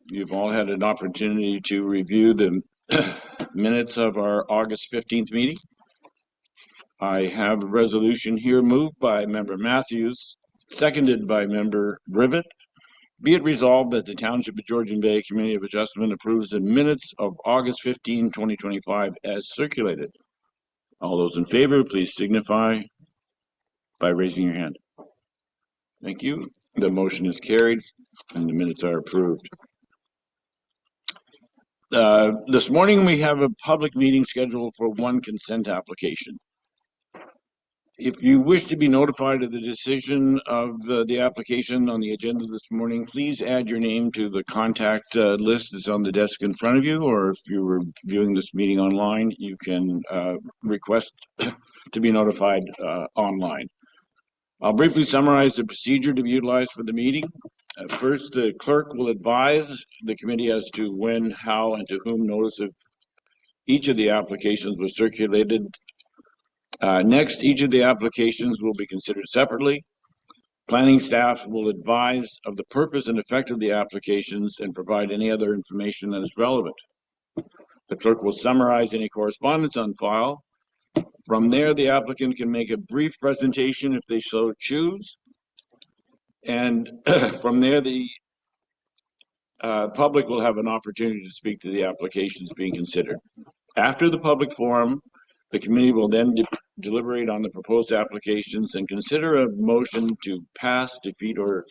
You've all had an opportunity to review the minutes of our August 15th meeting. I have a resolution here moved by Member Matthews, seconded by Member Rivet. Be it resolved that the Township of Georgian Bay Committee of Adjustment approves the minutes of August 15, 2025 as circulated. All those in favor, please signify by raising your hand. Thank you. The motion is carried and the minutes are approved. This morning we have a public meeting scheduled for one consent application. If you wish to be notified of the decision of the application on the agenda this morning, please add your name to the contact list that's on the desk in front of you, or if you were viewing this meeting online, you can request to be notified online. I'll briefly summarize the procedure to be utilized for the meeting. First, the clerk will advise the committee as to when, how, and to whom notice of each of the applications was circulated. Next, each of the applications will be considered separately. Planning staff will advise of the purpose and effect of the applications and provide any other information that is relevant. The clerk will summarize any correspondence on file. From there, the applicant can make a brief presentation if they so choose. And from there, the public will have an opportunity to speak to the applications being considered. After the public forum, the committee will then deliberate on the proposed applications and consider a motion to pass, defeat, or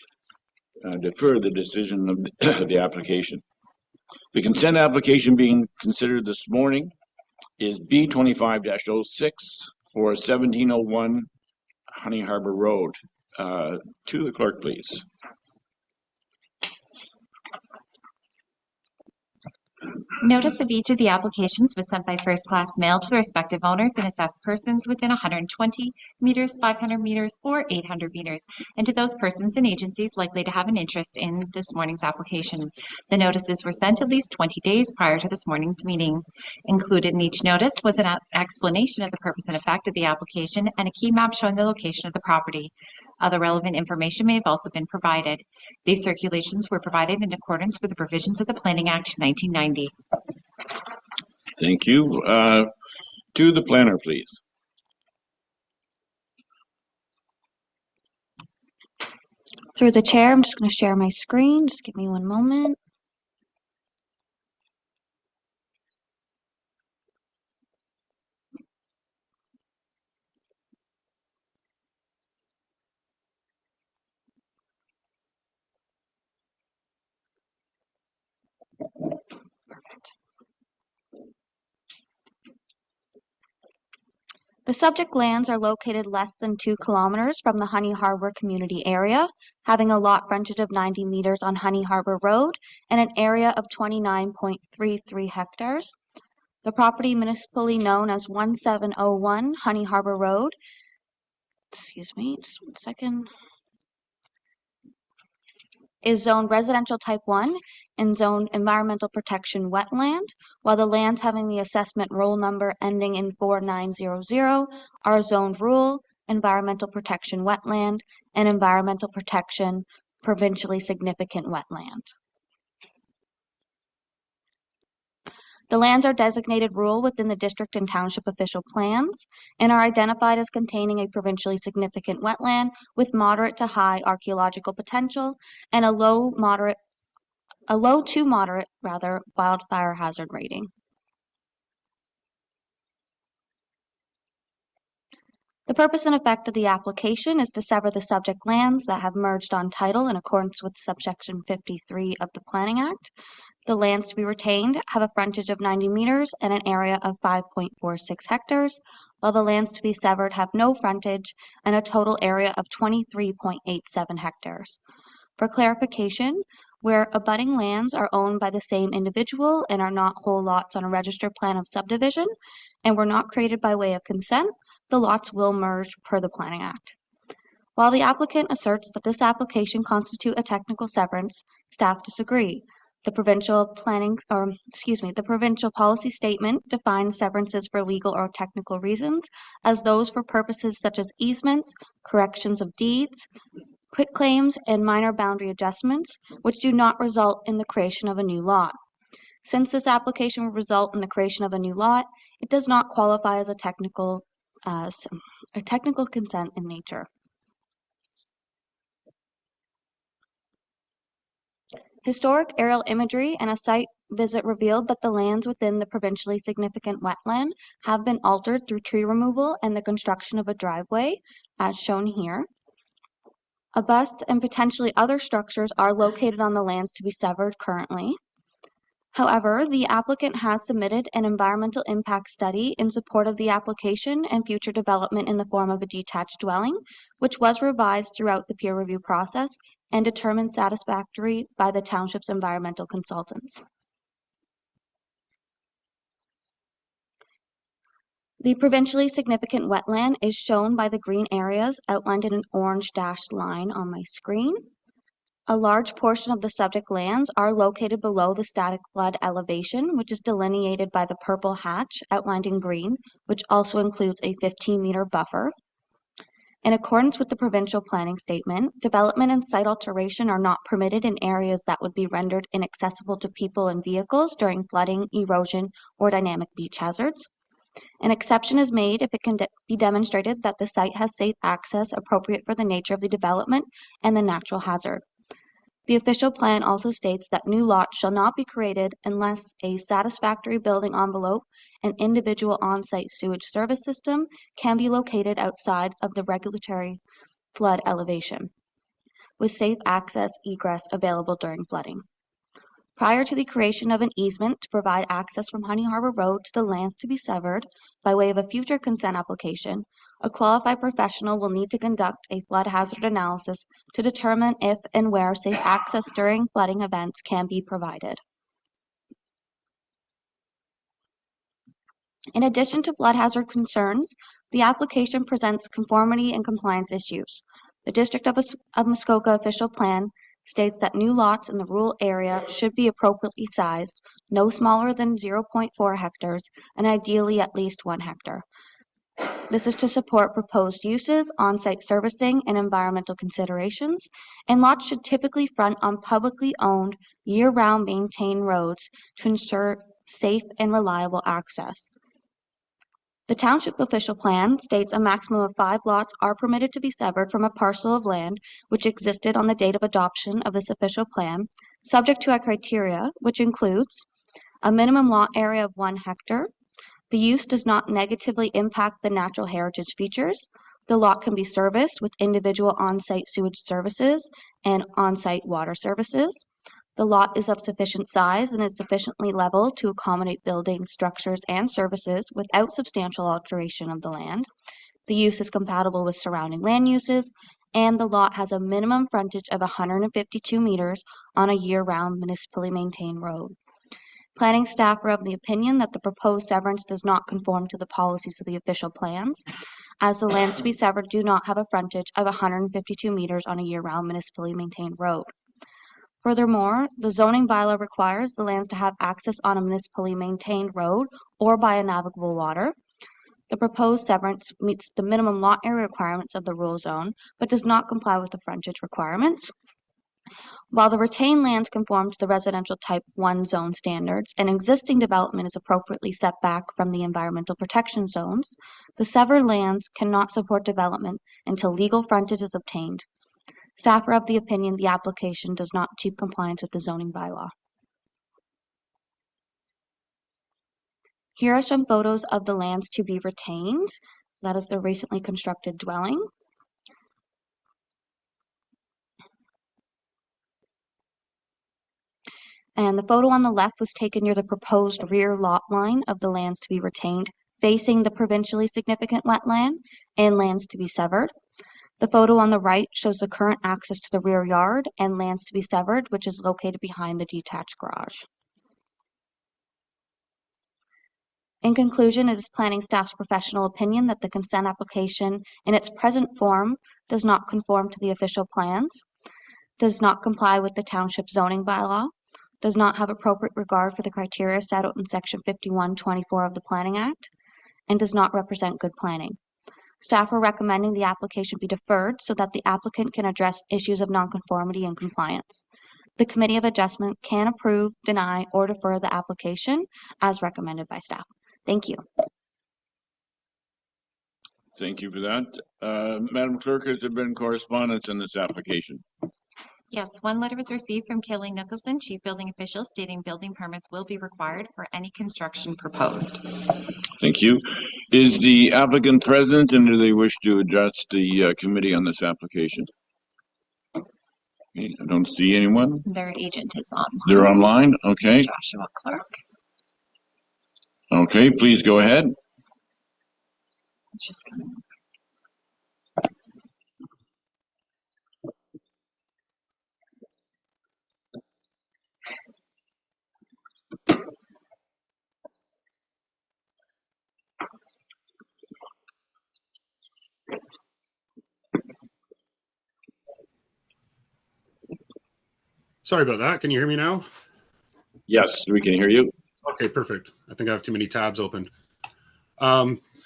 defer the decision of the application. The consent application being considered this morning is B25-06 for 1701 Honey Harbour Road. To the clerk, please. Notice of each of the applications was sent by first-class mail to the respective owners and assessed persons within 120 meters, 500 meters, or 800 meters, and to those persons and agencies likely to have an interest in this morning's application. The notices were sent at least 20 days prior to this morning's meeting. Included in each notice was an explanation of the purpose and effect of the application and a key map showing the location of the property. Other relevant information may have also been provided. These circulations were provided in accordance with the provisions of the Planning Act 1990. Thank you. To the planner, please. Through the chair, I'm just going to share my screen. Just give me one moment. The subject lands are located less than 2 kilometers from the Honey Harbour community area, having a lot frontage of 90 meters on Honey Harbour Road and an area of 29.33 hectares. The property, municipally known as 1701 Honey Harbour Road, excuse me, just one second, is zoned residential type 1 and zoned environmental protection wetland, while the lands having the assessment roll number ending in 4900 are zoned rural, environmental protection wetland, and environmental protection provincially significant wetland. The lands are designated rural within the district and township official plans and are identified as containing a provincially significant wetland with moderate to high archaeological potential and a low to moderate wildfire hazard rating. The purpose and effect of the application is to sever the subject lands that have merged on title in accordance with subsection 53 of the Planning Act. The lands to be retained have a frontage of 90 meters and an area of 5.46 hectares, while the lands to be severed have no frontage and a total area of 23.87 hectares. For clarification, where abutting lands are owned by the same individual and are not whole lots on a registered plan of subdivision and were not created by way of consent, the lots will merge per the Planning Act. While the applicant asserts that this application constitutes a technical severance, staff disagree. The provincial policy statement defines severances for legal or technical reasons as those for purposes such as easements, corrections of deeds, quitclaims, and minor boundary adjustments, which do not result in the creation of a new lot. Since this application will result in the creation of a new lot, it does not qualify as a technical consent in nature. Historic aerial imagery and a site visit revealed that the lands within the provincially significant wetland have been altered through tree removal and the construction of a driveway, as shown here. A bus and potentially other structures are located on the lands to be severed currently. However, the applicant has submitted an environmental impact study in support of the application and future development in the form of a detached dwelling, which was revised throughout the peer review process and determined satisfactory by the township's environmental consultants. The provincially significant wetland is shown by the green areas outlined in an orange dashed line on my screen. A large portion of the subject lands are located below the static flood elevation, which is delineated by the purple hatch outlined in green, which also includes a 15-meter buffer. In accordance with the provincial planning statement, development and site alteration are not permitted in areas that would be rendered inaccessible to people and vehicles during flooding, erosion, or dynamic beach hazards. An exception is made if it can be demonstrated that the site has safe access appropriate for the nature of the development and the natural hazard. The official plan also states that new lots shall not be created unless a satisfactory building envelope and individual on-site sewage service system can be located outside of the regulatory flood elevation, with safe access egress available during flooding. Prior to the creation of an easement to provide access from Honey Harbour Road to the lands to be severed by way of a future consent application, a qualified professional will need to conduct a flood hazard analysis to determine if and where safe access during flooding events can be provided. In addition to flood hazard concerns, the application presents conformity and compliance issues. The District of Muskoka official plan states that new lots in the rural area should be appropriately sized, no smaller than 0.4 hectares, and ideally at least 1 hectare. This is to support proposed uses, on-site servicing, and environmental considerations, and lots should typically front on publicly owned, year-round maintained roads to ensure safe and reliable access. The township official plan states a maximum of 5 lots are permitted to be severed from a parcel of land which existed on the date of adoption of this official plan, subject to a criteria which includes a minimum lot area of 1 hectare. The use does not negatively impact the natural heritage features. The lot can be serviced with individual on-site sewage services and on-site water services. The lot is of sufficient size and is sufficiently level to accommodate buildings, structures, and services without substantial alteration of the land. The use is compatible with surrounding land uses, and the lot has a minimum frontage of 152 meters on a year-round municipally maintained road. Planning staff are of the opinion that the proposed severance does not conform to the policies of the official plans, as the lands to be severed do not have a frontage of 152 meters on a year-round municipally maintained road. Furthermore, the zoning bylaw requires the lands to have access on a municipally maintained road or by a navigable water. The proposed severance meets the minimum lot area requirements of the rural zone, but does not comply with the frontage requirements. While the retained lands conform to the residential type 1 zone standards and existing development is appropriately set back from the environmental protection zones, the severed lands cannot support development until legal frontage is obtained. Staff are of the opinion the application does not achieve compliance with the zoning bylaw. Here are some photos of the lands to be retained. That is the recently constructed dwelling. And the photo on the left was taken near the proposed rear lot line of the lands to be retained, facing the provincially significant wetland and lands to be severed. The photo on the right shows the current access to the rear yard and lands to be severed, which is located behind the detached garage. In conclusion, it is planning staff's professional opinion that the consent application in its present form does not conform to the official plans, does not comply with the township zoning bylaw, does not have appropriate regard for the criteria set out in Section 5124 of the Planning Act, and does not represent good planning. Staff are recommending the application be deferred so that the applicant can address issues of nonconformity and compliance. The Committee of Adjustment can approve, deny, or defer the application as recommended by staff. Thank you. Thank you for that. Madam Clerk, has there been correspondence in this application? Yes, one letter was received from Kelly Nicholson, Chief Building Official, stating building permits will be required for any construction proposed. Thank you. Is the applicant present, and do they wish to address the committee on this application? Okay, I don't see anyone. Their agent is on. They're online? Okay. Joshua Clark. Okay, please go ahead. Just gonna... Sorry about that. Can you hear me now? Yes, we can hear you. Okay, perfect. I think I have too many tabs open.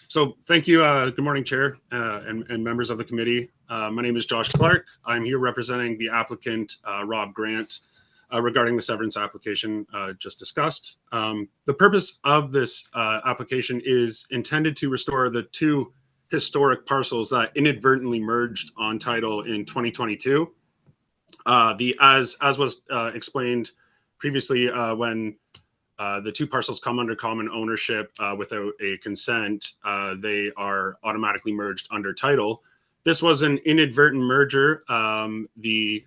So thank you. Good morning, Chair and members of the committee. My name is Josh Clark. I'm here representing the applicant, Rob Grant, regarding the severance application just discussed. The purpose of this application is intended to restore the two historic parcels that inadvertently merged on title in 2022. As was explained previously, when the two parcels come under common ownership without a consent, they are automatically merged under title. This was an inadvertent merger. The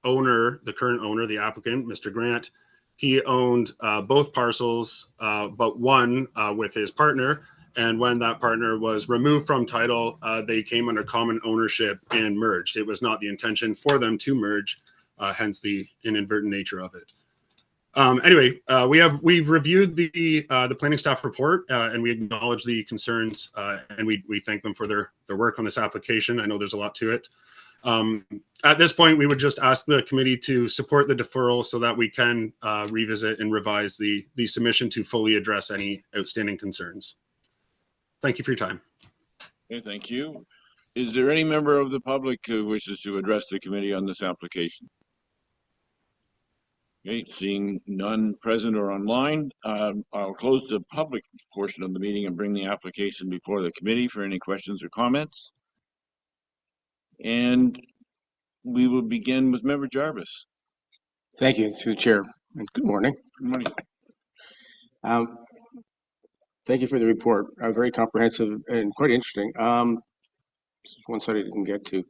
owner, the current owner, the applicant, Mr. Grant, he owned both parcels, but one with his partner. And when that partner was removed from title, they came under common ownership and merged. It was not the intention for them to merge, hence the inadvertent nature of it. Anyway, we've reviewed the planning staff report and we acknowledge the concerns and we thank them for their work on this application. I know there's a lot to it. At this point, we would just ask the committee to support the deferral so that we can revisit and revise the submission to fully address any outstanding concerns. Thank you for your time. Okay, thank you. Is there any member of the public who wishes to address the committee on this application? Okay, seeing none present or online, I'll close the public portion of the meeting and bring the application before the committee for any questions or comments. And we will begin with Member Jarvis. Thank you, through the chair, and good morning. Good morning. Thank you for the report. Very comprehensive and quite interesting. One side I didn't get to.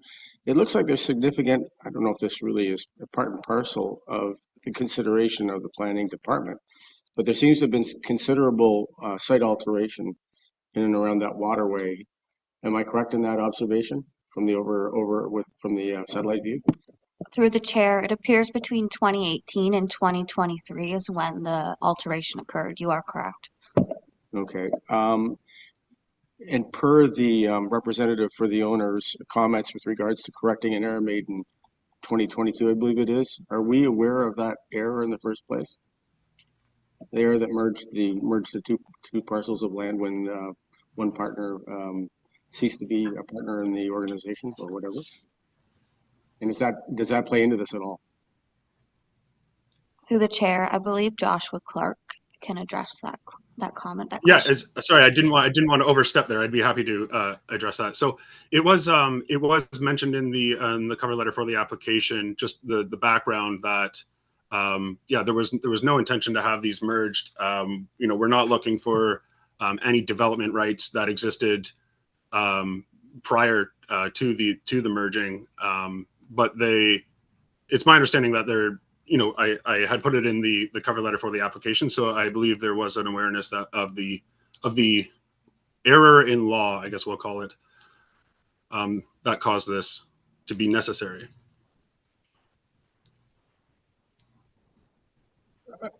It looks like there's significant, I don't know if this really is a part and parcel of the consideration of the planning department, but there seems to have been considerable site alteration in and around that waterway. Am I correct in that observation from the from the satellite view? Through the chair, it appears between 2018 and 2023 is when the alteration occurred. You are correct. Okay. And per the representative for the owners' comments with regards to correcting an error made in 2022, I believe it is, are we aware of that error in the first place? The error that merged the two parcels of land when one partner ceased to be a partner in the organization or whatever? And does that play into this at all? Through the chair, I believe Joshua Clark can address that comment. Yeah, sorry, I didn't want to overstep there. I'd be happy to address that. So it was mentioned in the cover letter for the application, just the background that yeah, there was no intention to have these merged. We're not looking for any development rights that existed prior to the merging, but it's my understanding that they're, I had put it in the cover letter for the application, so I believe there was an awareness of the error in law, I guess we'll call it, that caused this to be necessary.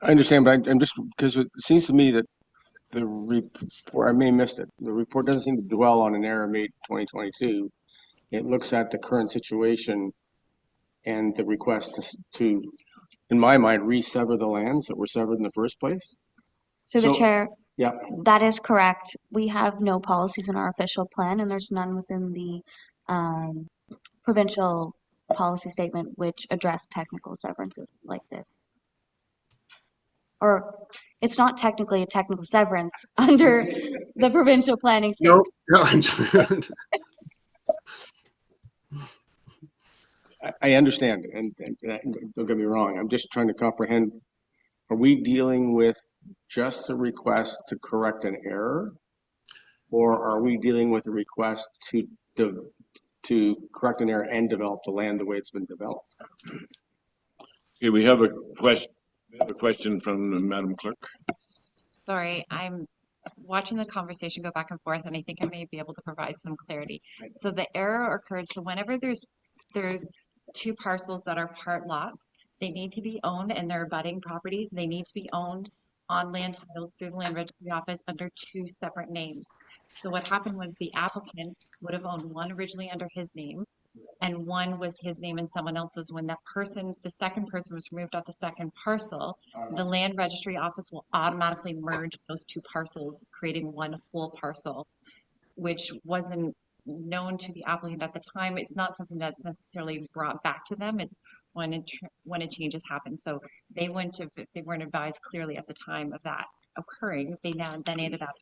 I understand, but I'm just, because it seems to me that the report, I may have missed it, the report doesn't seem to dwell on an error made in 2022. It looks at the current situation and the request to in my mind, re-sever the lands that were severed in the first place. So the chair, Yeah, That is correct. We have no policies in our official plan, and there's none within the provincial policy statement which address technical severances like this. Or it's not technically a technical severance under the provincial planning No, statement. no. I understand, and don't get me wrong, I'm just trying to comprehend, are we dealing with just a request to correct an error? Or are we dealing with a request to correct an error and develop the land the way it's been developed? Okay, we have a question from Madam Clerk. Sorry, I'm watching the conversation go back and forth, and I think I may be able to provide some clarity. So the error occurred, so whenever there's two parcels that are part lots, they need to be owned, and they're abutting properties, they need to be owned on land titles through the land registry office under two separate names. So what happened was the applicant would have owned one originally under his name, and one was his name and someone else's. When that person, the second person, was removed off the second parcel, the land registry office will automatically merge those two parcels, creating one whole parcel, which wasn't known to the applicant at the time. It's not something that's necessarily brought back to them. It's when a change has happened. So they weren't advised clearly at the time of that occurring. They then ended up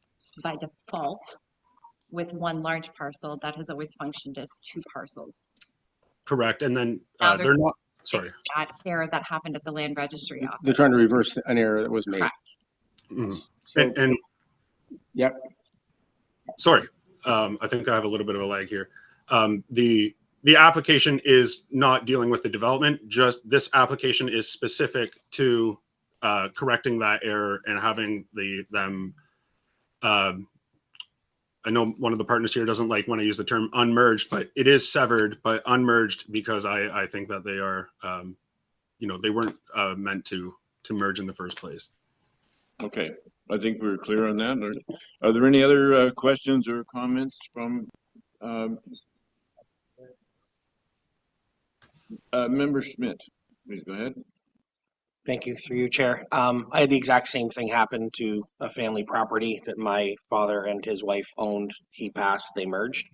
by default with one large parcel that has always functioned as two parcels. Correct. And then Now they're not, sorry. That error that happened at the land registry office. They're trying to reverse an error that was made. Correct. Mhm. So, And yep. sorry, I think I have a little bit of a lag here. The application is not dealing with the development. Just this application is specific to correcting that error and having them. I know one of the partners here doesn't like when I use the term unmerged, but it is severed, but unmerged because I think that they are, they weren't meant to merge in the first place. Okay, I think we're clear on that. Are there any other questions or comments from Member Schmidt? Please go ahead. Thank you, through you, Chair. I had the exact same thing happen to a family property that my father and his wife owned. He passed, they merged.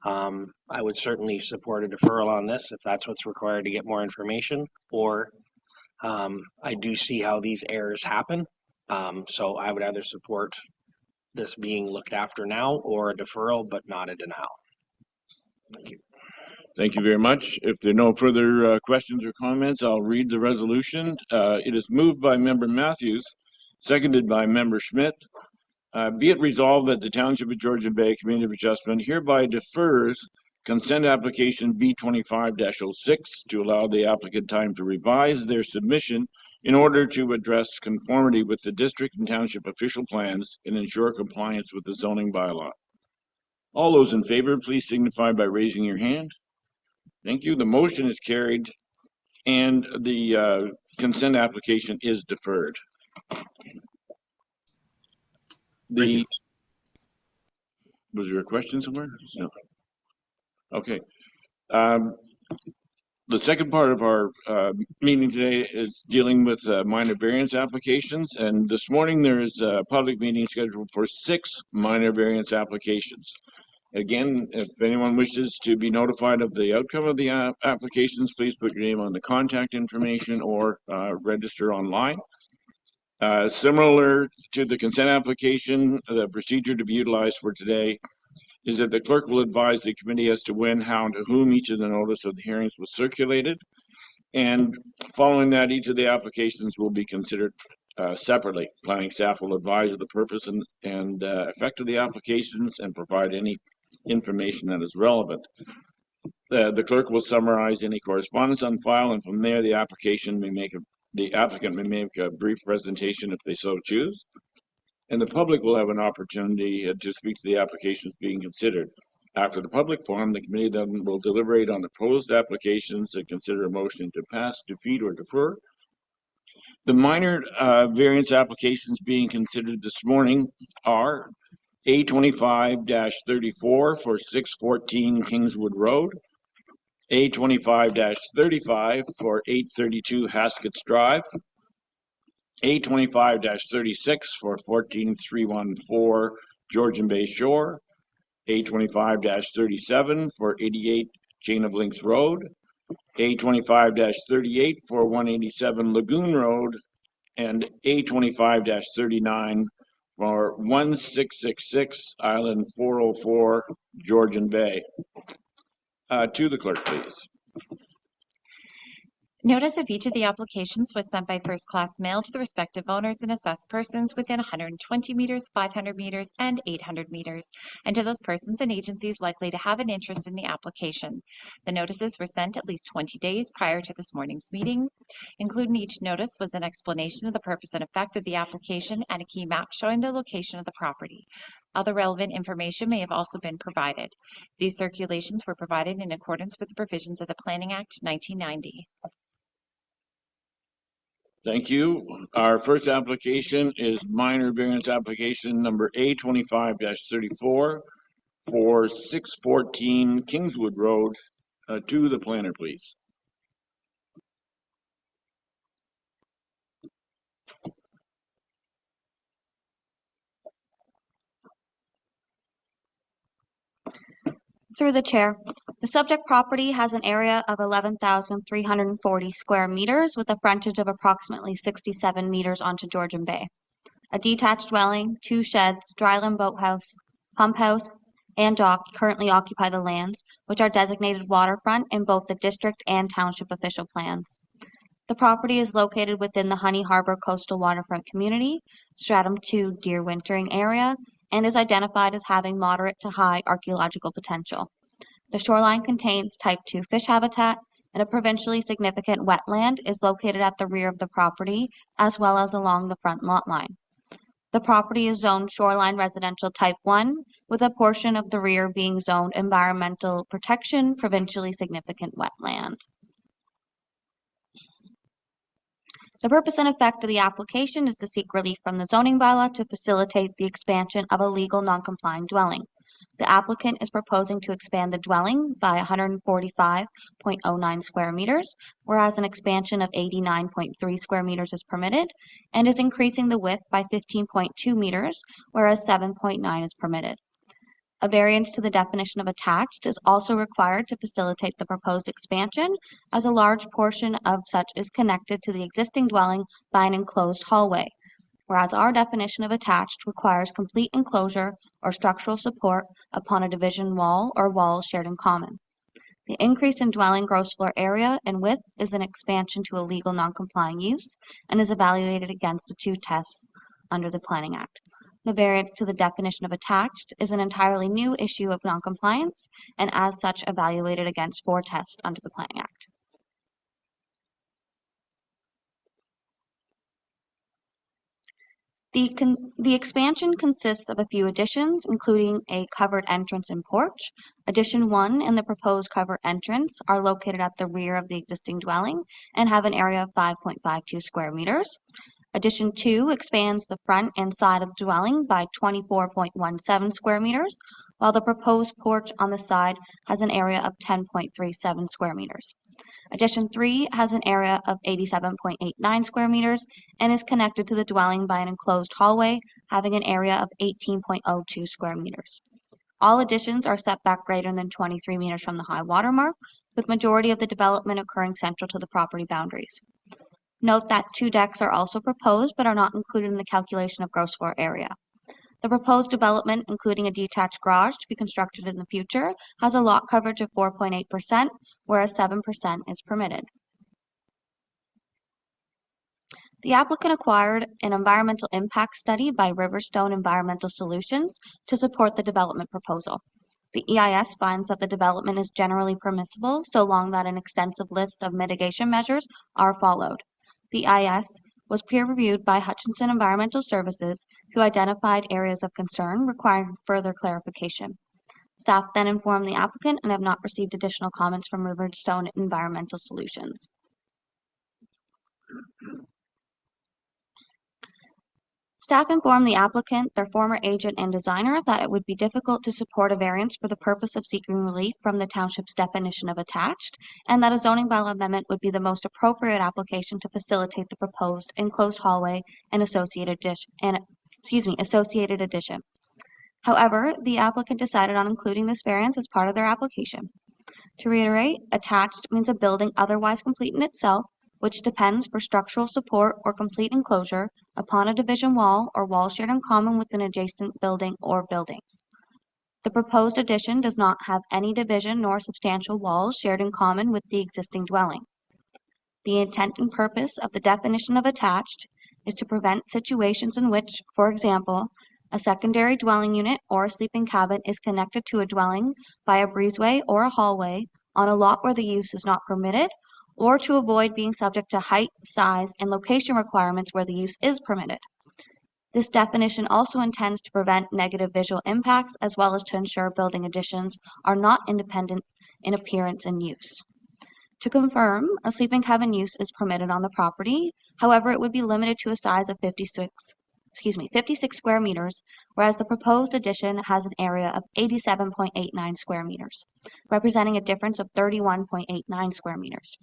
I would certainly support a deferral on this if that's what's required to get more information, or I do see how these errors happen. So I would either support this being looked after now or a deferral, but not a denial. Thank you. Thank you very much. If there are no further questions or comments, I'll read the resolution. It is moved by Member Matthews, seconded by Member Schmidt. Be it resolved that the Township of Georgian Bay Community of Adjustment hereby defers consent application B25-06 to allow the applicant time to revise their submission in order to address conformity with the district and township official plans and ensure compliance with the zoning bylaw. All those in favor, please signify by raising your hand. Thank you. The motion is carried and the consent application is deferred. Was there a question somewhere? No. Okay. The second part of our meeting today is dealing with minor variance applications. And this morning there is a public meeting scheduled for 6 minor variance applications. Again, if anyone wishes to be notified of the outcome of the applications, please put your name on the contact information or register online. Similar to the consent application, the procedure to be utilized for today is that the clerk will advise the committee as to when, how, and to whom each of the notice of the hearings was circulated. And following that, each of the applications will be considered separately. Planning staff will advise of the purpose and effect of the applications and provide any information that is relevant. The clerk will summarize any correspondence on file, and from there, the applicant may make a brief presentation if they so choose. And the public will have an opportunity to speak to the applications being considered. After the public forum, the committee then will deliberate on the proposed applications and consider a motion to pass, defeat, or defer. The minor variance applications being considered this morning are A25-34 for 614 Kingswood Road, A25-35 for 832 Hasketts Drive, A25-36 for 14314 Georgian Bay Shore, A25-37 for 88 Chain of Links Road, A25-38 for 187 Lagoon Road, and A25-39 for 1666 Island 404 Georgian Bay. To the clerk, please. Notice of each of the applications was sent by first-class mail to the respective owners and assessed persons within 120 meters, 500 meters, and 800 meters, and to those persons and agencies likely to have an interest in the application. The notices were sent at least 20 days prior to this morning's meeting. Included in each notice was an explanation of the purpose and effect of the application and a key map showing the location of the property. Other relevant information may have also been provided. These circulations were provided in accordance with the provisions of the Planning Act 1990. Thank you. Our first application is minor variance application number A25-34 for 614 Kingswood Road. To the planner, please. Through the chair, the subject property has an area of 11,340 square meters with a frontage of approximately 67 meters onto Georgian Bay. A detached dwelling, 2 sheds, dryland boathouse, pump house, and dock currently occupy the lands, which are designated waterfront in both the district and township official plans. The property is located within the Honey Harbour coastal waterfront community, stratum 2 deer wintering area, and is identified as having moderate to high archaeological potential. The shoreline contains type 2 fish habitat, and a provincially significant wetland is located at the rear of the property as well as along the front lot line. The property is zoned shoreline residential type 1, with a portion of the rear being zoned environmental protection provincially significant wetland. The purpose and effect of the application is to seek relief from the zoning bylaw to facilitate the expansion of a legal non-complying dwelling. The applicant is proposing to expand the dwelling by 145.09 square meters, whereas an expansion of 89.3 square meters is permitted, and is increasing the width by 15.2 meters, whereas 7.9 is permitted. A variance to the definition of attached is also required to facilitate the proposed expansion, as a large portion of such is connected to the existing dwelling by an enclosed hallway, whereas our definition of attached requires complete enclosure or structural support upon a division wall or walls shared in common. The increase in dwelling gross floor area and width is an expansion to a legal non-complying use and is evaluated against the 2 tests under the Planning Act. The variance to the definition of attached is an entirely new issue of noncompliance and as such evaluated against 4 tests under the Planning Act. The expansion consists of a few additions, including a covered entrance and porch. Addition 1 and the proposed covered entrance are located at the rear of the existing dwelling and have an area of 5.52 square meters. Addition 2 expands the front and side of the dwelling by 24.17 square meters, while the proposed porch on the side has an area of 10.37 square meters. Addition 3 has an area of 87.89 square meters and is connected to the dwelling by an enclosed hallway having an area of 18.02 square meters. All additions are set back greater than 23 meters from the high water mark, with majority of the development occurring central to the property boundaries. Note that 2 decks are also proposed but are not included in the calculation of gross floor area. The proposed development, including a detached garage to be constructed in the future, has a lot coverage of 4.8%, whereas 7% is permitted. The applicant acquired an environmental impact study by Riverstone Environmental Solutions to support the development proposal. The EIS finds that the development is generally permissible so long that an extensive list of mitigation measures are followed. The EIS was peer-reviewed by Hutchinson Environmental Services, who identified areas of concern requiring further clarification. Staff then informed the applicant and have not received additional comments from Riverstone Environmental Solutions. Staff informed the applicant, their former agent and designer, that it would be difficult to support a variance for the purpose of seeking relief from the township's definition of attached, and that a zoning bylaw amendment would be the most appropriate application to facilitate the proposed enclosed hallway and associated addition. However, the applicant decided on including this variance as part of their application. To reiterate, attached means a building otherwise complete in itself, which depends for structural support or complete enclosure upon a division wall or wall shared in common with an adjacent building or buildings. The proposed addition does not have any division nor substantial walls shared in common with the existing dwelling. The intent and purpose of the definition of attached is to prevent situations in which, for example, a secondary dwelling unit or a sleeping cabin is connected to a dwelling by a breezeway or a hallway on a lot where the use is not permitted, or to avoid being subject to height, size, and location requirements where the use is permitted. This definition also intends to prevent negative visual impacts as well as to ensure building additions are not independent in appearance and use. To confirm, a sleeping cabin use is permitted on the property. However, it would be limited to a size of 56 square meters, whereas the proposed addition has an area of 87.89 square meters, representing a difference of 31.89 square meters.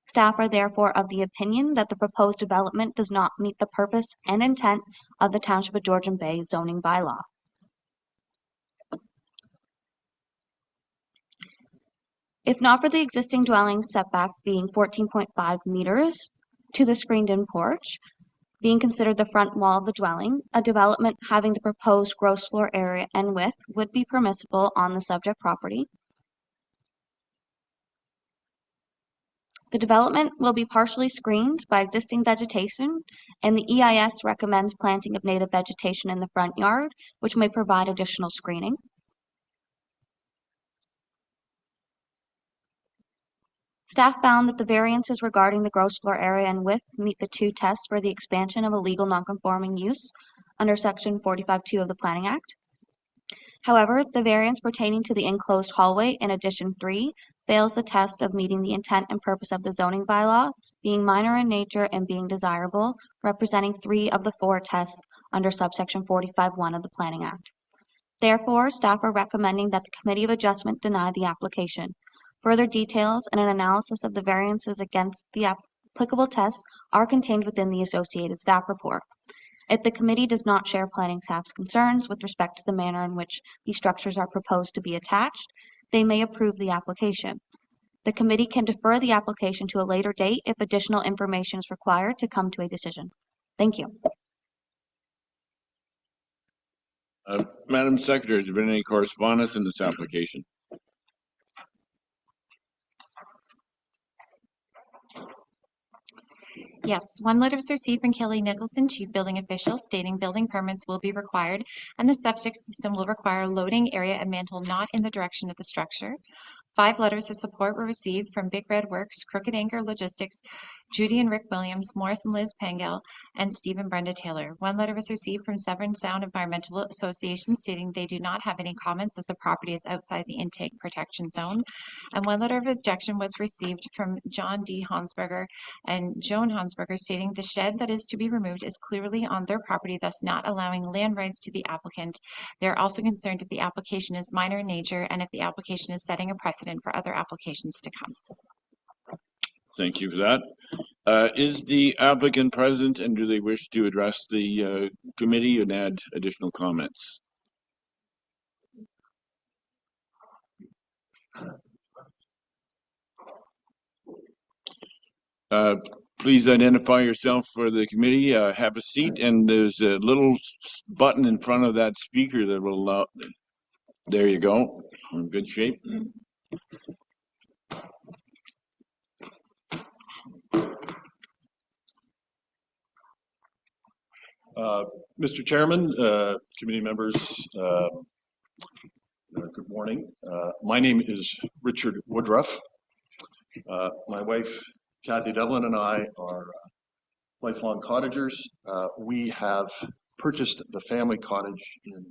Staff are therefore of the opinion that the proposed development does not meet the purpose and intent of the Township of Georgian Bay zoning bylaw. If not for the existing dwelling setback being 14.5 meters to the screened-in porch, being considered the front wall of the dwelling, a development having the proposed gross floor area and width would be permissible on the subject property. The development will be partially screened by existing vegetation, and the EIS recommends planting of native vegetation in the front yard, which may provide additional screening. Staff found that the variances regarding the gross floor area and width meet the two tests for the expansion of a legal nonconforming use under Section 45(2) of the Planning Act. However, the variance pertaining to the enclosed hallway in Addition 3 fails the test of meeting the intent and purpose of the zoning bylaw, being minor in nature and being desirable, representing 3 of the 4 tests under subsection 45(1) of the Planning Act. Therefore, staff are recommending that the Committee of Adjustment deny the application. Further details and an analysis of the variances against the applicable tests are contained within the associated staff report. If the committee does not share planning staff's concerns with respect to the manner in which these structures are proposed to be attached, they may approve the application. The committee can defer the application to a later date if additional information is required to come to a decision. Thank you. Madam Secretary, has there been any correspondence in this application? Yes, one letter was received from Kelly Nicholson, Chief Building Official, stating building permits will be required and the septic system will require loading area and mantle not in the direction of the structure. 5 letters of support were received from Big Red Works, Crooked Anchor Logistics, Judy and Rick Williams, Morris and Liz Pangel, and Steve and Brenda Taylor. 1 letter was received from Severn Sound Environmental Association stating they do not have any comments as the property is outside the intake protection zone. And 1 letter of objection was received from John D. Hansberger and Joan Hansberger stating the shed that is to be removed is clearly on their property, thus not allowing land rights to the applicant. They are also concerned if the application is minor in nature and if the application is setting a precedent for other applications to come. Thank you for that. Is the applicant present and do they wish to address the committee and add additional comments? Please identify yourself for the committee, have a seat, and there's a little button in front of that speaker that will allow, there you go, in good shape. Mr. Chairman, committee members, good morning. My name is Richard Woodruff. My wife, Kathy Devlin, and I are lifelong cottagers. We have purchased the family cottage in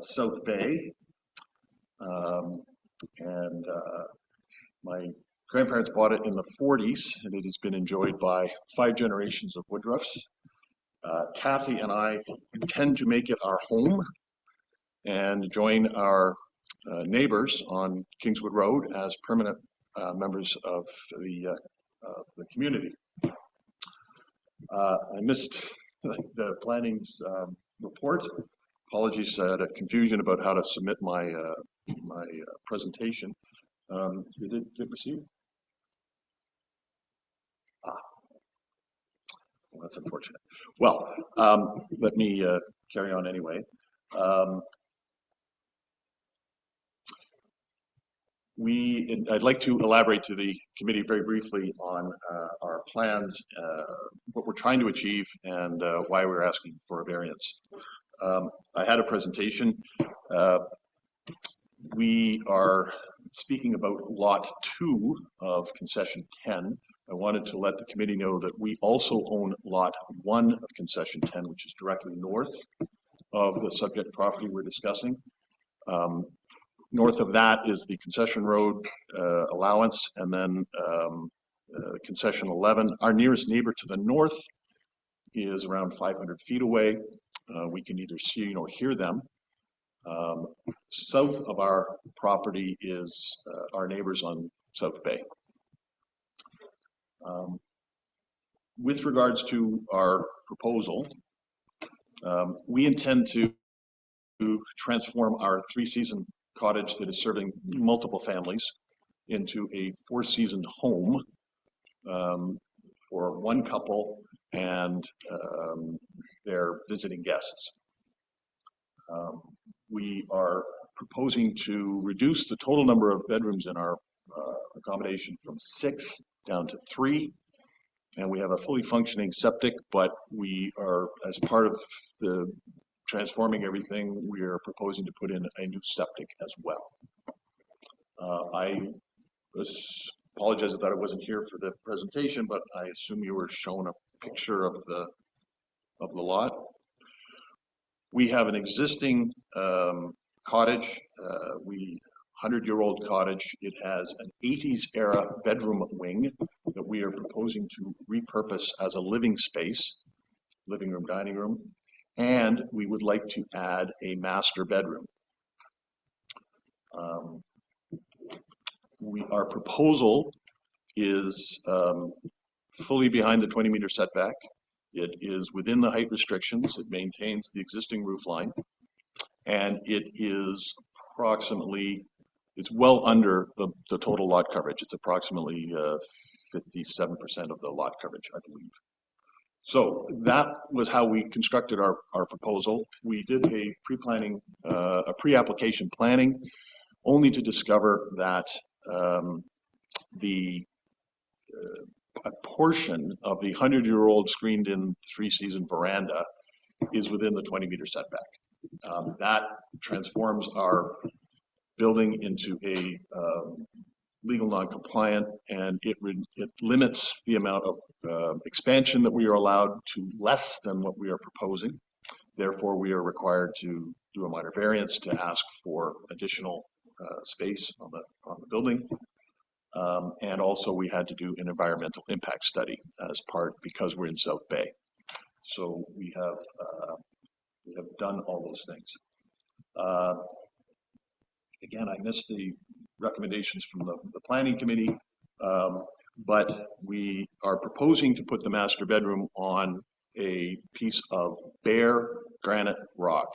South Bay, and my grandparents bought it in the 40s, and it has been enjoyed by 5 generations of Woodruffs. Kathy and I intend to make it our home and join our neighbors on Kingswood Road as permanent members of the community. I missed the planning's report. Apologies, I had a confusion about how to submit my presentation. You did receive? Well, that's unfortunate. Well, let me carry on anyway. I'd like to elaborate to the committee very briefly on our plans, what we're trying to achieve, and why we're asking for a variance. I had a presentation. We are speaking about Lot 2 of Concession 10. I wanted to let the committee know that we also own Lot 1 of Concession 10, which is directly north of the subject property we're discussing. North of that is the Concession Road allowance, and then Concession 11. Our nearest neighbor to the north is around 500 feet away. We can neither see nor hear them. South of our property is our neighbors on South Bay. With regards to our proposal, we intend to transform our 3-season cottage that is serving multiple families into a 4-season home for one couple and their visiting guests. We are proposing to reduce the total number of bedrooms in our accommodation from 6 down to 3. And we have a fully functioning septic, but we are, as part of the transforming everything, we are proposing to put in a new septic as well. I apologize that I wasn't here for the presentation, but I assume you were shown a picture of the lot. We have an existing cottage, 100-year-old cottage. It has an 80s era bedroom wing that we are proposing to repurpose as a living space, living room, dining room, and we would like to add a master bedroom. Our proposal is fully behind the 20-meter setback. It is within the height restrictions. It maintains the existing roof line, and it is approximately, it's well under the total lot coverage. It's approximately 57% of the lot coverage, I believe. So that was how we constructed our proposal. We did a pre-planning, a pre-application planning, only to discover that a portion of the 100-year-old screened-in 3-season veranda is within the 20-meter setback. That transforms our building into a legal non-compliant, and it limits the amount of expansion that we are allowed to less than what we are proposing. Therefore, we are required to do a minor variance to ask for additional space on the building. And also we had to do an environmental impact study as part, because we're in South Bay. So we have done all those things. Again, I missed the recommendations from the planning committee, but we are proposing to put the master bedroom on a piece of bare granite rock.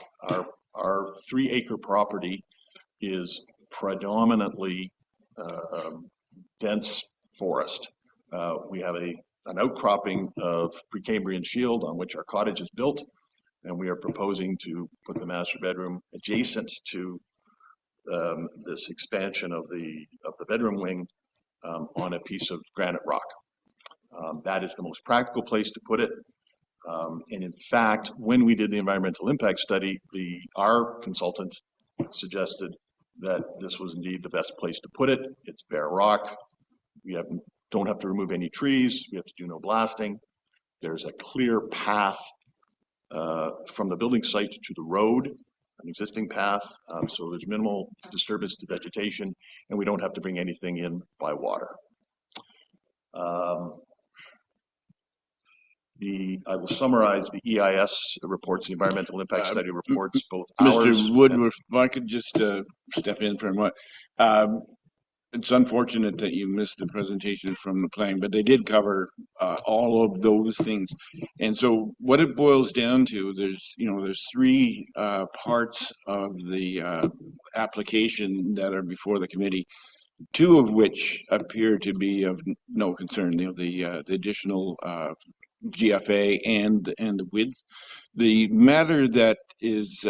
Our 3-acre property is predominantly dense forest. We have an outcropping of Precambrian shield on which our cottage is built, and we are proposing to put the master bedroom adjacent to this expansion of the bedroom wing on a piece of granite rock. That is the most practical place to put it. And in fact, when we did the environmental impact study, our consultant suggested that this was indeed the best place to put it. It's bare rock. We don't have to remove any trees. We have to do no blasting. There's a clear path from the building site to the road, an existing path, so there's minimal disturbance to vegetation, and we don't have to bring anything in by water. I will summarize the EIS reports, the environmental impact study reports, both Mr. ours. Woodruff, if I could just step in for a moment. It's unfortunate that you missed the presentation from the planning, but they did cover all of those things. And so what it boils down to, there's three parts of the application that are before the committee, two of which appear to be of no concern, the additional GFA and the width. The matter that is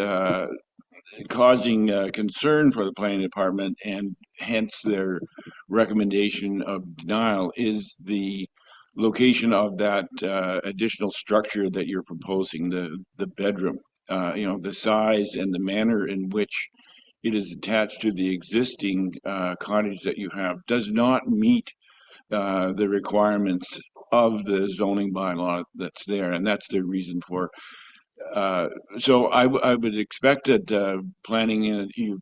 causing concern for the planning department, and hence their recommendation of denial, is the location of that additional structure that you're proposing, the bedroom. The size and the manner in which it is attached to the existing cottage that you have does not meet the requirements of the zoning bylaw that's there, and that's the reason for. So I would expect that planning, you've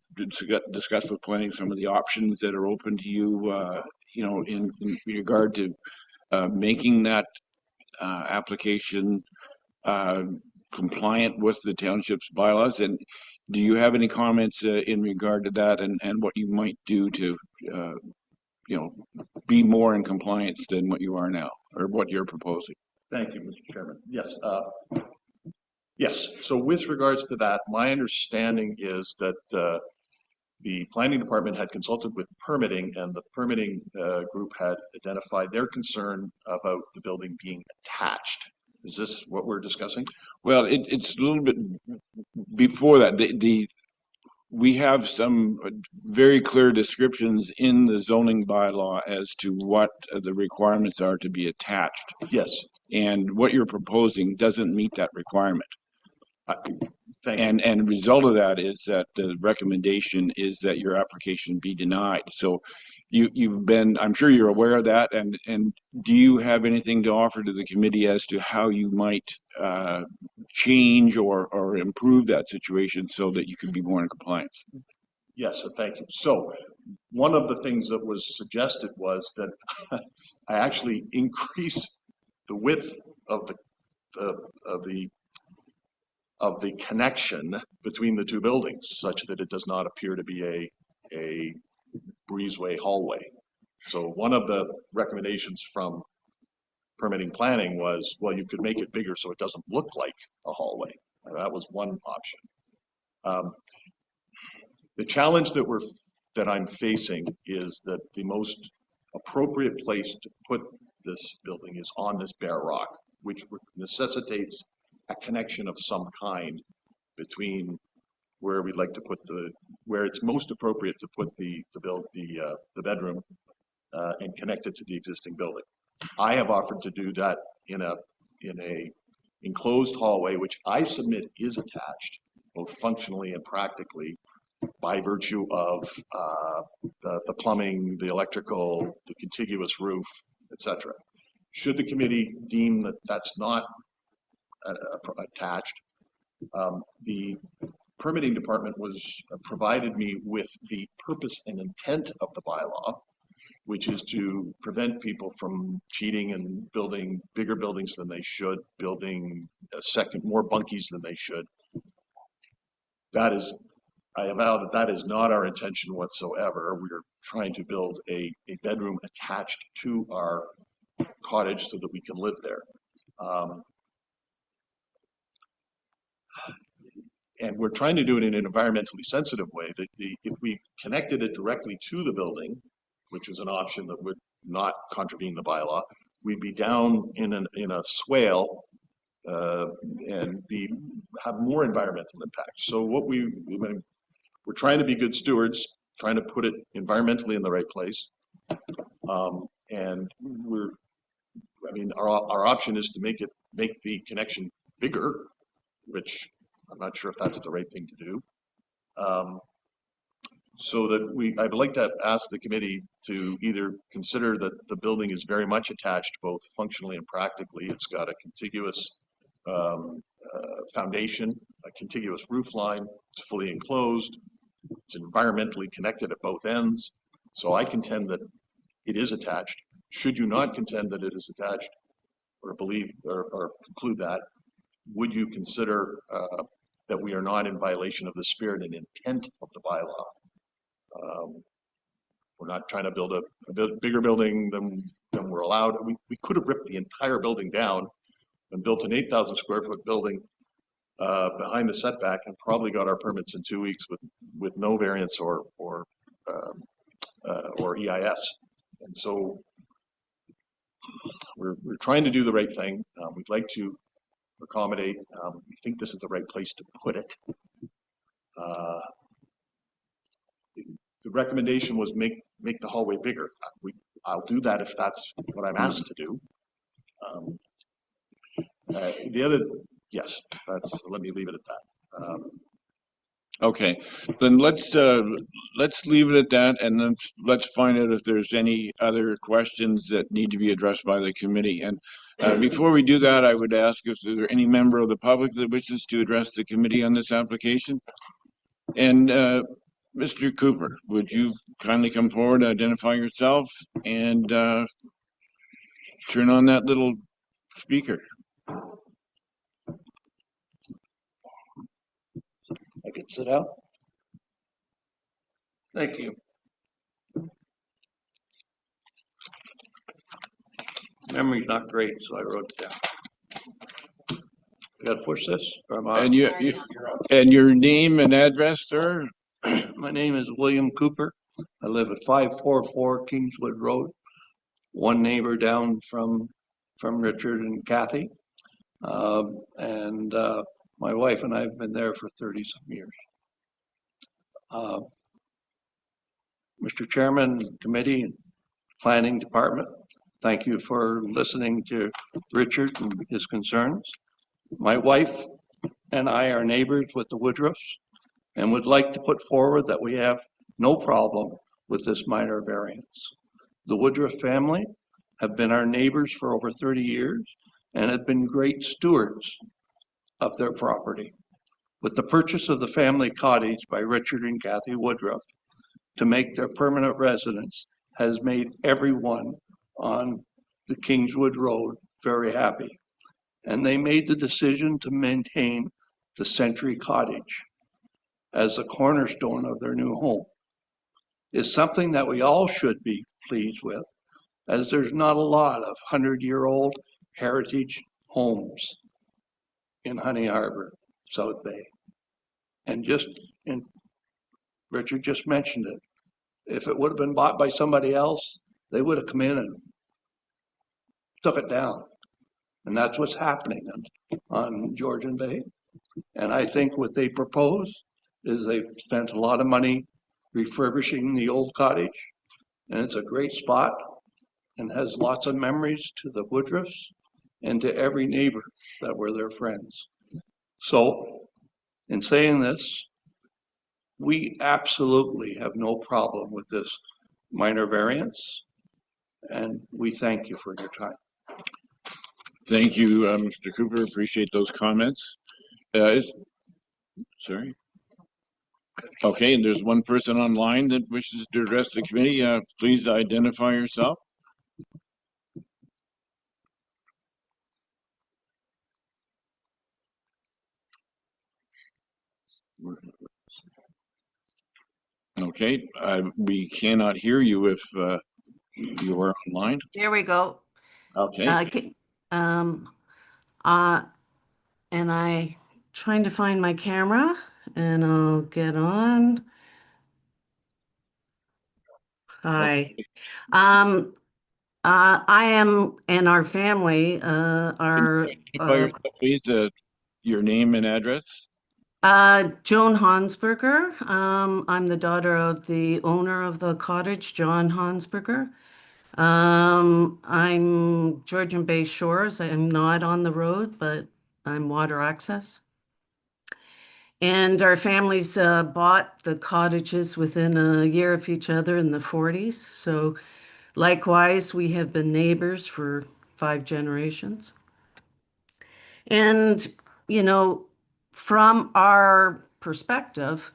discussed with planning some of the options that are open to you, in regard to making that application compliant with the township's bylaws. And do you have any comments in regard to that, and what you might do to, be more in compliance than what you are now, or what you're proposing? Thank you, Mr. Chairman. Yes. Yes. So with regards to that, my understanding is that the planning department had consulted with permitting, and the permitting group had identified their concern about the building being attached. Is this what we're discussing? Well, it's a little bit before that. We have some very clear descriptions in the zoning bylaw as to what the requirements are to be attached. Yes. And what you're proposing doesn't meet that requirement. And the result of that is that the recommendation is that your application be denied. So you've been, I'm sure you're aware of that, and do you have anything to offer to the committee as to how you might change or improve that situation so that you can be more in compliance? Yes, thank you. So one of the things that was suggested was that I actually increase the width of the connection between the two buildings, such that it does not appear to be a breezeway hallway. So one of the recommendations from permitting planning was, well, you could make it bigger so it doesn't look like a hallway. That was one option. The challenge that I'm facing is that the most appropriate place to put this building is on this bare rock, which necessitates a connection of some kind between where we'd like to put where it's most appropriate to put the bedroom and connect it to the existing building. I have offered to do that in a enclosed hallway, which I submit is attached, both functionally and practically, by virtue of the plumbing, the electrical, the contiguous roof, etc. Should the committee deem that that's not attached, the permitting department provided me with the purpose and intent of the bylaw, which is to prevent people from cheating and building bigger buildings than they should, building more bunkies than they should. I avow that is not our intention whatsoever. We're trying to build a bedroom attached to our cottage so that we can live there. And we're trying to do it in an environmentally sensitive way. If we connected it directly to the building, which is an option that would not contravene the bylaw, we'd be down in a swale and have more environmental impact. So we're trying to be good stewards, trying to put it environmentally in the right place, and our option is to make the connection bigger, which I'm not sure if that's the right thing to do. So that I'd like to ask the committee to either consider that the building is very much attached, both functionally and practically. It's got a contiguous foundation, a contiguous roof line. It's fully enclosed. It's environmentally connected at both ends. So I contend that it is attached. Should you not contend that it is attached, or believe or conclude that, would you consider that we are not in violation of the spirit and intent of the bylaw? We're not trying to build a bigger building than we're allowed. We could have ripped the entire building down and built an 8,000 square foot building behind the setback and probably got our permits in 2 weeks with no variance or EIS. And so we're trying to do the right thing. We'd like to accommodate. We think this is the right place to put it. The recommendation was make the hallway bigger. I'll do that if that's what I'm asked to do. The other, yes, let me leave it at that. Okay, then let's leave it at that, and let's find out if there's any other questions that need to be addressed by the committee. And before we do that, I would ask if there any member of the public that wishes to address the committee on this application. And Mr. Cooper, would you kindly come forward, identify yourself, and turn on that little speaker? I can sit down. Thank you. Memory's not great, so I wrote it down. I gotta push this? Or am I? And your name and address, sir? My name is William Cooper. I live at 544 Kingswood Road, one neighbor down from Richard and Kathy. My wife and I have been there for 30-some years. Mr. Chairman, Committee, and Planning Department, thank you for listening to Richard and his concerns. My wife and I are neighbors with the Woodruffs and would like to put forward that we have no problem with this minor variance. The Woodruff family have been our neighbors for over 30 years and have been great stewards of their property. With the purchase of the family cottage by Richard and Kathy Woodruff to make their permanent residence has made everyone on the Kingswood Road very happy. And they made the decision to maintain the Century Cottage as the cornerstone of their new home. It's something that we all should be pleased with, as there's not a lot of 100-year-old heritage homes in Honey Harbour, South Bay. And Richard just mentioned it. If it would have been bought by somebody else, they would have come in and took it down. And that's what's happening on Georgian Bay. And I think what they propose is they've spent a lot of money refurbishing the old cottage. And it's a great spot and has lots of memories to the Woodruffs and to every neighbor that were their friends. So in saying this, we absolutely have no problem with this minor variance, and we thank you for your time. Thank you, Mr. Cooper. Appreciate those comments. Sorry. Okay, and there's one person online that wishes to address the committee. Please identify yourself. Okay, we cannot hear you if you are online. There we go. Okay. And I trying to find my camera, and I'll get on. Hi. Okay. I am, and our family are. Please, your name and address. Joan Hansberger. I'm the daughter of the owner of the cottage, John Hansberger. I'm Georgian Bay Shores. I'm not on the road, but I'm water access. And our families bought the cottages within a year of each other in the 40s. So likewise, we have been neighbors for 5 generations. And, you know, from our perspective,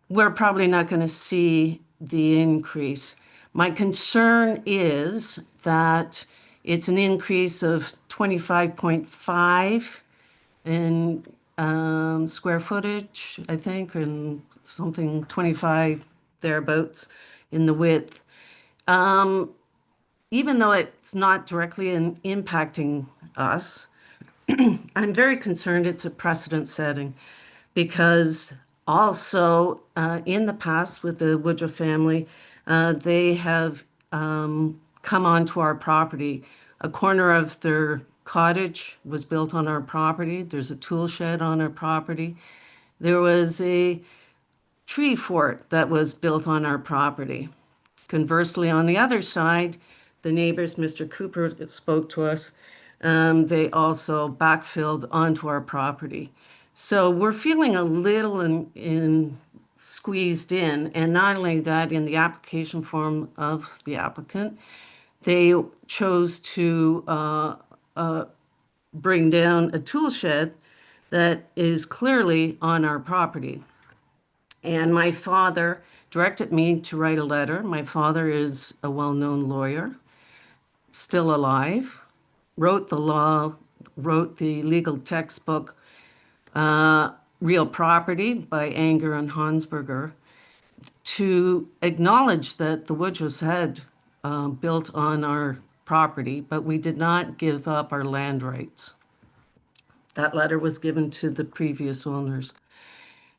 we're probably not going to see the increase. My concern is that It's an increase of 25.5 in square footage, I think, and something 25 thereabouts in the width. Even though it's not directly impacting us, I'm very concerned it's a precedent setting, because also in the past with the Woodruff family, they have come onto our property. A corner of their cottage was built on our property. There's a tool shed on our property. There was a tree fort that was built on our property. Conversely, on the other side, the neighbors, Mr. Cooper spoke to us, they also backfilled onto our property. So we're feeling a little squeezed in, and not only that, in the application form of the applicant, they chose to bring down a tool shed that is clearly on our property. And my father directed me to write a letter. My father is a well-known lawyer, still alive, wrote the legal textbook, Real Property by Anger and Hansberger, to acknowledge that the Woodruffs had built on our property, but we did not give up our land rights. That letter was given to the previous owners.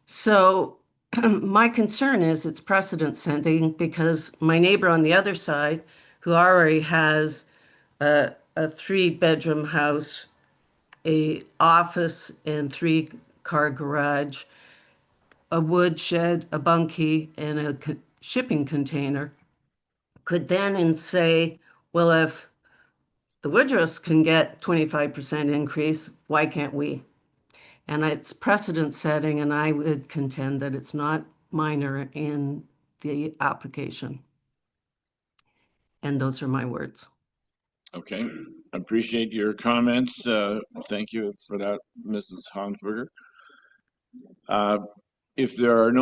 So my concern is it's precedent setting, because my neighbor on the other side, who already has a 3-bedroom house, a office and 3-car garage, a wood shed, a bunkie, and a shipping container, could then say, well, if the Woodruffs can get 25% increase, why can't we? And it's precedent setting, and I would contend that it's not minor in the application. And those are my words. Okay, appreciate your comments. Thank you for that, Mrs. Hansberger. If there are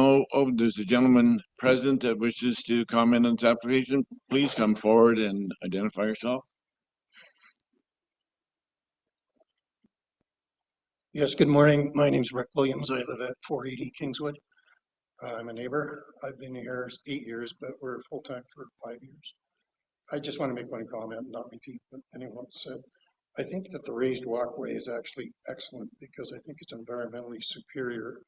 there's a gentleman present that wishes to comment on this application, please come forward and identify yourself. Yes, good morning. My name's Rick Williams. I live at 480 Kingswood. I'm a neighbor. I've been here 8 years, but we're full-time for 5 years. I just want to make one comment, not repeat what anyone said. I think that the raised walkway is actually excellent, because I think it's environmentally superior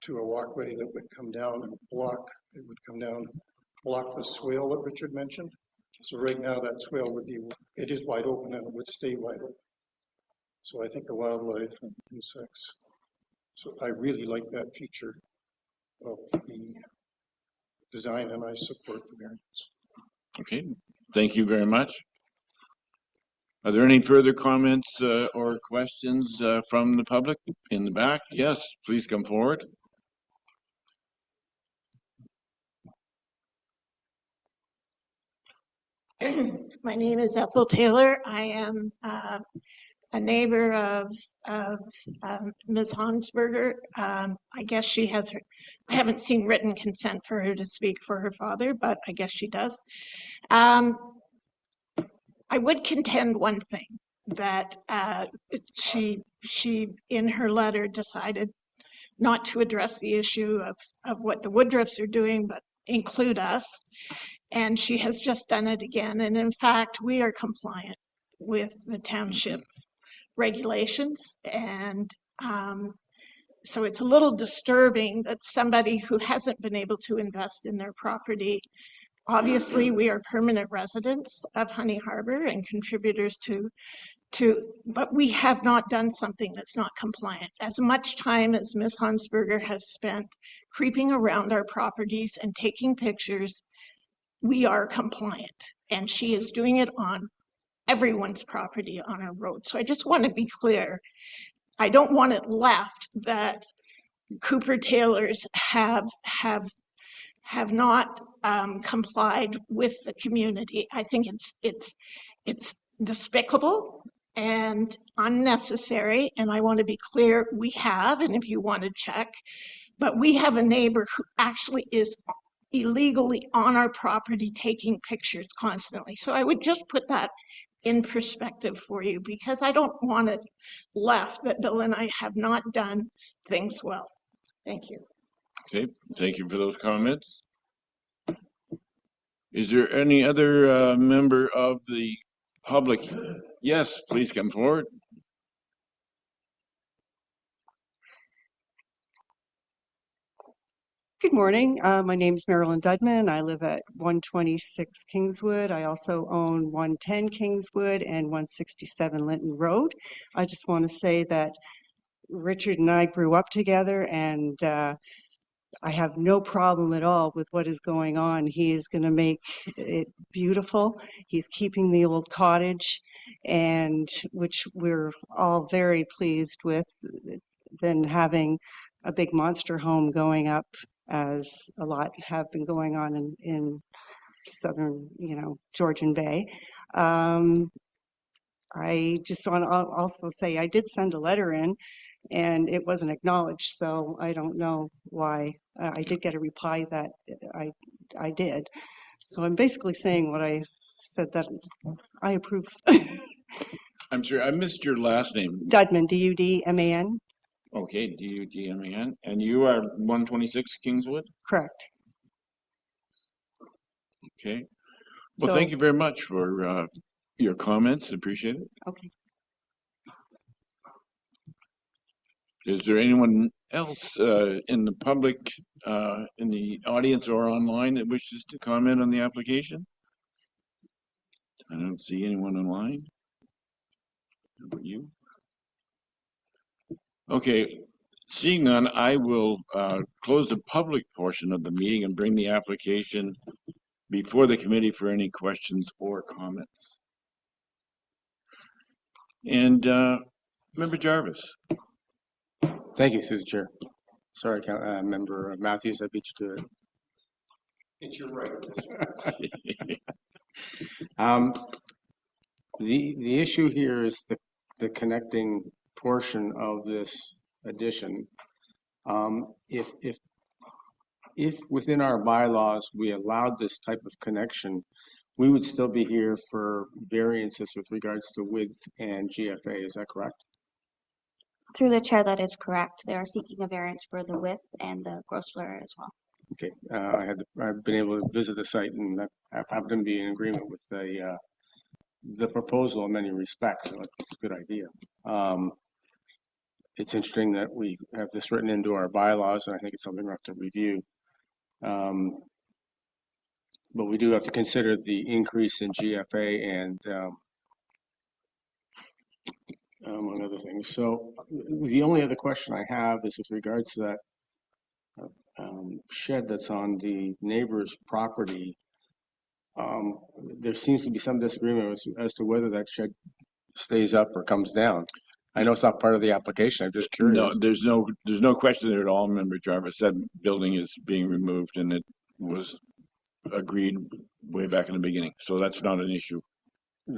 to a walkway that would come down and block the swale that Richard mentioned. So right now that swale it is wide open, and it would stay wide open. So I think the wildlife and insects. So I really like that feature of the design, and I support the variance. Okay, thank you very much. Are there any further comments or questions from the public in the back? Yes, please come forward. My name is Ethel Taylor. I am a neighbor of Ms. Hansberger. I guess she has I haven't seen written consent for her to speak for her father, but I guess she does. I would contend one thing, that she in her letter decided not to address the issue of what the Woodruffs are doing, but include us. And she has just done it again. And in fact, we are compliant with the township regulations. And so it's a little disturbing that somebody who hasn't been able to invest in their property, obviously we are permanent residents of Honey Harbour and contributors but we have not done something that's not compliant. As much time as Ms. Hansberger has spent creeping around our properties and taking pictures, we are compliant, and she is doing it on everyone's property on our road. So I just want to be clear. I don't want it left that Cooper Taylors have not complied with the community. I think it's despicable and unnecessary, and I want to be clear, we have, and if you want to check, but we have a neighbor who actually is illegally on our property taking pictures constantly. So I would just put that in perspective for you, because I don't want it left that Bill and I have not done things well. Thank you. Okay, thank you for those comments. Is there any other member of the public? Yes, please come forward. Good morning. My name is Marilyn Dudman. I live at 126 Kingswood. I also own 110 Kingswood and 167 Linton Road. I just want to say that Richard and I grew up together, and I have no problem at all with what is going on. He is going to make it beautiful. He's keeping the old cottage, and which we're all very pleased with, than having a big monster home going up, as a lot have been going on in southern, Georgian Bay. I just want to also say I did send a letter in, and it wasn't acknowledged, so I don't know why. I did get a reply that I did. So I'm basically saying what I said, that I approve. I'm sorry, I missed your last name. Dudman, D-U-D-M-A-N. Okay, D-U-D-M-A-N. And you are 126 Kingswood? Correct. Okay. Well, thank you very much for your comments. Appreciate it. Okay. Is there anyone else in the public, in the audience or online, that wishes to comment on the application? I don't see anyone online. How about you? Okay, seeing none, I will close the public portion of the meeting and bring the application before the committee for any questions or comments. And Member Jarvis. Thank you, Susan Chair. Sorry, Member Matthews, I beat you to it. It's your right. The issue here is the connecting portion of this addition. If within our bylaws we allowed this type of connection, we would still be here for variances with regards to width and GFA. Is that correct? Through the chair, that is correct. They are seeking a variance for the width and the gross floor area as well. Okay, I've been able to visit the site, and I happen to be in agreement with the proposal in many respects. So it's a good idea. It's interesting that we have this written into our bylaws, and I think it's something we have to review. But we do have to consider the increase in GFA and among other things. So the only other question I have is with regards to that shed that's on the neighbor's property. There seems to be some disagreement as to whether that shed stays up or comes down. I know it's not part of the application. I'm just curious. No, there's no question there at all. Member Jarvis said building is being removed, and it was agreed way back in the beginning. So that's not an issue.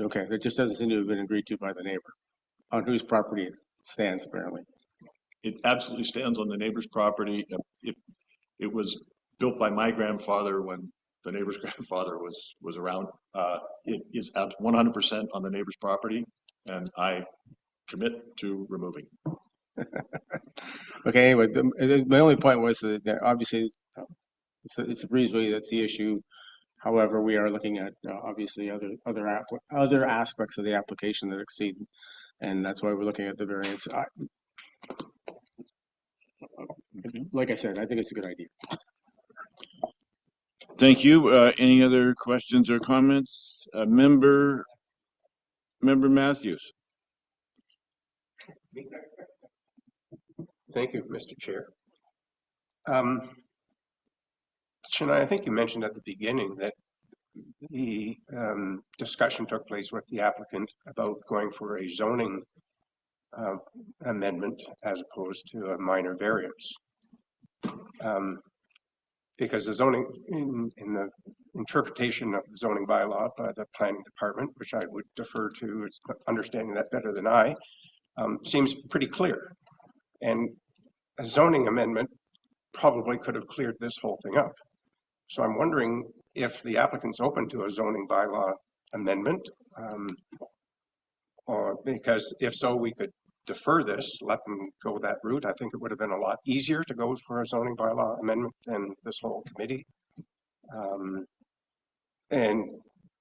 Okay, it just doesn't seem to have been agreed to by the neighbor, on whose property it stands apparently. It absolutely stands on the neighbor's property. It was built by my grandfather when the neighbor's grandfather was around. It is 100% on the neighbor's property, and I commit to removing. Okay, anyway, my only point was that obviously it's a breezeway, that's the issue. However, we are looking at obviously other aspects of the application that exceed, and that's why we're looking at the variance. Like I said, I think it's a good idea. Thank you. Any other questions or comments? Member Matthews. Thank you, Mr. Chair. Shania, I think you mentioned at the beginning that the discussion took place with the applicant about going for a zoning amendment as opposed to a minor variance. Because the zoning, in the interpretation of the zoning bylaw by the planning department, which I would defer to, it's understanding that better than I, seems pretty clear. And a zoning amendment probably could have cleared this whole thing up. So I'm wondering if the applicant's open to a zoning bylaw amendment? Or because if so, we could defer this, let them go that route. I think it would have been a lot easier to go for a zoning bylaw amendment than this whole committee. And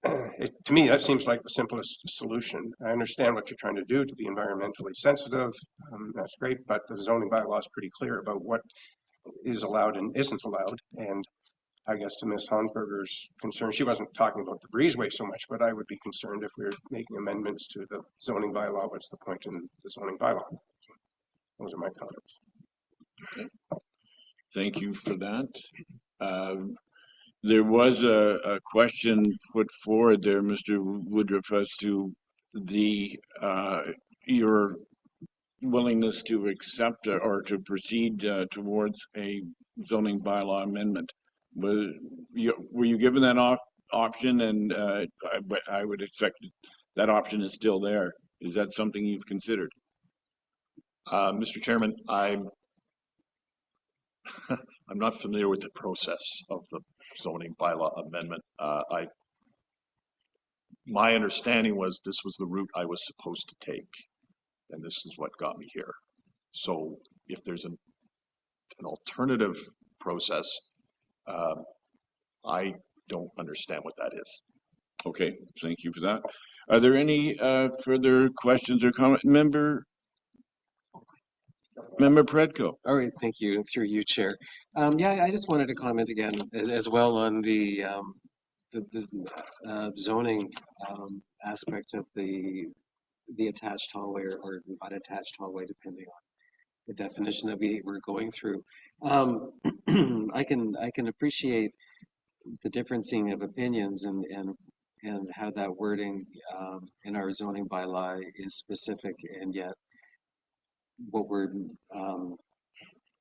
to me, that seems like the simplest solution. I understand what you're trying to do to be environmentally sensitive. That's great, but the zoning bylaw is pretty clear about what is allowed and isn't allowed. And I guess to Ms. Hansberger's concern, she wasn't talking about the breezeway so much, but I would be concerned if we were making amendments to the zoning bylaw. What's the point in the zoning bylaw? Those are my comments. Okay. Thank you for that. There was a question put forward there, Mr. Woodruff, as to the your willingness to accept or to proceed towards a zoning bylaw amendment. Were you given that option? And I would expect that option is still there. Is that something you've considered? Mr. Chairman, I'm not familiar with the process of the zoning bylaw amendment. My understanding was this was the route I was supposed to take, and this is what got me here. So if there's an alternative process, I don't understand what that is. Okay, thank you for that. Are there any further questions or comments? Member Predko. All right, thank you. Through you, Chair. Yeah, I just wanted to comment again as well on the zoning aspect of the attached hallway or unattached hallway, depending on the definition that we're going through. I can appreciate the differencing of opinions and how that wording in our zoning bylaw is specific, and yet what we're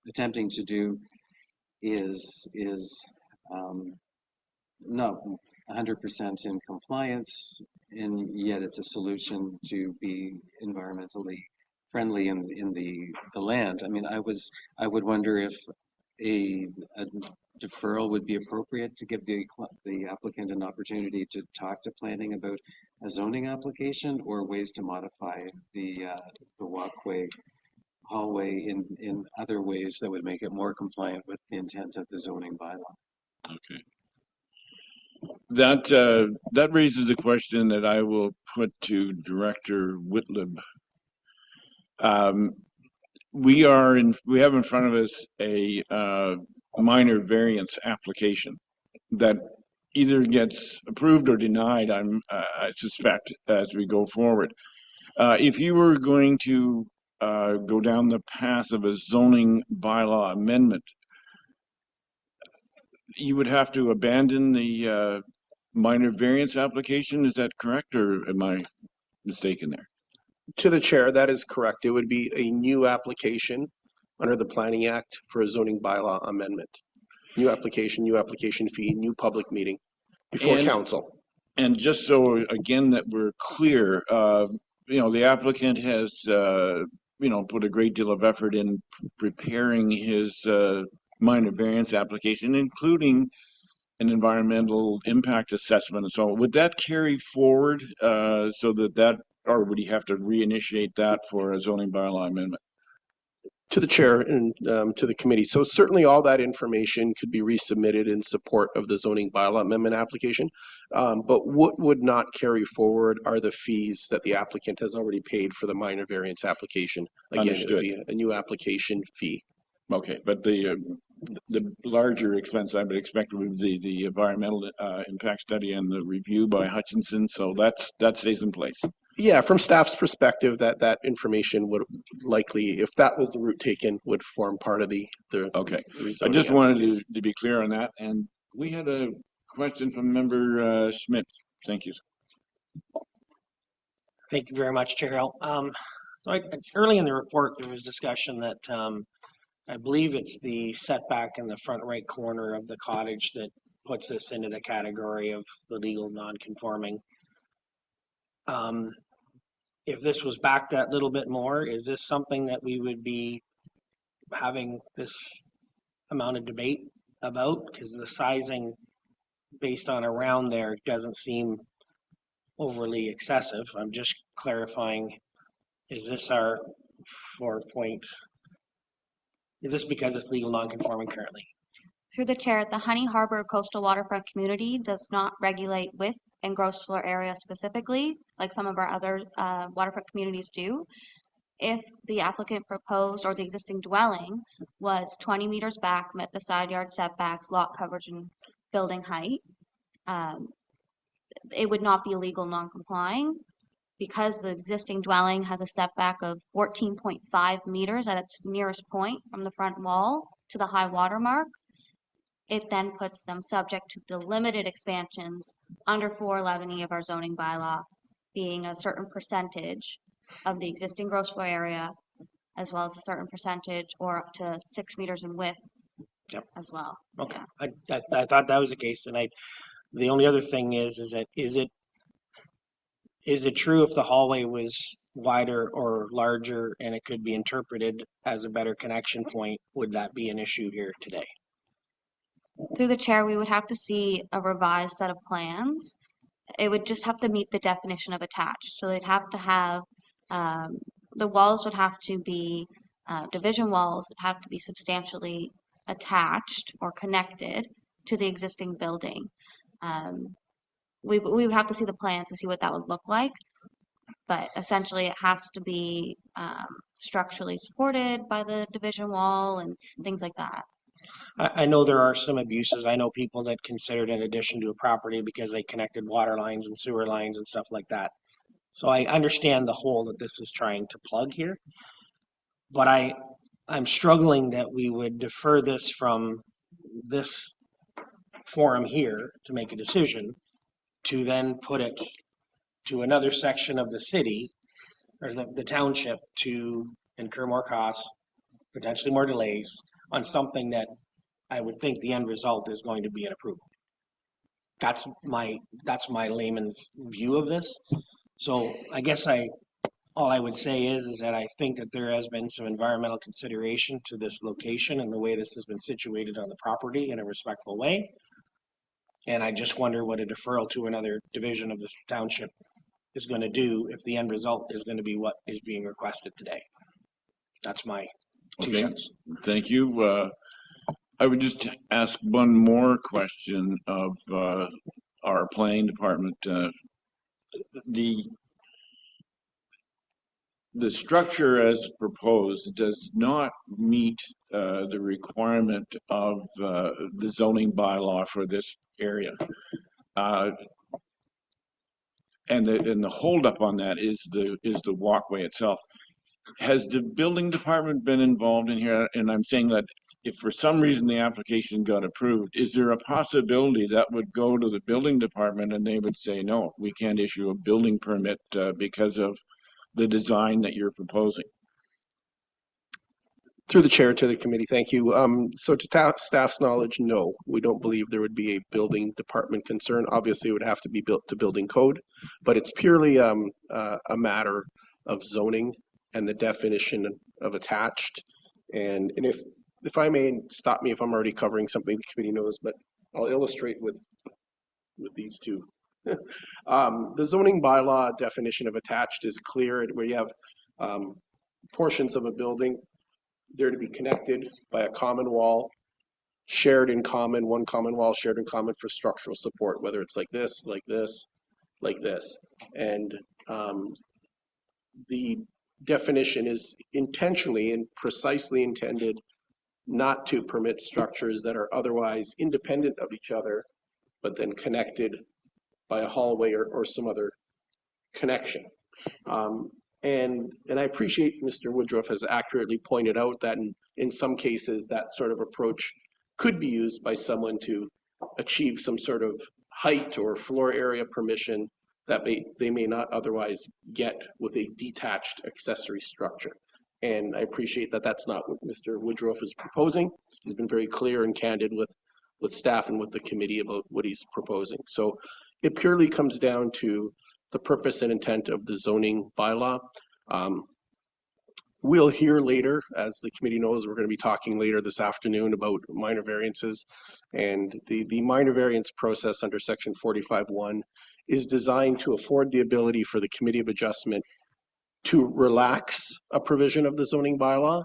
attempting to do is not 100% in compliance, and yet it's a solution to be environmentally friendly in the land. I mean, I would wonder if a deferral would be appropriate to give the applicant an opportunity to talk to planning about a zoning application, or ways to modify the walkway hallway in other ways that would make it more compliant with the intent of the zoning bylaw. Okay. That raises a question that I will put to Director Whitlib. We have in front of us a minor variance application that either gets approved or denied, I suspect, as we go forward. If you were going to go down the path of a zoning bylaw amendment, you would have to abandon the minor variance application. Is that correct, or am I mistaken there? To the chair, that is correct. It would be a new application under the Planning Act for a zoning bylaw amendment. New application fee, new public meeting before council. And just so, again, that we're clear, the applicant has, put a great deal of effort in preparing his minor variance application, including an environmental impact assessment and so on. Would that carry forward so that, or would he have to reinitiate that for a zoning bylaw amendment? To the chair and to the committee. So certainly all that information could be resubmitted in support of the zoning bylaw amendment application. But what would not carry forward are the fees that the applicant has already paid for the minor variance application. Again, it would be a new application fee. Okay, but the larger expense I would expect would be the environmental impact study and the review by Hutchinson. So that stays in place. Yeah, from staff's perspective, that information would likely, if that was the route taken, would form part of the okay. I just wanted to be clear on that. And we had a question from Member Schmidt. Thank you. Thank you very much, Chair. Early in the report, there was discussion that I believe it's the setback in the front right corner of the cottage that puts this into the category of the legal non-conforming. If this was back that little bit more, is this something that we would be having this amount of debate about? Because the sizing based on around there doesn't seem overly excessive. I'm just clarifying, is this our 4 point? Is this because it's legal non-conforming currently? Through the chair, the Honey Harbour Coastal Waterfront Community does not regulate width and gross floor area specifically, like some of our other waterfront communities do. If the applicant proposed or the existing dwelling was 20 meters back, met the side yard setbacks, lot coverage, and building height, it would not be illegal non-complying. Because the existing dwelling has a setback of 14.5 meters at its nearest point from the front wall to the high water mark, it then puts them subject to the limited expansions under 411E of our zoning bylaw, being a certain percentage of the existing gross floor area, as well as a certain percentage or up to 6 meters in width. Yep. As well. Okay, I thought that was the case, and the only other thing is it true if the hallway was wider or larger and it could be interpreted as a better connection point, would that be an issue here today? Through the chair, we would have to see a revised set of plans. It would just have to meet the definition of attached. So they'd have to have, the walls would have to be, division walls would have to be substantially attached or connected to the existing building. We would have to see the plans to see what that would look like, but essentially it has to be structurally supported by the division wall and things like that. I know there are some abuses. I know people that considered an addition to a property because they connected water lines and sewer lines and stuff like that. So I understand the hole that this is trying to plug here, but I'm struggling that we would defer this from this forum here to make a decision to then put it to another section of the city or the township to incur more costs, potentially more delays on something that I would think the end result is going to be an approval. That's my layman's view of this. So I guess all I would say is that I think that there has been some environmental consideration to this location and the way this has been situated on the property in a respectful way. And I just wonder what a deferral to another division of this township is going to do if the end result is going to be what is being requested today. That's my 2 cents. Thank you. I would just ask one more question of our planning department. The structure as proposed does not meet the requirement of the zoning bylaw for this area. And the holdup on that is the walkway itself. Has the building department been involved in here? And I'm saying that if for some reason the application got approved, is there a possibility that would go to the building department and they would say, no, we can't issue a building permit because of the design that you're proposing? Through the chair to the committee, thank you. So to staff's knowledge, no, we don't believe there would be a building department concern. Obviously, it would have to be built to building code, but it's purely a matter of zoning and the definition of attached. And if I may, stop me if I'm already covering something the committee knows, but I'll illustrate with these two. The zoning bylaw definition of attached is clear, where you have portions of a building, they're to be connected by a common wall, shared in common, one common wall shared in common for structural support, whether it's like this, like this, like this. And the definition is intentionally and precisely intended not to permit structures that are otherwise independent of each other, but then connected by a hallway or some other connection. And I appreciate Mr. Woodruff has accurately pointed out that in some cases that sort of approach could be used by someone to achieve some sort of height or floor area permission that they may not otherwise get with a detached accessory structure. And I appreciate that that's not what Mr. Woodruff is proposing. He's been very clear and candid with staff and with the committee about what he's proposing. So it purely comes down to the purpose and intent of the zoning bylaw. We'll hear later, as the committee knows, we're going to be talking later this afternoon about minor variances. And the minor variance process under section 45(1) is designed to afford the ability for the Committee of Adjustment to relax a provision of the zoning bylaw,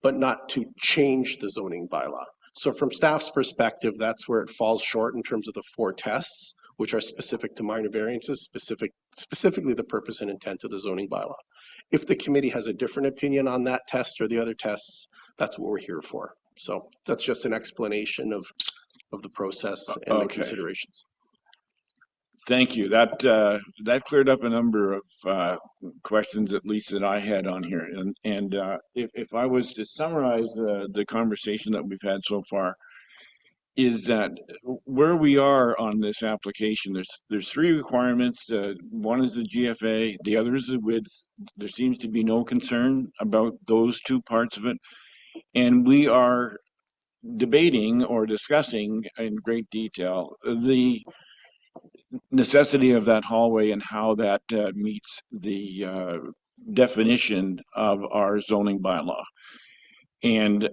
but not to change the zoning bylaw. So from staff's perspective, that's where it falls short in terms of the 4 tests, which are specific to minor variances, specifically the purpose and intent of the zoning bylaw. If the committee has a different opinion on that test or the other tests, that's what we're here for. So that's just an explanation of the process and the considerations. Thank you. That cleared up a number of questions, at least that I had on here. And if I was to summarize the conversation that we've had so far, is that where we are on this application, there's 3 requirements. One is the GFA, the other is the width. There seems to be no concern about those 2 parts of it. And we are debating or discussing in great detail the necessity of that hallway and how that meets the definition of our zoning bylaw. And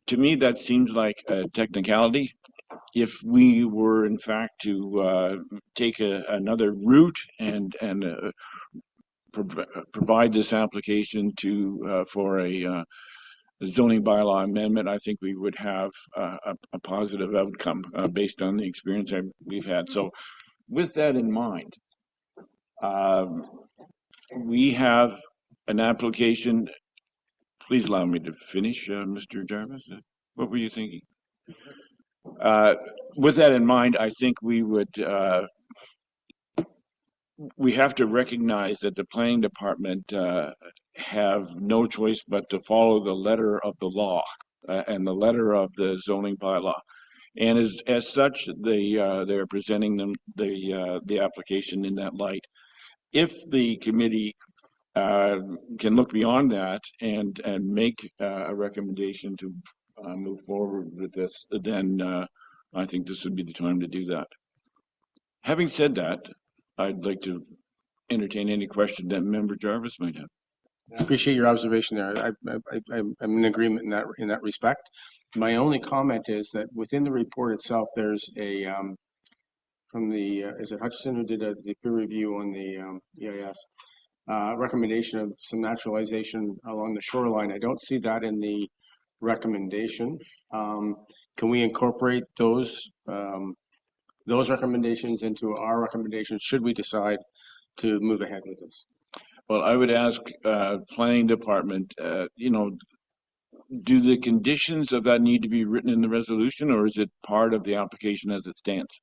to me, that seems like a technicality. If we were, in fact, to take another route and provide this application for a zoning bylaw amendment, I think we would have a positive outcome based on the experience we've had. So with that in mind, we have an application. Please allow me to finish, Mr. Jarvis. What were you thinking? With that in mind, I think we have to recognize that the planning department have no choice but to follow the letter of the law and the letter of the zoning bylaw. And as such, they're presenting them the application in that light. If the committee can look beyond that and make a recommendation to move forward with this, then I think this would be the time to do that. Having said that, I'd like to entertain any question that Member Jarvis might have. I appreciate your observation there. I'm in agreement in that respect. My only comment is that within the report itself, there's a from the is it Hutchison who did the peer review on the EIS recommendation of some naturalization along the shoreline. I don't see that in the recommendation. Can we incorporate those recommendations into our recommendations should we decide to move ahead with this? Well, I would ask planning department, do the conditions of that need to be written in the resolution, or is it part of the application as it stands?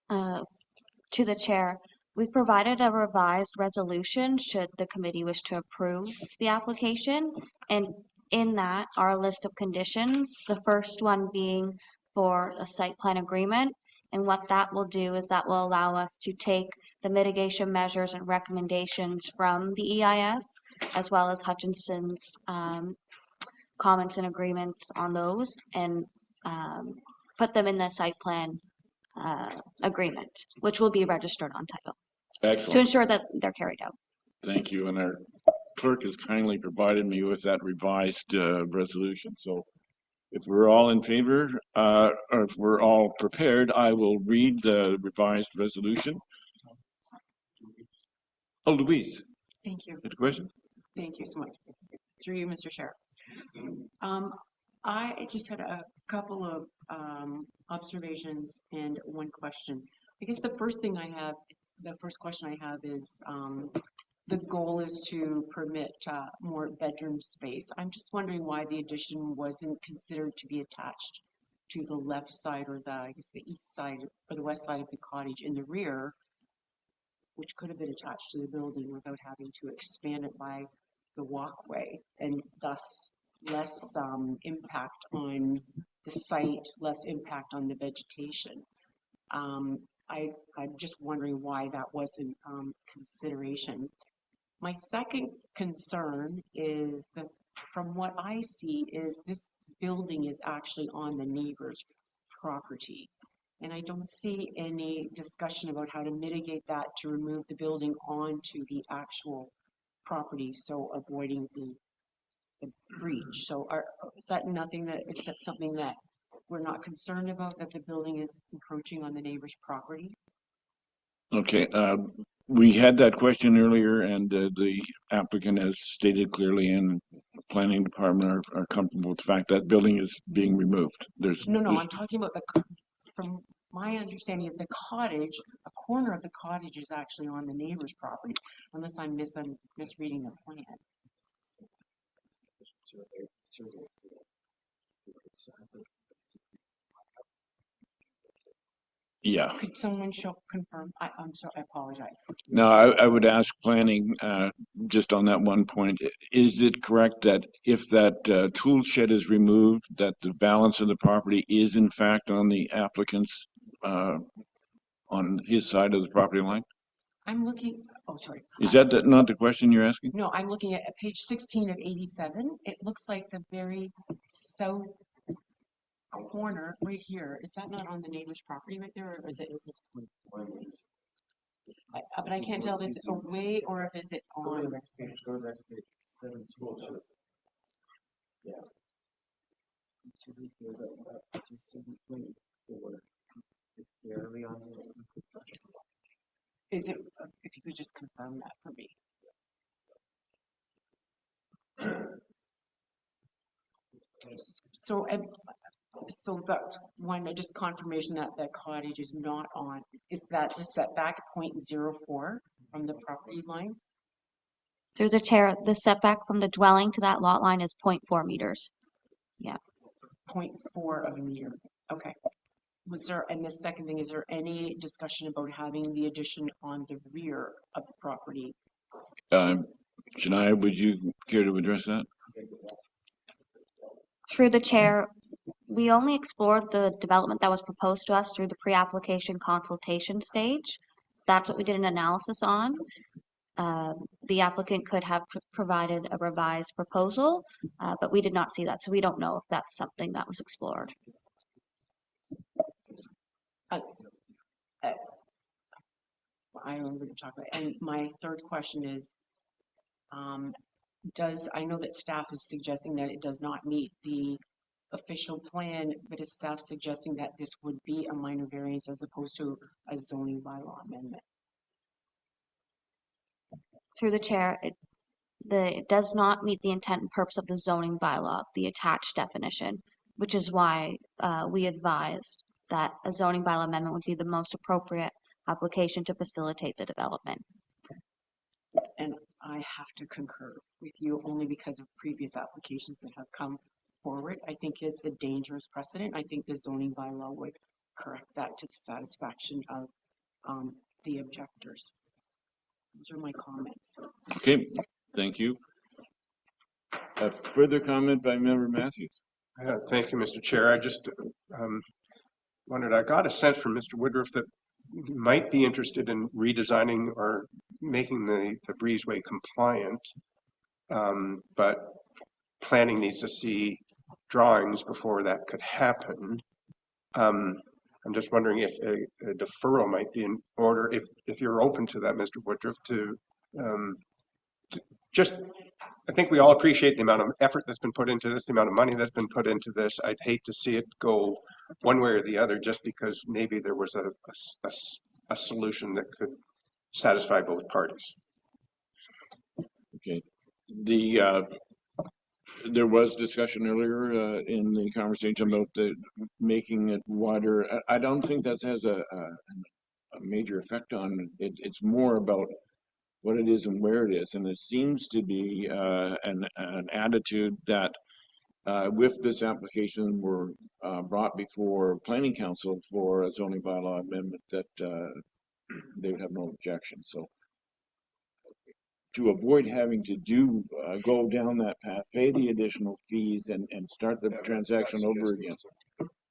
To the chair, we've provided a revised resolution should the committee wish to approve the application. And in that are a list of conditions, the first one being for a site plan agreement. And what that will do is that will allow us to take the mitigation measures and recommendations from the EIS, as well as Hutchinson's comments and agreements on those, and put them in the site plan agreement, which will be registered on title. Excellent. To ensure that they're carried out. Thank you. And our clerk has kindly provided me with that revised resolution. So if we're all in favor, or if we're all prepared, I will read the revised resolution. Oh, Louise. Thank you. Good question. Thank you so much. Through you, Mr. Chair. I just had a couple of observations and one question. I guess the first question I have is the goal is to permit more bedroom space. I'm just wondering why the addition wasn't considered to be attached to the left side or the east side or the west side of the cottage in the rear, which could have been attached to the building without having to expand it by the walkway, and thus less impact on the site, less impact on the vegetation. I'm just wondering why that wasn't consideration. My second concern is that from what I see is this building is actually on the neighbor's property. And I don't see any discussion about how to mitigate that to remove the building onto the actual property, so avoiding the breach. So is that something that we're not concerned about, that the building is encroaching on the neighbor's property? Okay, we had that question earlier, and the applicant has stated clearly, and the planning department are comfortable with the fact that building is being removed. No, I'm talking about from my understanding is the cottage, a corner of the cottage is actually on the neighbor's property, unless I'm misreading the plan. Yeah. Could someone confirm? I'm sorry, I apologize. No, I would ask planning, just on that one point, is it correct that if that tool shed is removed, that the balance of the property is in fact on the applicant's, on his side of the property line? I'm looking, oh, sorry. Is that not the question you're asking? No, I'm looking at page 16 of 87. It looks like the very south corner right here. Is that not on the neighbor's property right there, or is it? But I can't tell if it's away or if is it on. Go to the next page. Go to the next page. 17 shows. Yeah. It's barely on the Is it? If you could just confirm that for me. So that's one, just confirmation that the cottage is not on. Is that the setback 0.04 from the property line? Through the chair, the setback from the dwelling to that lot line is 0.4 meters. Yeah. 0.4 of a meter. Okay. And the second thing, is there any discussion about having the addition on the rear of the property? Shania, would you care to address that? Through the chair, we only explored the development that was proposed to us through the pre-application consultation stage. That's what we did an analysis on. The applicant could have provided a revised proposal, but we did not see that, so we don't know if that's something that was explored. I don't know what to talk about. And my third question is, I know that staff is suggesting that it does not meet the official plan, but is staff suggesting that this would be a minor variance as opposed to a zoning bylaw amendment? Through the chair, it does not meet the intent and purpose of the zoning bylaw, the attached definition, which is why we advised that a zoning bylaw amendment would be the most appropriate application to facilitate the development. And I have to concur with you only because of previous applications that have come forward. I think it's a dangerous precedent. I think the zoning bylaw would correct that to the satisfaction of the objectors. Those are my comments. Okay, thank you. A further comment by Member Matthews. Thank you, Mr. Chair. I just wondered, I got a sense from Mr. Woodruff that he might be interested in redesigning or making the breezeway compliant, but planning needs to see drawings before that could happen. I'm just wondering if a deferral might be in order, if you're open to that, Mr. Woodruff, to just, I think we all appreciate the amount of effort that's been put into this, the amount of money that's been put into this. I'd hate to see it go one way or the other just because maybe there was a solution that could satisfy both parties. Okay. There was discussion earlier in the conversation about making it wider. I don't think that has a major effect on it. It's more about what it is and where it is. And it seems to be an attitude that with this application were brought before Planning Council for a zoning bylaw amendment that they would have no objection. So to avoid having to go down that path, pay the additional fees and start the transaction over again.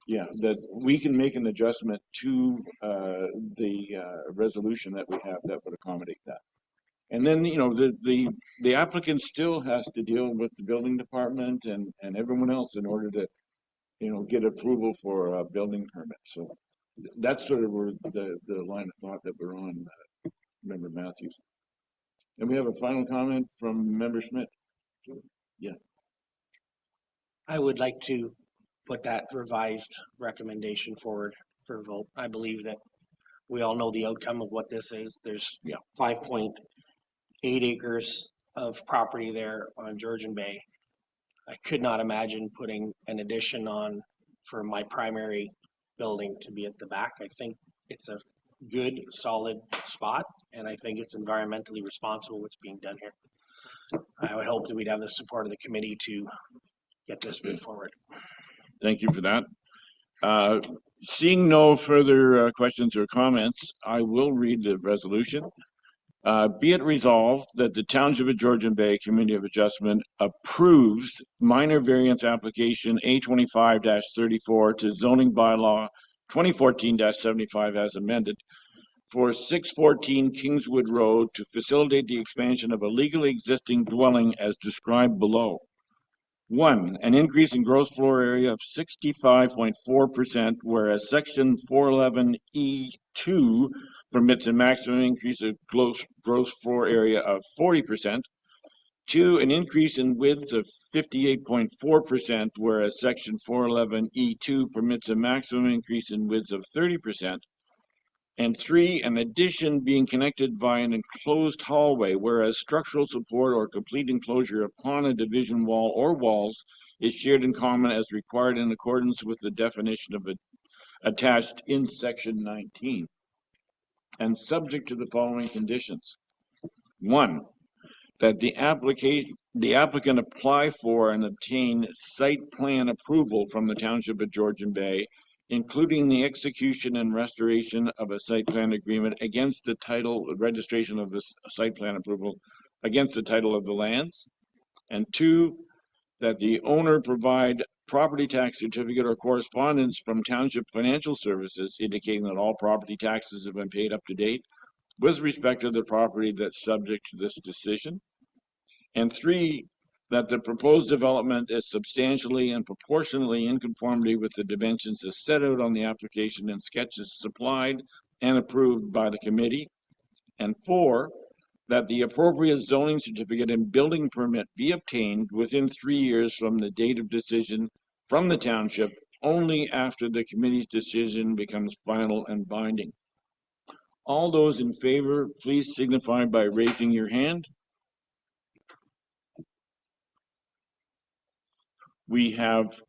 Yeah, that we can make an adjustment to the resolution that we have that would accommodate that. And then, you know, the applicant still has to deal with the building department and everyone else in order to, you know, get approval for a building permit. So that's sort of where the line of thought that we're on, Member Matthews. And we have a final comment from Member Schmidt. Yeah. I would like to put that revised recommendation forward for a vote. I believe that we all know the outcome of what this is. There's 5.8 acres of property there on Georgian Bay. I could not imagine putting an addition on for my primary building to be at the back. I think it's a good, solid spot, and I think it's environmentally responsible what's being done here. I would hope that we'd have the support of the committee to get this moved forward. Thank you for that. Seeing no further questions or comments, I will read the resolution. Be it resolved that the Township of Georgian Bay Committee of Adjustment approves minor variance application A25-34 to zoning bylaw 2014-75 as amended for 614 Kingswood Road to facilitate the expansion of a legally existing dwelling as described below. 1, an increase in gross floor area of 65.4%, whereas section 411E2 permits a maximum increase of gross floor area of 40%. 2, an increase in width of 58.4%, whereas section 411E2 permits a maximum increase in width of 30%. And 3, an addition being connected by an enclosed hallway, whereas structural support or complete enclosure upon a division wall or walls is shared in common as required in accordance with the definition of it attached in section 19. And subject to the following conditions. 1, that the applicant apply for and obtain site plan approval from the Township of Georgian Bay, including the execution and restoration of a site plan agreement against the title, registration of this site plan approval against the title of the lands. And 2, that the owner provide property tax certificate or correspondence from Township Financial Services indicating that all property taxes have been paid up to date with respect to the property that's subject to this decision. And 3, that the proposed development is substantially and proportionally in conformity with the dimensions as set out on the application and sketches supplied and approved by the committee. And 4, that the appropriate zoning certificate and building permit be obtained within 3 years from the date of decision from the township, only after the committee's decision becomes final and binding. All those in favor, please signify by raising your hand. We have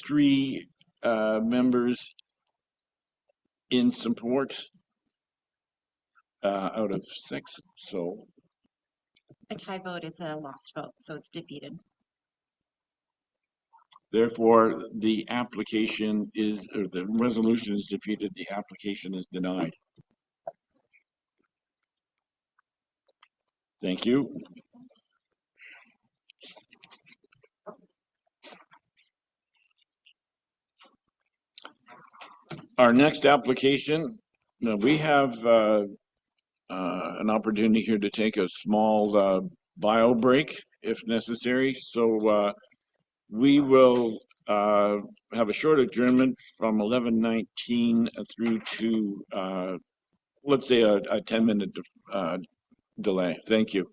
3 members in support out of 6. So A tie vote is a lost vote, so it's defeated. therefore, the application is, or the resolution is defeated, the application is denied. Thank you. Our next application, now we have an opportunity here to take a small bio break if necessary. So we will have a short adjournment from 11:19 through to, let's say, a 10-minute delay. Thank you.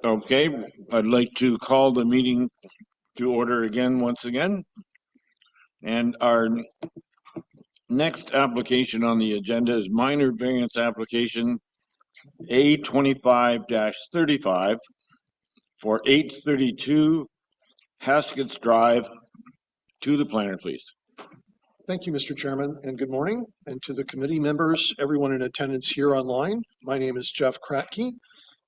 Okay, I'd like to call the meeting to order once again. And our next application on the agenda is minor variance application A25-35 for 832 Hasketts Drive. To the planner, please. Thank you, Mr. Chairman, and good morning. And to the committee members, everyone in attendance here online, my name is Jeff Kratke,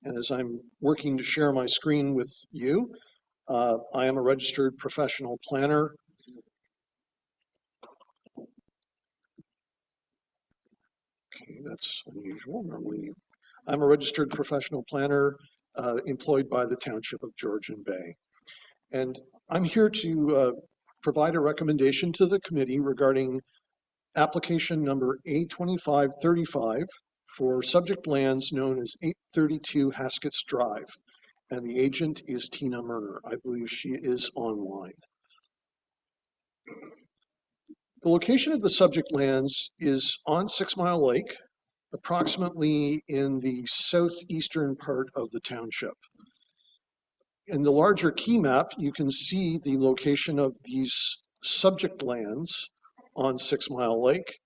and as I'm working to share my screen with you, I am a registered professional planner. Okay, that's unusual. Normally, I'm a registered professional planner employed by the Township of Georgian Bay. And I'm here to provide a recommendation to the committee regarding application number A2535 for subject lands known as 832 Hasketts Drive. And the agent is Tina Murner. I believe she is online. The location of the subject lands is on 6 Mile Lake, approximately in the southeastern part of the township. In the larger key map, you can see the location of these subject lands on 6 Mile Lake.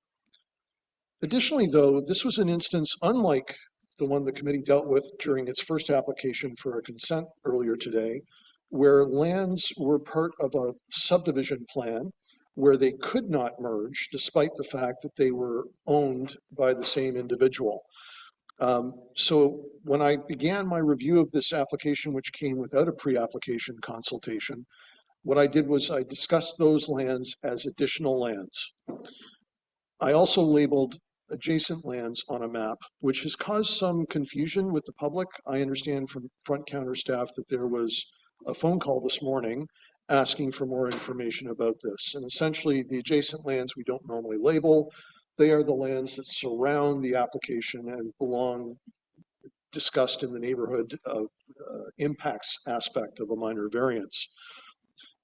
Additionally, though, this was an instance unlike the one the committee dealt with during its first application for a consent earlier today, where lands were part of a subdivision plan where they could not merge despite the fact that they were owned by the same individual. So when I began my review of this application, which came without a pre-application consultation, what I did was I discussed those lands as additional lands. I also labeled adjacent lands on a map, which has caused some confusion with the public. I understand from front counter staff that there was a phone call this morning asking for more information about this. And essentially, the adjacent lands we don't normally label. They are the lands that surround the application and belong discussed in the neighborhood of impacts aspect of a minor variance.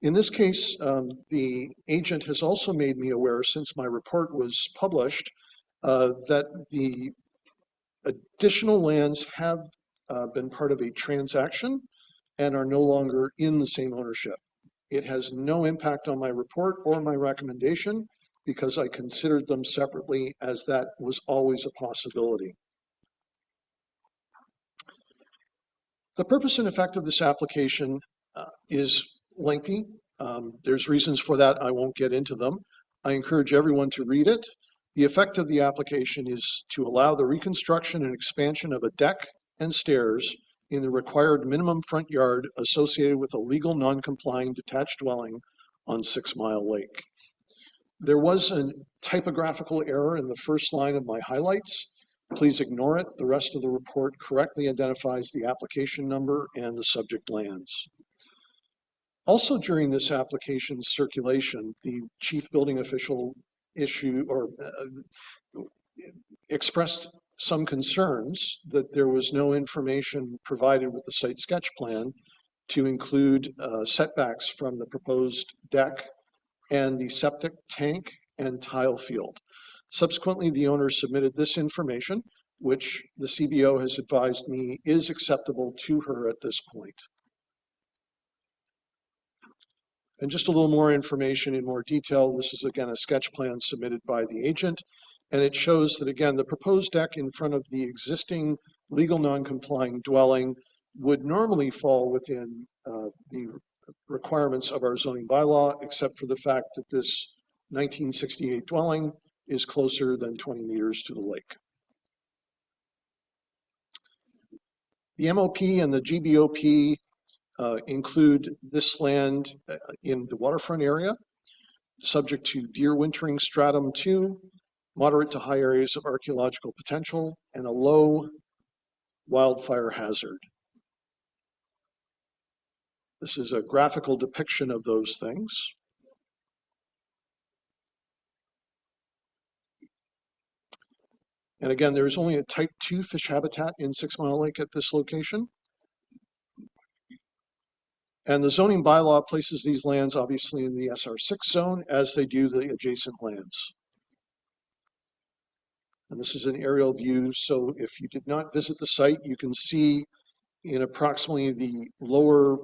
In this case, the agent has also made me aware since my report was published that the additional lands have been part of a transaction and are no longer in the same ownership. It has no impact on my report or my recommendation because I considered them separately, as that was always a possibility. The purpose and effect of this application is lengthy. There's reasons for that. I won't get into them. I encourage everyone to read it. The effect of the application is to allow the reconstruction and expansion of a deck and stairs in the required minimum front yard associated with a legal non-complying detached dwelling on 6 Mile Lake. There was a typographical error in the first line of my highlights. Please ignore it. The rest of the report correctly identifies the application number and the subject lands. Also during this application's circulation, the chief building official expressed some concerns that there was no information provided with the site sketch plan to include setbacks from the proposed deck and the septic tank and tile field. Subsequently, the owner submitted this information, which the CBO has advised me is acceptable to her at this point. And just a little more information in more detail. This is again a sketch plan submitted by the agent, and it shows that again the proposed deck in front of the existing legal non-complying dwelling would normally fall within the requirements of our zoning bylaw, except for the fact that this 1968 dwelling is closer than 20 meters to the lake. The MOP and the GBOP include this land in the waterfront area, subject to deer wintering stratum 2, moderate to high areas of archaeological potential, and a low wildfire hazard. This is a graphical depiction of those things. And again, there is only a type 2 fish habitat in 6 Mile Lake at this location. And the zoning bylaw places these lands obviously in the SR6 zone as they do the adjacent lands. And this is an aerial view. So if you did not visit the site, you can see in approximately the lower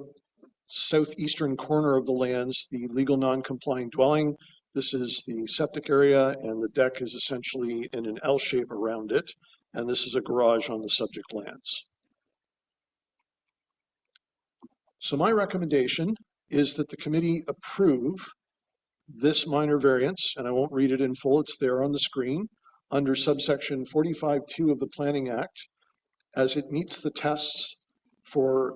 southeastern corner of the lands, the legal non-complying dwelling. This is the septic area, and the deck is essentially in an L shape around it. And this is a garage on the subject lands. So my recommendation is that the committee approve this minor variance, and I won't read it in full, it's there on the screen, under subsection 45(2) of the Planning Act, as it meets the tests for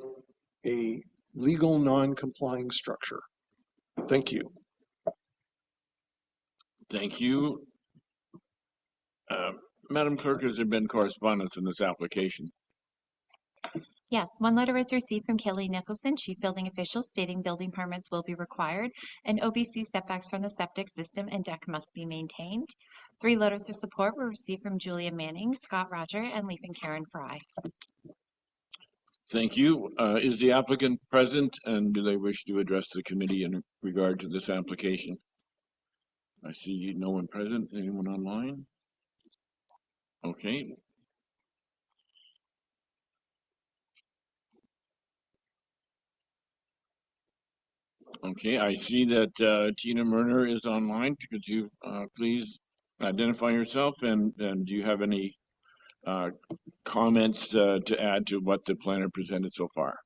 a legal non-complying structure. Thank you. Thank you. Madam Clerk, has there been correspondence in this application? Yes, one letter was received from Kelly Nicholson, Chief Building Official, stating building permits will be required and OBC setbacks from the septic system and deck must be maintained. 3 letters of support were received from Julia Manning, Scott Roger, and Leif and Karen Fry. Thank you. Is the applicant present, and do they wish to address the committee in regard to this application? I see no one present. Anyone online? Okay. Okay, I see that Tina Murner is online. Could you please identify yourself, and do you have any comments to add to what the planner presented so far?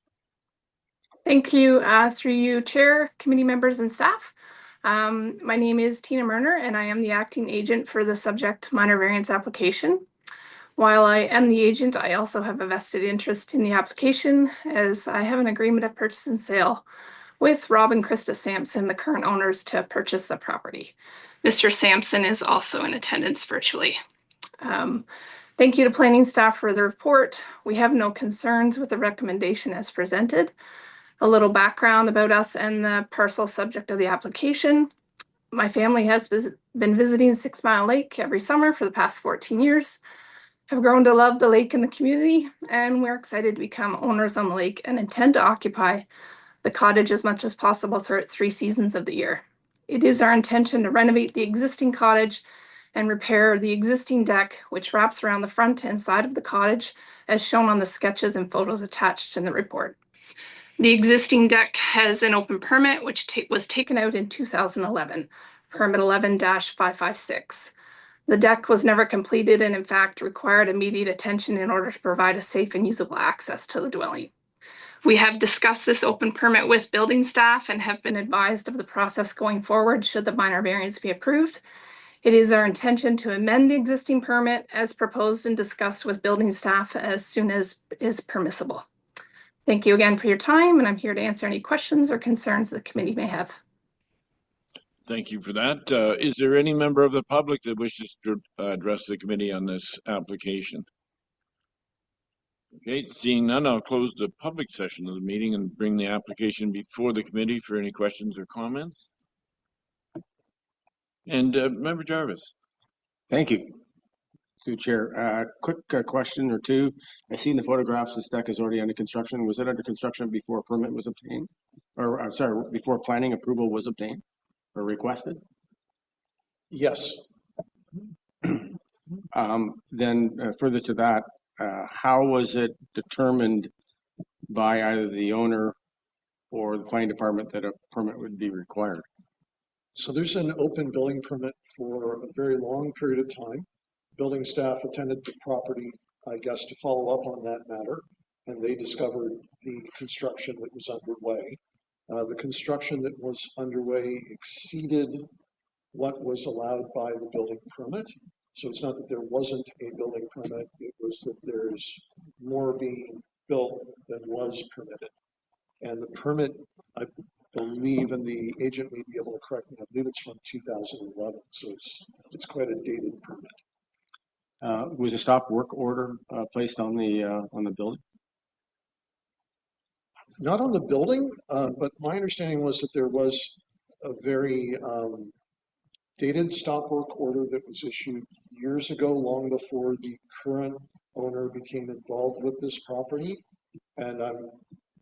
Thank you, through you, Chair, committee members, and staff. My name is Tina Murner, and I am the acting agent for the subject minor variance application. While I am the agent, I also have a vested interest in the application, as I have an agreement of purchase and sale with Rob and Krista Sampson, the current owners, to purchase the property. Mr. Sampson is also in attendance virtually. Thank you to planning staff for the report. We have no concerns with the recommendation as presented. A little background about us and the parcel subject of the application. My family has been visiting 6 Mile Lake every summer for the past 14 years. Have grown to love the lake and the community, and we're excited to become owners on the lake and intend to occupy the cottage as much as possible throughout 3 seasons of the year. It is our intention to renovate the existing cottage and repair the existing deck, which wraps around the front and side of the cottage, as shown on the sketches and photos attached in the report. The existing deck has an open permit, which was taken out in 2011, permit 11-556. The deck was never completed and in fact required immediate attention in order to provide a safe and usable access to the dwelling. We have discussed this open permit with building staff and have been advised of the process going forward should the minor variance be approved. It is our intention to amend the existing permit as proposed and discussed with building staff as soon as is permissible. Thank you again for your time, and I'm here to answer any questions or concerns the committee may have. Thank you for that. Is there any member of the public that wishes to address the committee on this application? Okay, seeing none, I'll close the public session of the meeting and bring the application before the committee for any questions or comments. And Member Jarvis. Thank you. Through Chair, quick question or two. I see in the photographs this deck is already under construction. Was it under construction before a permit was obtained? Or I'm sorry, before planning approval was obtained or requested? Yes. Then further to that, how was it determined by either the owner or the planning department that a permit would be required? So there's an open building permit for a very long period of time. Building staff attended the property, I guess, to follow up on that matter, and they discovered the construction that was underway. The construction that was underway exceeded what was allowed by the building permit. So it's not that there wasn't a building permit, it was that there's more being built than was permitted. And the permit, I believe, and the agent may be able to correct me, I believe it's from 2011, so it's quite a dated permit. Was a stop work order placed on the building? Not on the building, but my understanding was that there was a very dated stop work order that was issued years ago, long before the current owner became involved with this property. And I'm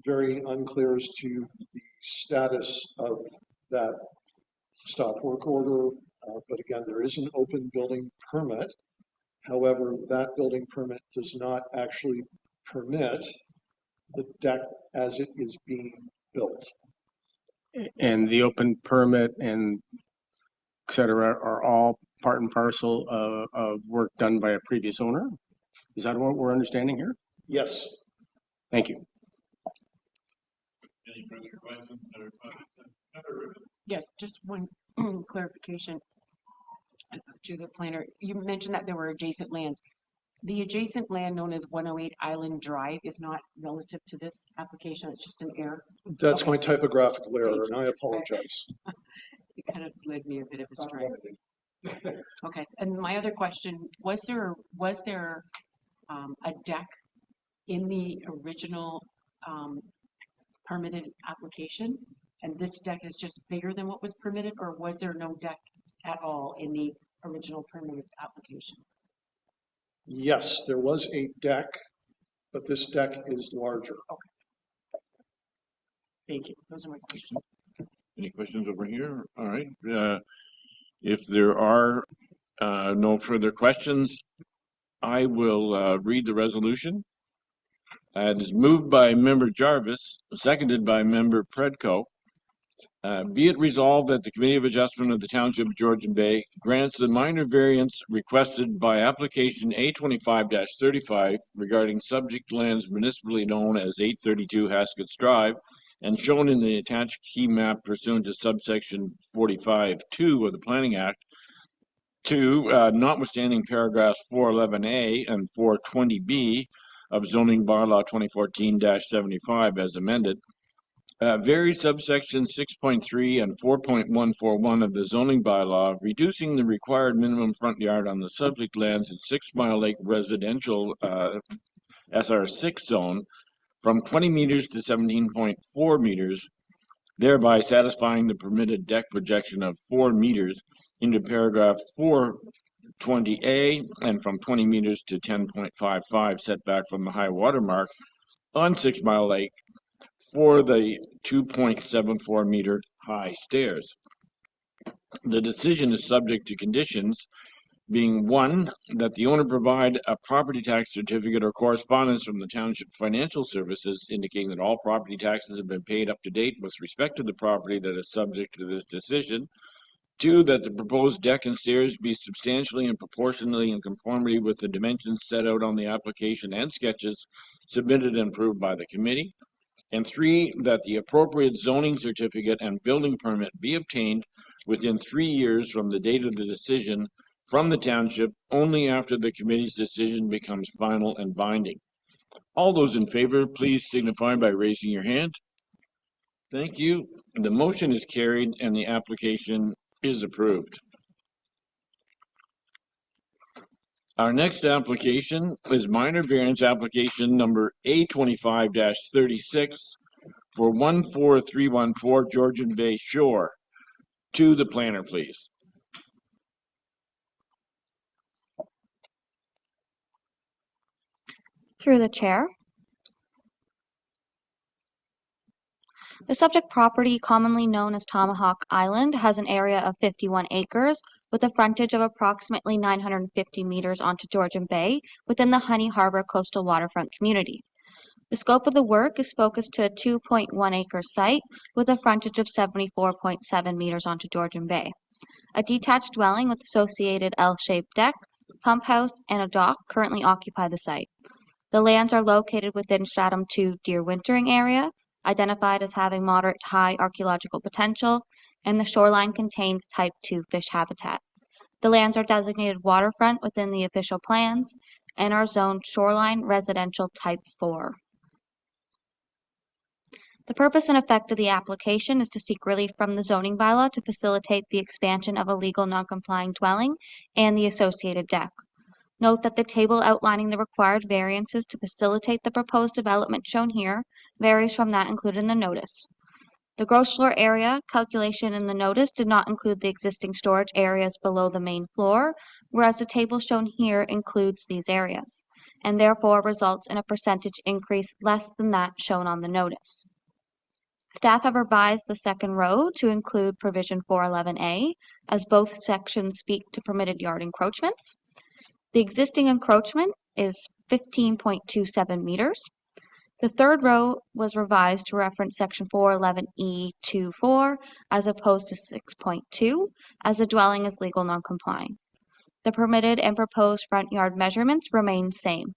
very unclear as to the status of that stop work order. But again, there is an open building permit. However, that building permit does not actually permit the deck as it is being built. And the open permit and et cetera are all part and parcel of work done by a previous owner? Is that what we're understanding here? Yes. Thank you. Any further questions or comments? Yes, just one clarification to the planner. You mentioned that there were adjacent lands. The adjacent land known as 108 Island Drive is not relative to this application. It's just an error. That's Okay. my typographical error, and I apologize. It kind of led me a bit of astray. Okay, and my other question, was there a deck in the original permitted application? And this deck is just bigger than what was permitted, or was there no deck at all in the original permitted application? Yes, there was a deck, but this deck is larger. Okay. Thank you. Those are my questions. Any questions over here? All right. If there are no further questions, I will read the resolution. It is moved by Member Jarvis, seconded by Member Predko. Be it resolved that the Committee of Adjustment of the Township of Georgian Bay grants the minor variance requested by application A25-35 regarding subject lands municipally known as 832 Hasketts Drive and shown in the attached key map pursuant to subsection 45(2) of the Planning Act. Notwithstanding paragraphs 411A and 420B of zoning bylaw 2014-75 as amended, vary subsection 6.3 and 4.141 of the zoning bylaw, reducing the required minimum front yard on the subject lands in 6 Mile Lake residential SR6 zone from 20 meters to 17.4 meters, thereby satisfying the permitted deck projection of 4 meters into paragraph 420A and from 20 meters to 10.55 setback from the high water mark on 6 Mile Lake for the 2.74 meter high stairs. The decision is subject to conditions being 1, that the owner provide a property tax certificate or correspondence from the Township Financial Services indicating that all property taxes have been paid up to date with respect to the property that is subject to this decision. 2, that the proposed deck and stairs be substantially and proportionally in conformity with the dimensions set out on the application and sketches submitted and approved by the committee. And 3, that the appropriate zoning certificate and building permit be obtained within 3 years from the date of the decision from the township only after the committee's decision becomes final and binding. All those in favor, please signify by raising your hand. Thank you. The motion is carried and the application is approved. Our next application is minor variance application number A25-36 for 14314 Georgian Bay Shore. To the planner, please. Through the chair. The subject property, commonly known as Tomahawk Island, has an area of 51 acres with a frontage of approximately 950 meters onto Georgian Bay within the Honey Harbour coastal waterfront community. The scope of the work is focused to a 2.1 acre site with a frontage of 74.7 meters onto Georgian Bay. A detached dwelling with associated L-shaped deck, pump house, and a dock currently occupy the site. The lands are located within Stratum 2 deer wintering area, identified as having moderate to high archaeological potential, and the shoreline contains type 2 fish habitat. The lands are designated waterfront within the official plans and are zoned shoreline residential type 4. The purpose and effect of the application is to seek relief from the zoning bylaw to facilitate the expansion of a legal non-complying dwelling and the associated deck. Note that the table outlining the required variances to facilitate the proposed development shown here varies from that included in the notice. The gross floor area calculation in the notice did not include the existing storage areas below the main floor, whereas the table shown here includes these areas, and therefore results in a percentage increase less than that shown on the notice. Staff have revised the second row to include provision 411A, as both sections speak to permitted yard encroachments. The existing encroachment is 15.27 meters. The third row was revised to reference section 411E24 as opposed to 6.2, as the dwelling is legal non-complying. The permitted and proposed front yard measurements remain same.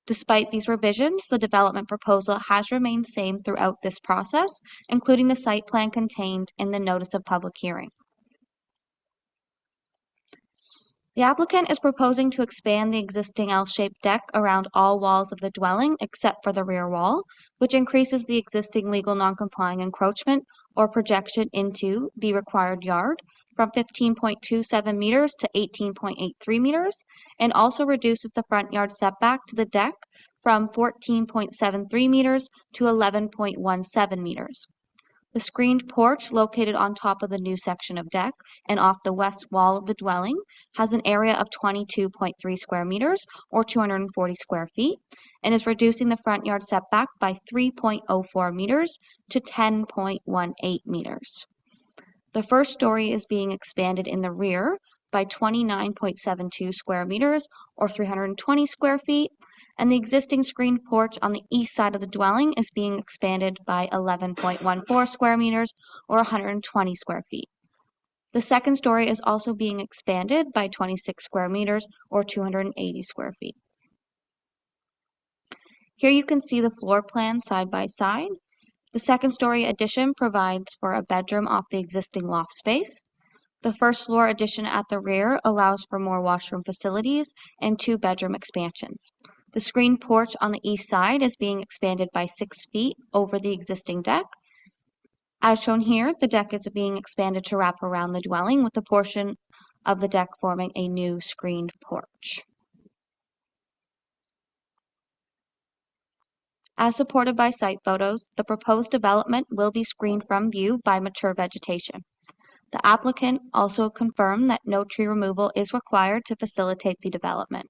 Despite these revisions, the development proposal has remained same throughout this process, including the site plan contained in the notice of public hearing. The applicant is proposing to expand the existing L-shaped deck around all walls of the dwelling except for the rear wall, which increases the existing legal non-complying encroachment or projection into the required yard from 15.27 meters to 18.83 meters, and also reduces the front yard setback to the deck from 14.73 meters to 11.17 meters. The screened porch located on top of the new section of deck and off the west wall of the dwelling has an area of 22.3 square meters or 240 square feet and is reducing the front yard setback by 3.04 meters to 10.18 meters. The first story is being expanded in the rear by 29.72 square meters or 320 square feet, and the existing screened porch on the east side of the dwelling is being expanded by 11.14 square meters or 120 square feet. The second story is also being expanded by 26 square meters or 280 square feet. Here you can see the floor plan side by side. The second story addition provides for a bedroom off the existing loft space. The first floor addition at the rear allows for more washroom facilities and 2-bedroom expansions. The screened porch on the east side is being expanded by 6 feet over the existing deck. As shown here, the deck is being expanded to wrap around the dwelling with a portion of the deck forming a new screened porch. As supported by site photos, the proposed development will be screened from view by mature vegetation. The applicant also confirmed that no tree removal is required to facilitate the development.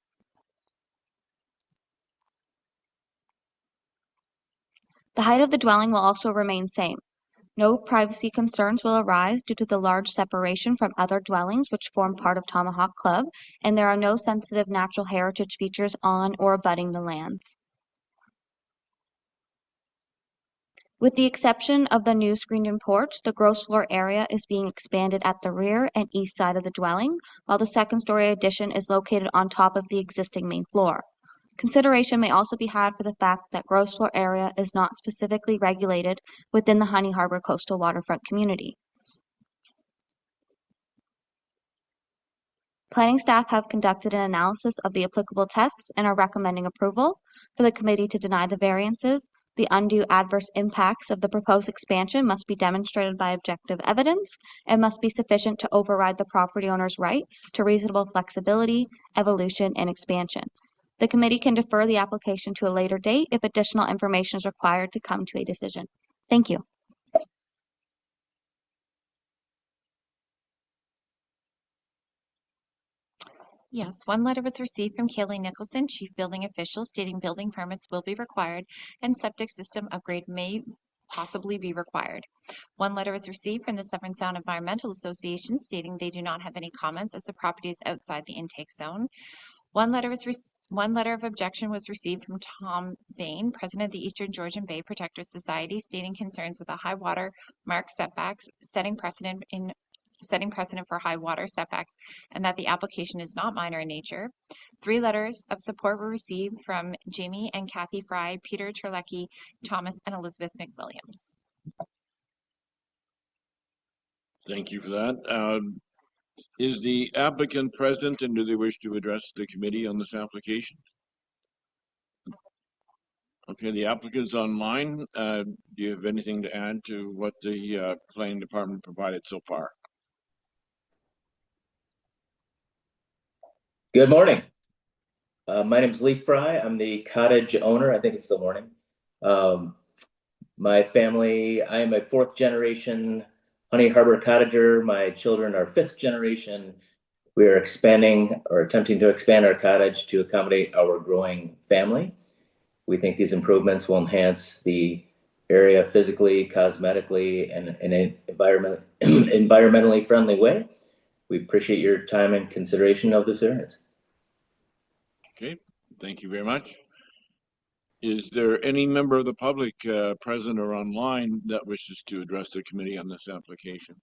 The height of the dwelling will also remain same. No privacy concerns will arise due to the large separation from other dwellings which form part of Tomahawk Club, and there are no sensitive natural heritage features on or abutting the lands. With the exception of the new screened-in porch, the gross floor area is being expanded at the rear and east side of the dwelling, while the second-story addition is located on top of the existing main floor. Consideration may also be had for the fact that gross floor area is not specifically regulated within the Honey Harbour coastal waterfront community. Planning staff have conducted an analysis of the applicable tests and are recommending approval for the committee to deny the variances. The undue adverse impacts of the proposed expansion must be demonstrated by objective evidence and must be sufficient to override the property owner's right to reasonable flexibility, evolution, and expansion. The committee can defer the application to a later date if additional information is required to come to a decision. Thank you. Yes, one letter was received from Kaylee Nicholson, Chief Building Official, stating building permits will be required and septic system upgrade may possibly be required. One letter was received from the Severn Sound Environmental Association, stating they do not have any comments as the property is outside the intake zone. One letter of objection was received from Tom Bain, President of the Eastern Georgian Bay Protector Society, stating concerns with the high water mark setbacks, setting precedent for high water setbacks, and that the application is not minor in nature. 3 letters of support were received from Jamie and Kathy Fry, Peter Terlecki, Thomas, and Elizabeth McWilliams. Thank you for that. Is the applicant present and do they wish to address the committee on this application? Okay, the applicant's online. Do you have anything to add to what the planning department provided so far? Good morning. My name is Lee Fry. I'm the cottage owner. I think it's still morning. My family, I am a 4th generation Honey Harbour cottager. My children are 5th generation. We are expanding or attempting to expand our cottage to accommodate our growing family. We think these improvements will enhance the area physically, cosmetically, and in an environmentally friendly way. We appreciate your time and consideration of this variance. Okay, thank you very much. Is there any member of the public present or online that wishes to address the committee on this application?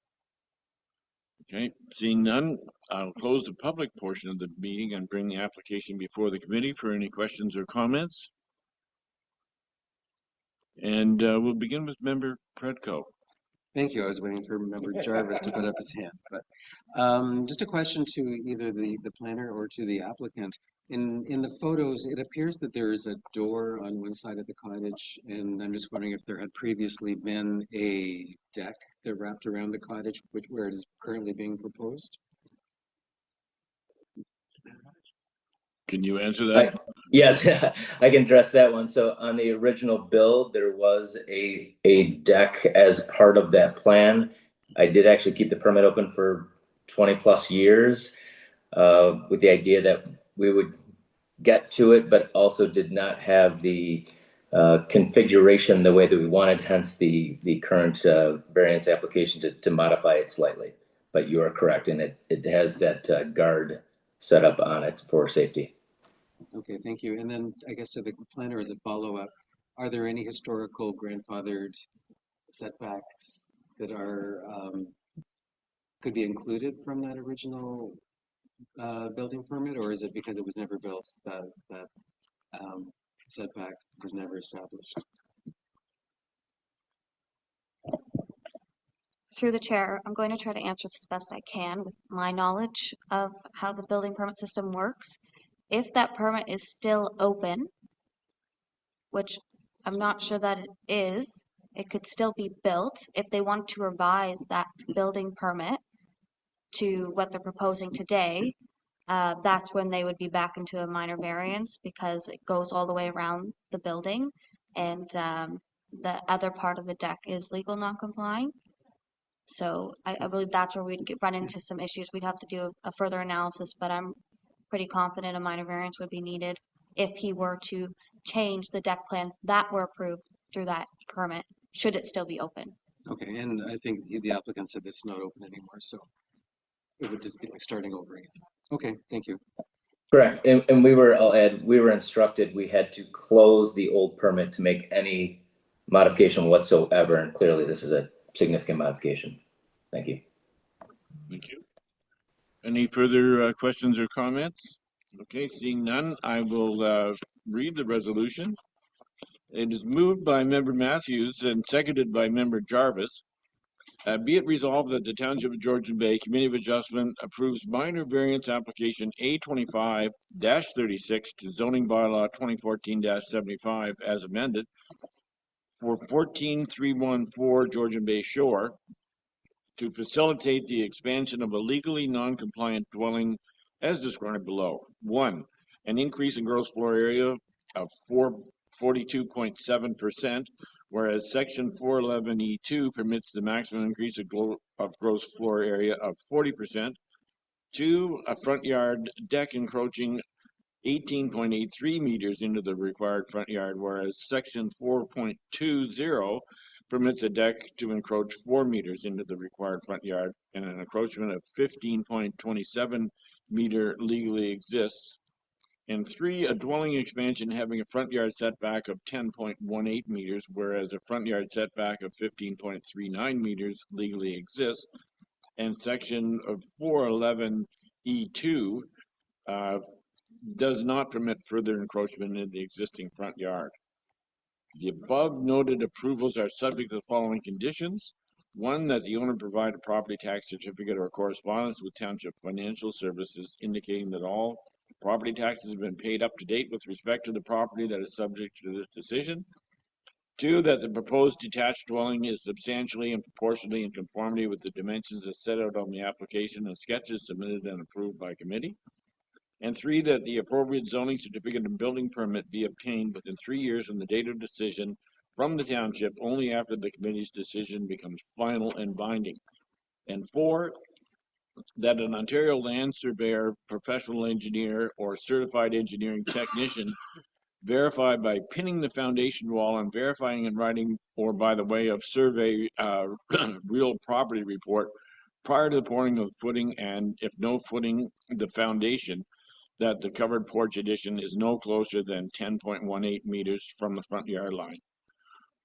Okay, seeing none, I'll close the public portion of the meeting and bring the application before the committee for any questions or comments. And we'll begin with Member Predko. Thank you. I was waiting for Member Jarvis to put up his hand, but just a question to either the planner or to the applicant. In the photos, it appears that there is a door on one side of the cottage, and I'm just wondering if there had previously been a deck that wrapped around the cottage, where it is currently being proposed. Can you answer that? Yes, I can address that one. So on the original build, there was a deck as part of that plan. I did actually keep the permit open for 20+ years with the idea that we would get to it, but also did not have the configuration the way that we wanted, hence the current variance application to modify it slightly. But you are correct, and it has that guard set up on it for safety. Okay, thank you. And then I guess to the planner as a follow-up, are there any historical grandfathered setbacks that are could be included from that original building permit, or is it because it was never built that setback was never established? Through the chair, I'm going to try to answer this as best I can with my knowledge of how the building permit system works. If that permit is still open, which I'm not sure that it is, it could still be built. If they want to revise that building permit to what they're proposing today, that's when they would be back into a minor variance because it goes all the way around the building, and the other part of the deck is legal non-complying. So I believe that's where we'd run into some issues. We'd have to do a further analysis, but I'm pretty confident a minor variance would be needed if he were to change the deck plans that were approved through that permit, should it still be open. Okay, and I think the applicant said it's not open anymore, so it would just be like starting over again. Okay, thank you. Correct, and I'll add, we were instructed we had to close the old permit to make any modification whatsoever, and clearly this is a significant modification. Thank you. Thank you. Any further questions or comments? Okay, seeing none, I will read the resolution. It is moved by Member Matthews and seconded by Member Jarvis. Be it resolved that the Township of Georgian Bay Committee of Adjustment approves minor variance application A25-36 to zoning bylaw 2014-75 as amended for 14314 Georgian Bay Shore to facilitate the expansion of a legally non-compliant dwelling as described below. 1, an increase in gross floor area of 42.7%, whereas section 411E2 permits the maximum increase of gross floor area of 40%. 2, a front yard deck encroaching 18.83 meters into the required front yard, whereas section 4.20 permits a deck to encroach 4 meters into the required front yard, and an encroachment of 15.27 meter legally exists. And 3, a dwelling expansion having a front yard setback of 10.18 meters, whereas a front yard setback of 15.39 meters legally exists. And section of 411E2 does not permit further encroachment in the existing front yard. The above noted approvals are subject to the following conditions. 1, that the owner provide a property tax certificate or correspondence with Township Financial Services indicating that all property taxes have been paid up to date with respect to the property that is subject to this decision. 2, that the proposed detached dwelling is substantially and proportionally in conformity with the dimensions as set out on the application and sketches submitted and approved by committee. And 3, that the appropriate zoning certificate and building permit be obtained within 3 years from the date of decision from the township only after the committee's decision becomes final and binding. And 4, that an Ontario land surveyor, professional engineer, or certified engineering technician verified by pinning the foundation wall and verifying in writing or by the way of survey real property report prior to the pouring of footing, and if no footing, the foundation that the covered porch addition is no closer than 10.18 meters from the front yard line.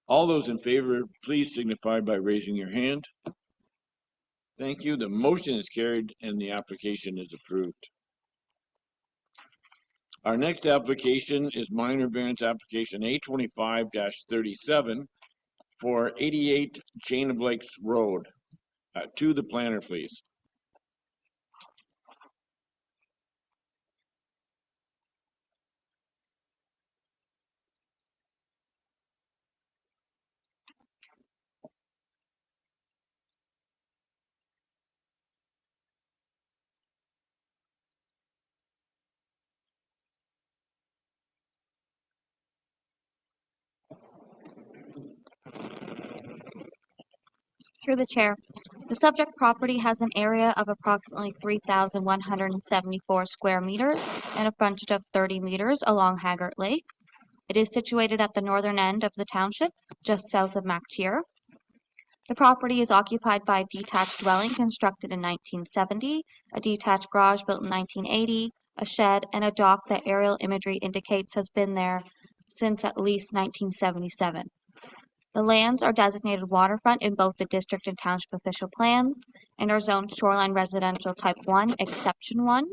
All those in favor, please signify by raising your hand. Thank you. The motion is carried and the application is approved. Our next application is minor variance application A25-37 for 88 Chain of Lakes Road. To the planner, please. Through the chair, the subject property has an area of approximately 3,174 square meters and a frontage of 30 meters along Haggart Lake. It is situated at the northern end of the township, just south of Mactier. The property is occupied by a detached dwelling constructed in 1970, a detached garage built in 1980, a shed, and a dock that aerial imagery indicates has been there since at least 1977. The lands are designated waterfront in both the district and township official plans and are zoned shoreline residential type 1, exception 1.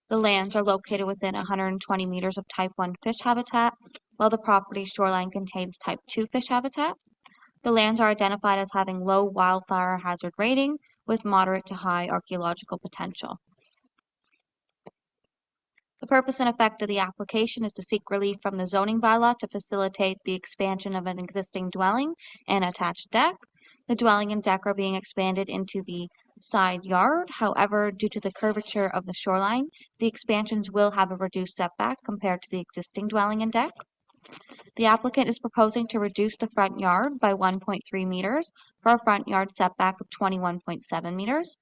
The lands are located within 120 meters of type 1 fish habitat, while the property shoreline contains type 2 fish habitat. The lands are identified as having low wildfire hazard rating with moderate to high archaeological potential. The purpose and effect of the application is to seek relief from the zoning bylaw to facilitate the expansion of an existing dwelling and attached deck. The dwelling and deck are being expanded into the side yard. However, due to the curvature of the shoreline, the expansions will have a reduced setback compared to the existing dwelling and deck. The applicant is proposing to reduce the front yard by 1.3 meters for a front yard setback of 21.7 meters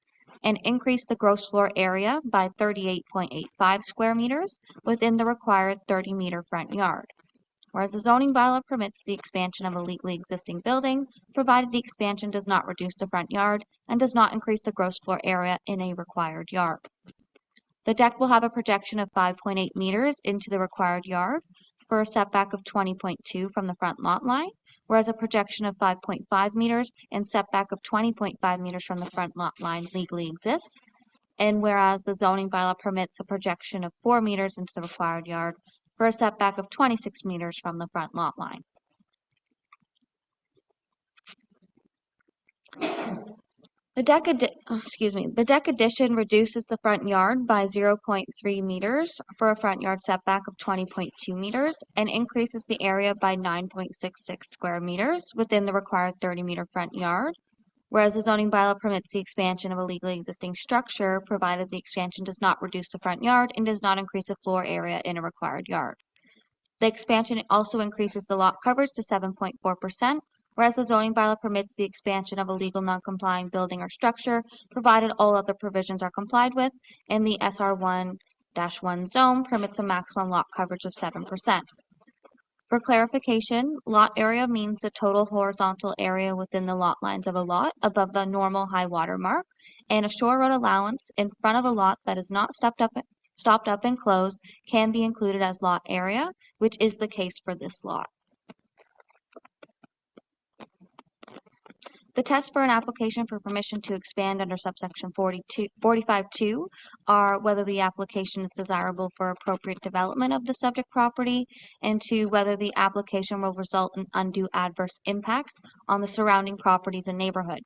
and increase the gross floor area by 38.85 square meters within the required 30-meter front yard. Whereas the zoning bylaw permits the expansion of a legally existing building, provided the expansion does not reduce the front yard and does not increase the gross floor area in a required yard. The deck will have a projection of 5.8 meters into the required yard for a setback of 20.2 from the front lot line, whereas a projection of 5.5 meters and setback of 20.5 meters from the front lot line legally exists. And whereas the zoning bylaw permits a projection of 4 meters into the required yard for a setback of 26 meters from the front lot line. The deck addition reduces the front yard by 0.3 meters for a front yard setback of 20.2 meters and increases the area by 9.66 square meters within the required 30-meter front yard, whereas the zoning bylaw permits the expansion of a legally existing structure provided the expansion does not reduce the front yard and does not increase the floor area in a required yard. The expansion also increases the lot coverage to 7.4%, whereas the zoning bylaw permits the expansion of a legal non-complying building or structure, provided all other provisions are complied with, and the SR1-1 zone permits a maximum lot coverage of 7%. For clarification, lot area means the total horizontal area within the lot lines of a lot above the normal high water mark, and a shore road allowance in front of a lot that is not stopped up and closed can be included as lot area, which is the case for this lot. The tests for an application for permission to expand under subsection 45.2 are whether the application is desirable for appropriate development of the subject property and to whether the application will result in undue adverse impacts on the surrounding properties and neighborhood.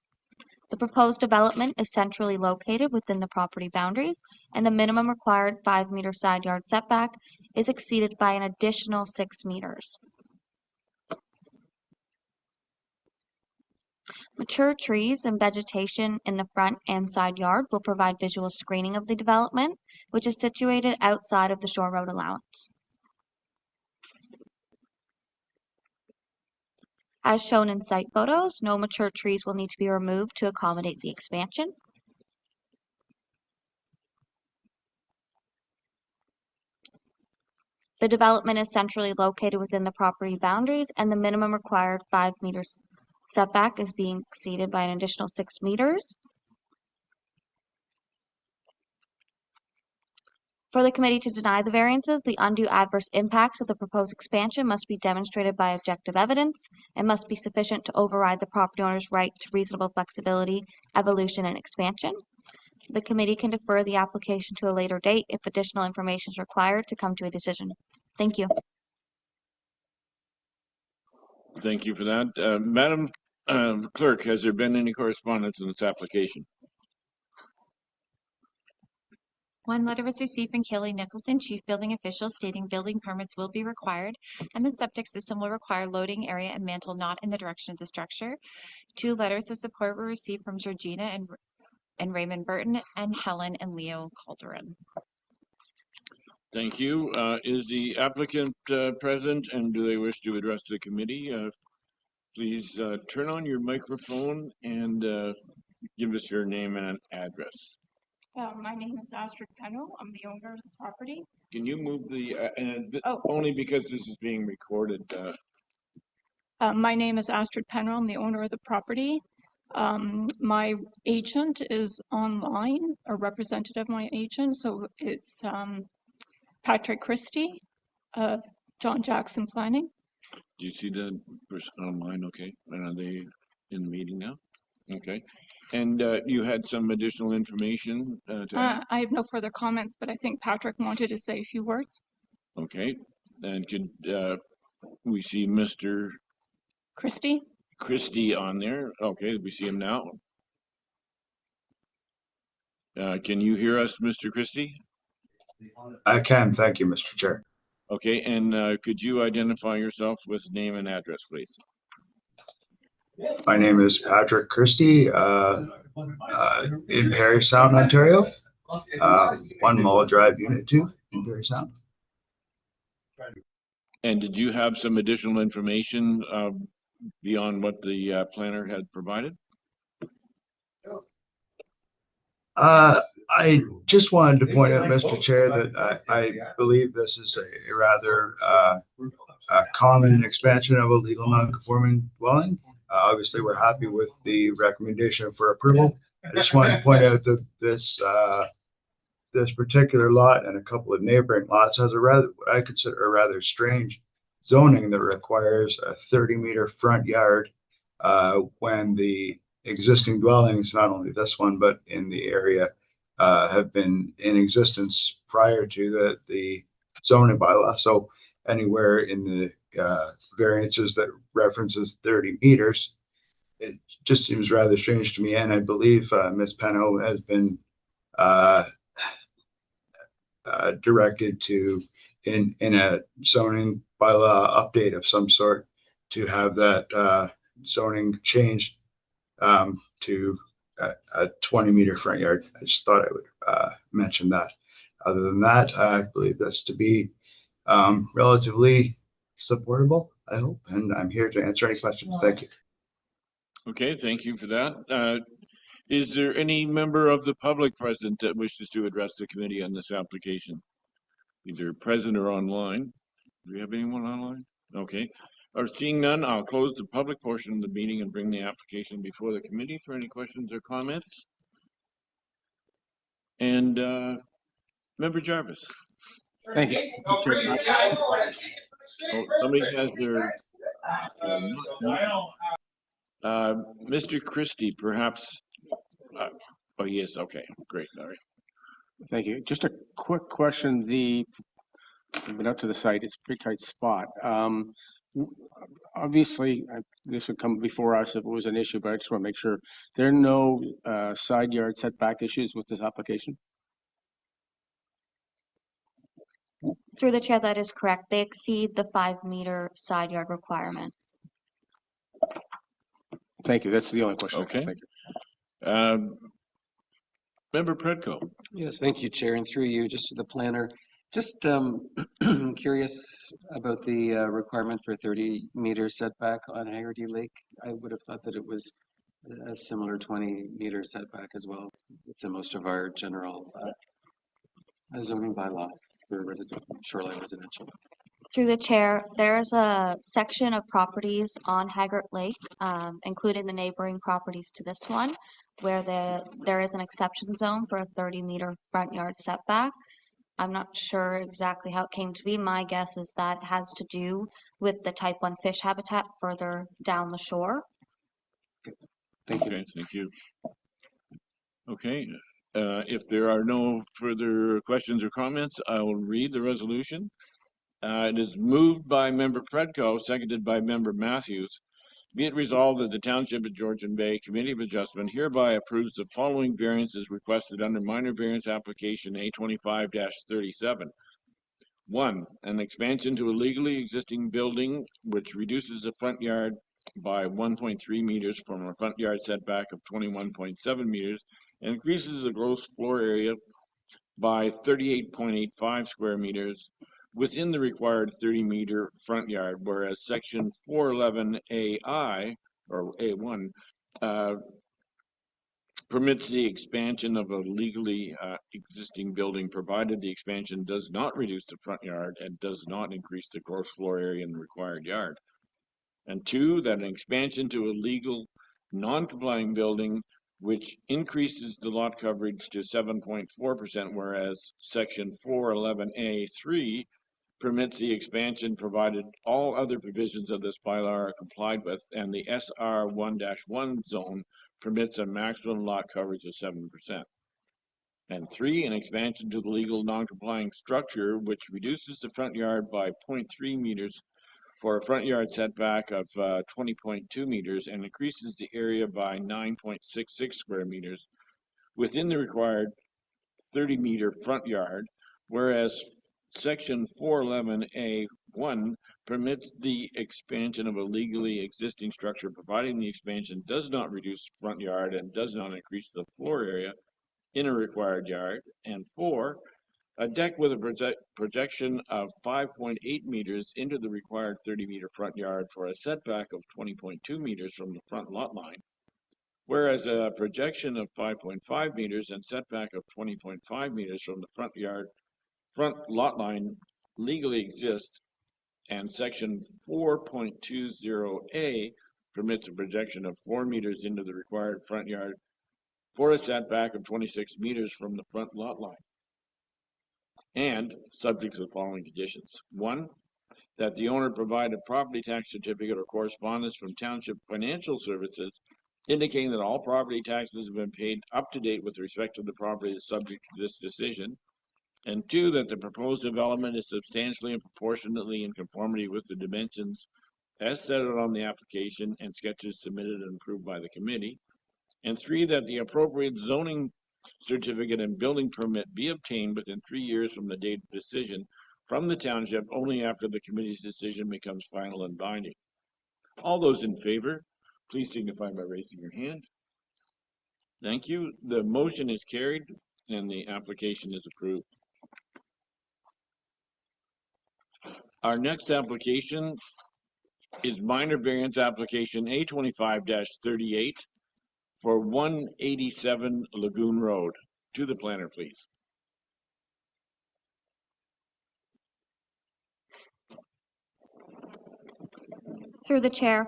The proposed development is centrally located within the property boundaries, and the minimum required 5-meter side yard setback is exceeded by an additional 6 meters. Mature trees and vegetation in the front and side yard will provide visual screening of the development, which is situated outside of the shore road allowance. As shown in site photos, no mature trees will need to be removed to accommodate the expansion. The development is centrally located within the property boundaries, and the minimum required 5 meters setback is being exceeded by an additional 6 meters. For the committee to deny the variances, the undue adverse impacts of the proposed expansion must be demonstrated by objective evidence and must be sufficient to override the property owner's right to reasonable flexibility, evolution, and expansion. The committee can defer the application to a later date if additional information is required to come to a decision. Thank you. Thank you for that. Madam Clerk, has there been any correspondence in this application? One letter was received from Kelly Nicholson, Chief Building Official, stating building permits will be required and the septic system will require loading area and mantle not in the direction of the structure. 2 letters of support were received from Georgina and Raymond Burton and Helen and Leo Calderon. Thank you. Is the applicant present and do they wish to address the committee? Please turn on your microphone and give us your name and address. My name is Astrid Penno. I'm the owner of the property. Can you move the, only because this is being recorded. My name is Astrid Penno. I'm the owner of the property. My agent is online, a representative of my agent. So it's Patrick Christie of John Jackson Planning. Do you see the person online? Okay. And are they in the meeting now? Okay. And you had some additional information to add? I have no further comments, but I think Patrick wanted to say a few words. Okay. And could we see Mr. Christie on there? Okay, we see him now. Can you hear us, Mr. Christie? I can. Thank you, Mr. Chair. Okay, and could you identify yourself with name and address, please? My name is Patrick Christie, in Parry Sound, Ontario. 1 Mall Drive, Unit 2 in Parry Sound. And did you have some additional information beyond what the planner had provided? I just wanted to point out, Mr. Chair, that I believe this is a rather common expansion of a legal non-conforming dwelling. Obviously, we're happy with the recommendation for approval. I just wanted to point out that this particular lot and a couple of neighboring lots has what I consider a rather strange zoning that requires a 30-meter front yard when the existing dwellings, not only this one, but in the area, have been in existence prior to the zoning bylaw. So anywhere in the variances that references 30 meters, it just seems rather strange to me. And I believe Ms. Penno has been directed to, in a zoning bylaw update of some sort, to have that zoning changed to a 20-meter front yard. I just thought I would mention that. Other than that, I believe this to be relatively supportable, I hope, and I'm here to answer any questions. Thank you. Okay, thank you for that. Is there any member of the public present that wishes to address the committee on this application? Either present or online. Do we have anyone online? Okay. Seeing none, I'll close the public portion of the meeting and bring the application before the committee for any questions or comments. And Member Jarvis. Thank you. Oh, somebody has their Mr. Christie, perhaps. Oh, yes. Okay, great. All right. Thank you. Just a quick question. I've been up to the site. It's a pretty tight spot. Obviously, this would come before us if it was an issue, but I just want to make sure there are no side yard setback issues with this application. Through the chair, that is correct. They exceed the 5-meter side yard requirement. Thank you. That's the only question. Okay. Thank you. Member Predko. Yes, thank you, Chair. And through you, just to the planner, just curious about the requirement for 30-meter setback on Haggerty Lake. I would have thought that it was a similar 20-meter setback as well. It's in most of our general zoning bylaw for shoreline residential. Through the chair, there's a section of properties on Haggart Lake, including the neighboring properties to this one, where there is an exception zone for a 30-meter front yard setback. I'm not sure exactly how it came to be. My guess is that it has to do with the type 1 fish habitat further down the shore. Thank you. Okay, thank you. Okay, if there are no further questions or comments, I will read the resolution. It is moved by Member Predko, seconded by Member Matthews. Be it resolved that the Township of Georgian Bay Committee of Adjustment hereby approves the following variances requested under minor variance application A25-37. 1, an expansion to a legally existing building which reduces the front yard by 1.3 meters from a front yard setback of 21.7 meters and increases the gross floor area by 38.85 square meters within the required 30-meter front yard, whereas section 411AI or A1 permits the expansion of a legally existing building provided the expansion does not reduce the front yard and does not increase the gross floor area in the required yard. And 2, that an expansion to a legal non-complying building which increases the lot coverage to 7.4%, whereas section 411A3 permits the expansion provided all other provisions of this bylaw are complied with, and the SR 1-1 zone permits a maximum lot coverage of 7%. And 3, an expansion to the legal non-complying structure which reduces the front yard by 0.3 meters for a front yard setback of 20.2 meters and increases the area by 9.66 square meters within the required 30-meter front yard, whereas section 411A1 permits the expansion of a legally existing structure providing the expansion does not reduce the front yard and does not increase the floor area in a required yard. And 4, a deck with a projection of 5.8 meters into the required 30-meter front yard for a setback of 20.2 meters from the front lot line, whereas a projection of 5.5 meters and setback of 20.5 meters from the front lot line legally exists, and section 4.20A permits a projection of 4 meters into the required front yard for a setback of 26 meters from the front lot line. And subject to the following conditions. 1, that the owner provide a property tax certificate or correspondence from Township Financial Services indicating that all property taxes have been paid up to date with respect to the property that's subject to this decision. And 2, that the proposed development is substantially and proportionately in conformity with the dimensions as set out on the application and sketches submitted and approved by the committee. And 3, that the appropriate zoning certificate and building permit be obtained within 3 years from the date of decision from the township only after the committee's decision becomes final and binding. All those in favor, please signify by raising your hand. Thank you. The motion is carried and the application is approved. Our next application is minor variance application A25-38 for 187 Lagoon Road. To the planner, please. Through the chair.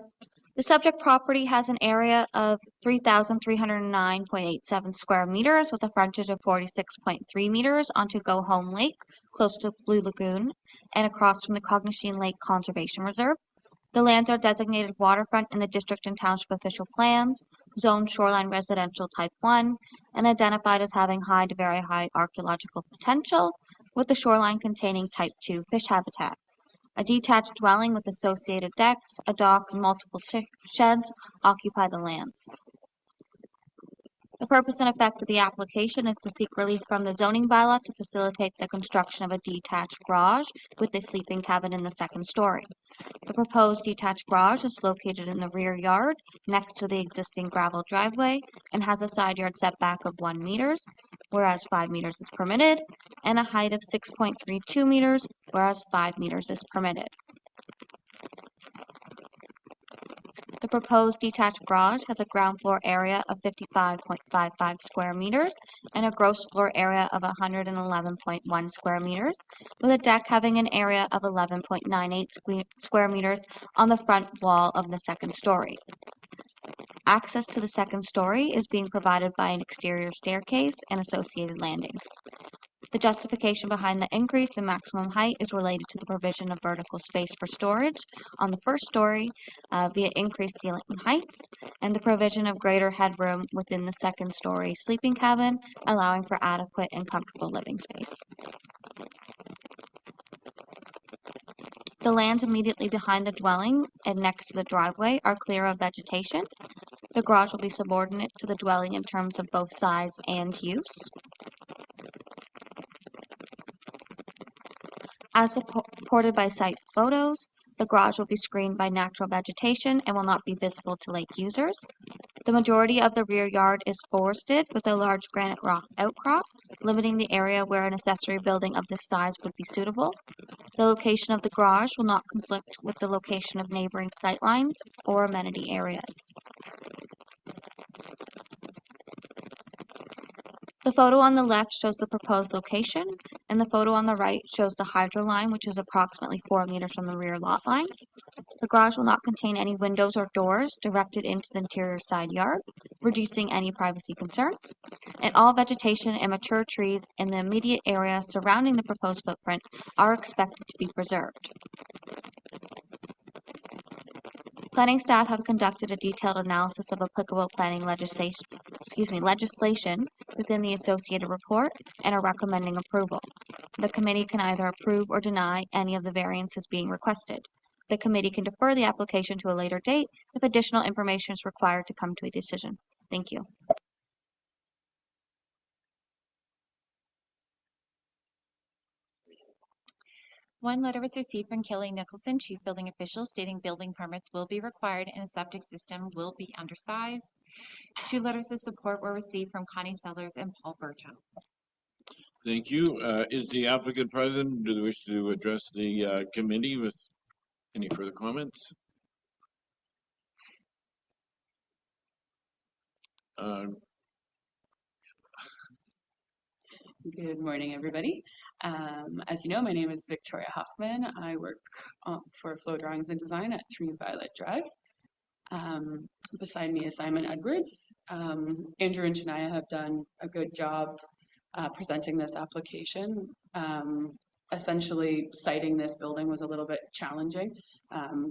The subject property has an area of 3,309.87 square meters with a frontage of 46.3 meters onto Go Home Lake, close to Blue Lagoon, and across from the Cognisheen Lake Conservation Reserve. The lands are designated waterfront in the district and township official plans, zoned shoreline residential type 1, and identified as having high to very high archaeological potential, with the shoreline containing type 2 fish habitat. A detached dwelling with associated decks, a dock, and multiple sheds occupy the lands. The purpose and effect of the application is to seek relief from the zoning bylaw to facilitate the construction of a detached garage with a sleeping cabin in the second story. The proposed detached garage is located in the rear yard next to the existing gravel driveway and has a side yard setback of 1 meters, whereas 5 meters is permitted, and a height of 6.32 meters, whereas 5 meters is permitted. The proposed detached garage has a ground floor area of 55.55 square meters and a gross floor area of 111.1 square meters, with a deck having an area of 11.98 square meters on the front wall of the second story. Access to the second story is being provided by an exterior staircase and associated landings. The justification behind the increase in maximum height is related to the provision of vertical space for storage on the first story via increased ceiling heights, and the provision of greater headroom within the second story sleeping cabin, allowing for adequate and comfortable living space. The lands immediately behind the dwelling and next to the driveway are clear of vegetation. The garage will be subordinate to the dwelling in terms of both size and use. As supported by site photos, the garage will be screened by natural vegetation and will not be visible to lake users. The majority of the rear yard is forested with a large granite rock outcrop, limiting the area where an accessory building of this size would be suitable. The location of the garage will not conflict with the location of neighboring sightlines or amenity areas. The photo on the left shows the proposed location, and the photo on the right shows the hydro line, which is approximately 4 meters from the rear lot line. The garage will not contain any windows or doors directed into the interior side yard, reducing any privacy concerns, and all vegetation and mature trees in the immediate area surrounding the proposed footprint are expected to be preserved. Planning staff have conducted a detailed analysis of applicable planning legislation within the associated report and are recommending approval. The committee can either approve or deny any of the variances being requested. The committee can defer the application to a later date if additional information is required to come to a decision. Thank you. One letter was received from Kelly Nicholson, Chief Building Official, stating building permits will be required and a septic system will be undersized. 2 letters of support were received from Connie Sellers and Paul Burton. Thank you. Is the applicant present? Do they wish to address the committee with any further comments? Good morning, everybody. As you know, my name is Victoria Hoffman. I work for Flow Drawings and Design at 3 Violet Drive. Beside me is Simon Edwards. Andrew and Shania have done a good job presenting this application. Essentially, siting this building was a little bit challenging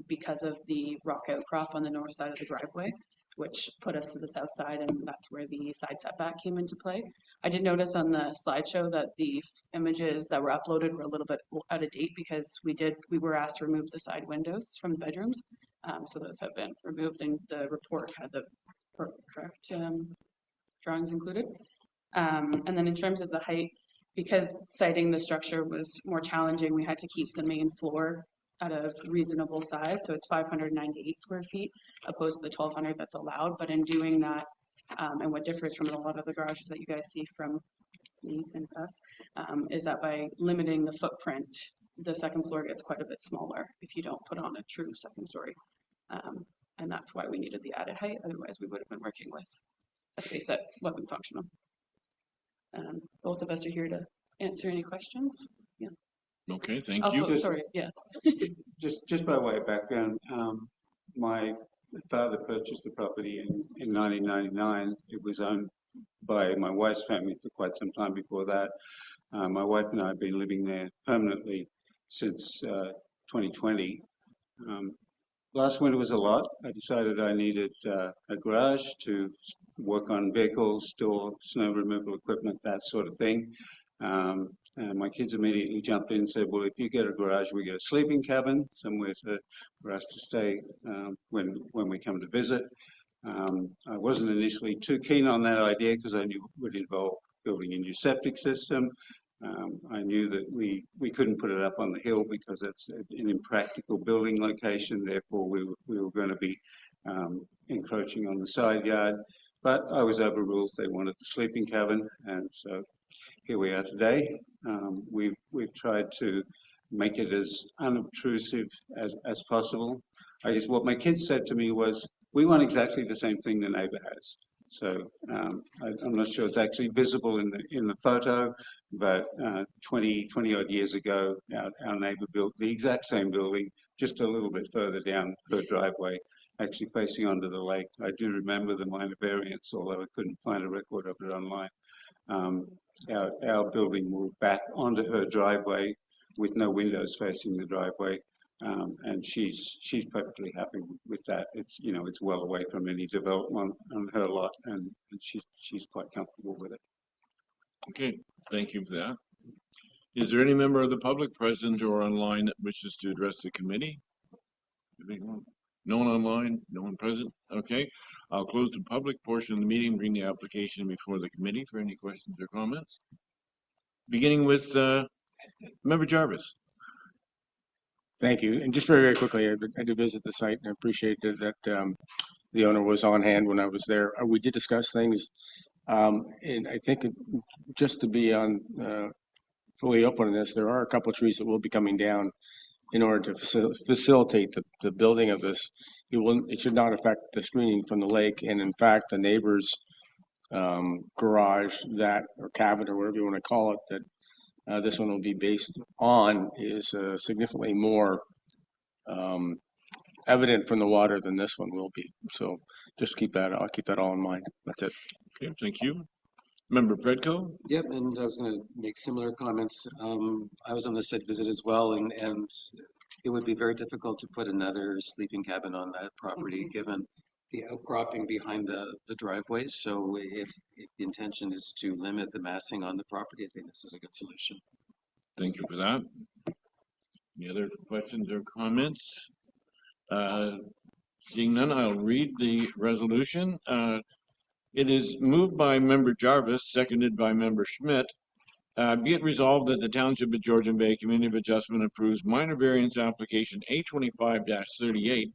because of the rock outcrop on the north side of the driveway, which put us to the south side, and that's where the side setback came into play. I did notice on the slideshow that the images that were uploaded were a little bit out of date because we were asked to remove the side windows from the bedrooms. So those have been removed, and the report had the correct drawings included. And then in terms of the height, because siting the structure was more challenging, we had to keep the main floor at a reasonable size. So it's 598 square feet opposed to the 1,200 that's allowed. But in doing that, and what differs from a lot of the garages that you guys see from me and us, is that by limiting the footprint, the second floor gets quite a bit smaller if you don't put on a true second story. And that's why we needed the added height. Otherwise, we would have been working with a space that wasn't functional. Both of us are here to answer any questions. Yeah. Okay, thank also, you. Sorry, yeah. just by way of background, my father purchased the property in 1999. It was owned by my wife's family for quite some time before that. My wife and I have been living there permanently since 2020. Last winter was a lot. I decided I needed a garage to work on vehicles, store snow removal equipment, that sort of thing. And my kids immediately jumped in and said, well, if you get a garage, we get a sleeping cabin, somewhere for us to stay when we come to visit. I wasn't initially too keen on that idea because I knew it would involve building a new septic system. I knew that we couldn't put it up on the hill because it's an impractical building location. Therefore, we were going to be encroaching on the side yard. But I was overruled. They wanted the sleeping cabin, and so here we are today. We've tried to make it as unobtrusive as possible. I guess what my kids said to me was, we want exactly the same thing the neighbour has. So I'm not sure it's actually visible in the photo, but 20 odd years ago, our neighbour built the exact same building, just a little bit further down her driveway, actually facing onto the lake. I do remember the minor variance, although I couldn't find a record of it online. our building will back onto her driveway with no windows facing the driveway. And she's perfectly happy with that. It's, you know, it's well away from any development on her lot, and she's quite comfortable with it. Okay, thank you for that. Is there any member of the public present or online that wishes to address the committee? No one online, no one present? Okay, I'll close the public portion of the meeting, bring the application before the committee for any questions or comments. Beginning with Member Jarvis. Thank you. And just very, very quickly, I did visit the site and I appreciate that the owner was on hand when I was there. We did discuss things. And I think just to be on fully open on this, there are a couple of trees that will be coming down in order to facilitate the building of this. It should not affect the screening from the lake. And in fact, the neighbor's garage or cabin or whatever you want to call it, that this one will be based on is significantly more evident from the water than this one will be. So just I'll keep that all in mind. That's it. Okay, thank you. Member Predko? Yep, and I was going to make similar comments. I was on the site visit as well, and it would be very difficult to put another sleeping cabin on that property given the outcropping behind the driveways. So if the intention is to limit the massing on the property, I think this is a good solution. Thank you for that. Any other questions or comments? Seeing none, I'll read the resolution. It is moved by Member Jarvis, seconded by Member Schmidt. Be it resolved that the Township of Georgian Bay Community of Adjustment approves minor variance application A25-38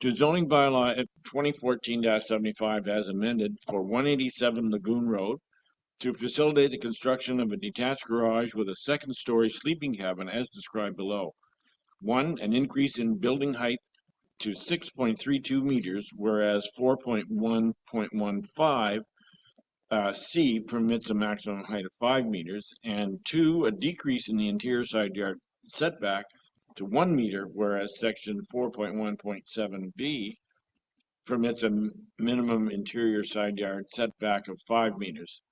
to zoning bylaw at 2014-75 as amended for 187 Lagoon Road to facilitate the construction of a detached garage with a second-story sleeping cabin as described below. 1, an increase in building height to 6.32 meters, whereas 4.1.15 C permits a maximum height of 5 meters, and 2, a decrease in the interior side yard setback to 1 meter, whereas section 4.1.7 B permits a minimum interior side yard setback of 5 meters.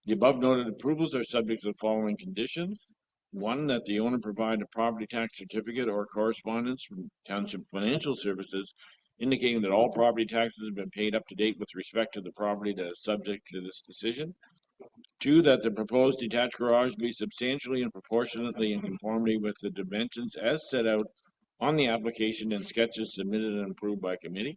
The above noted approvals are subject to the following conditions. 1, that the owner provide a property tax certificate or correspondence from Township Financial Services indicating that all property taxes have been paid up to date with respect to the property that is subject to this decision. 2, that the proposed detached garage be substantially and proportionately in conformity with the dimensions as set out on the application and sketches submitted and approved by committee.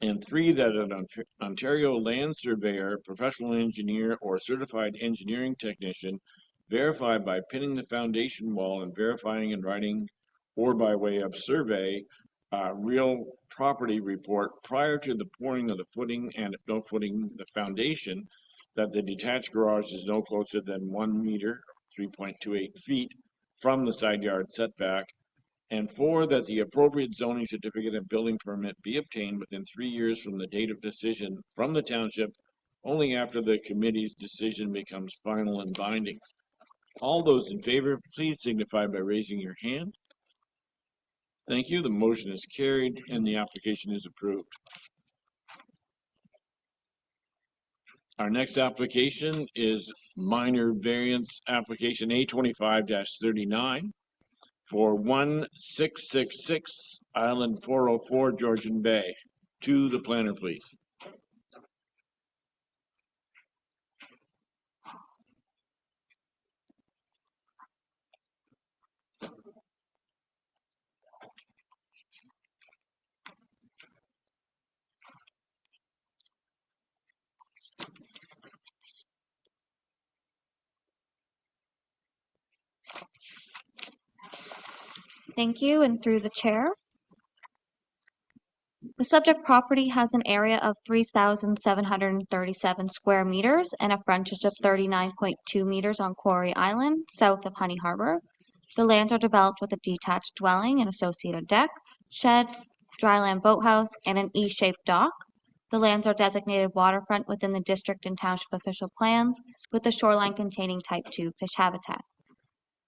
And 3, that an Ontario land surveyor, professional engineer, or certified engineering technician verify by pinning the foundation wall and verifying in writing or by way of survey real property report prior to the pouring of the footing, and if no footing, the foundation, that the detached garage is no closer than 1 meter, 3.28 feet from the side yard setback. And 4, that the appropriate zoning certificate and building permit be obtained within 3 years from the date of decision from the township, only after the committee's decision becomes final and binding. All those in favor, please signify by raising your hand. Thank you. The motion is carried and the application is approved. Our next application is minor variance application A25-39 for 1666 Island 404 Georgian Bay. To the planner, please. Thank you, and through the chair. The subject property has an area of 3,737 square meters and a frontage of 39.2 meters on Quarry Island, south of Honey Harbour. The lands are developed with a detached dwelling and associated deck, shed, dryland boathouse, and an E-shaped dock. The lands are designated waterfront within the district and township official plans, with the shoreline containing type 2 fish habitat.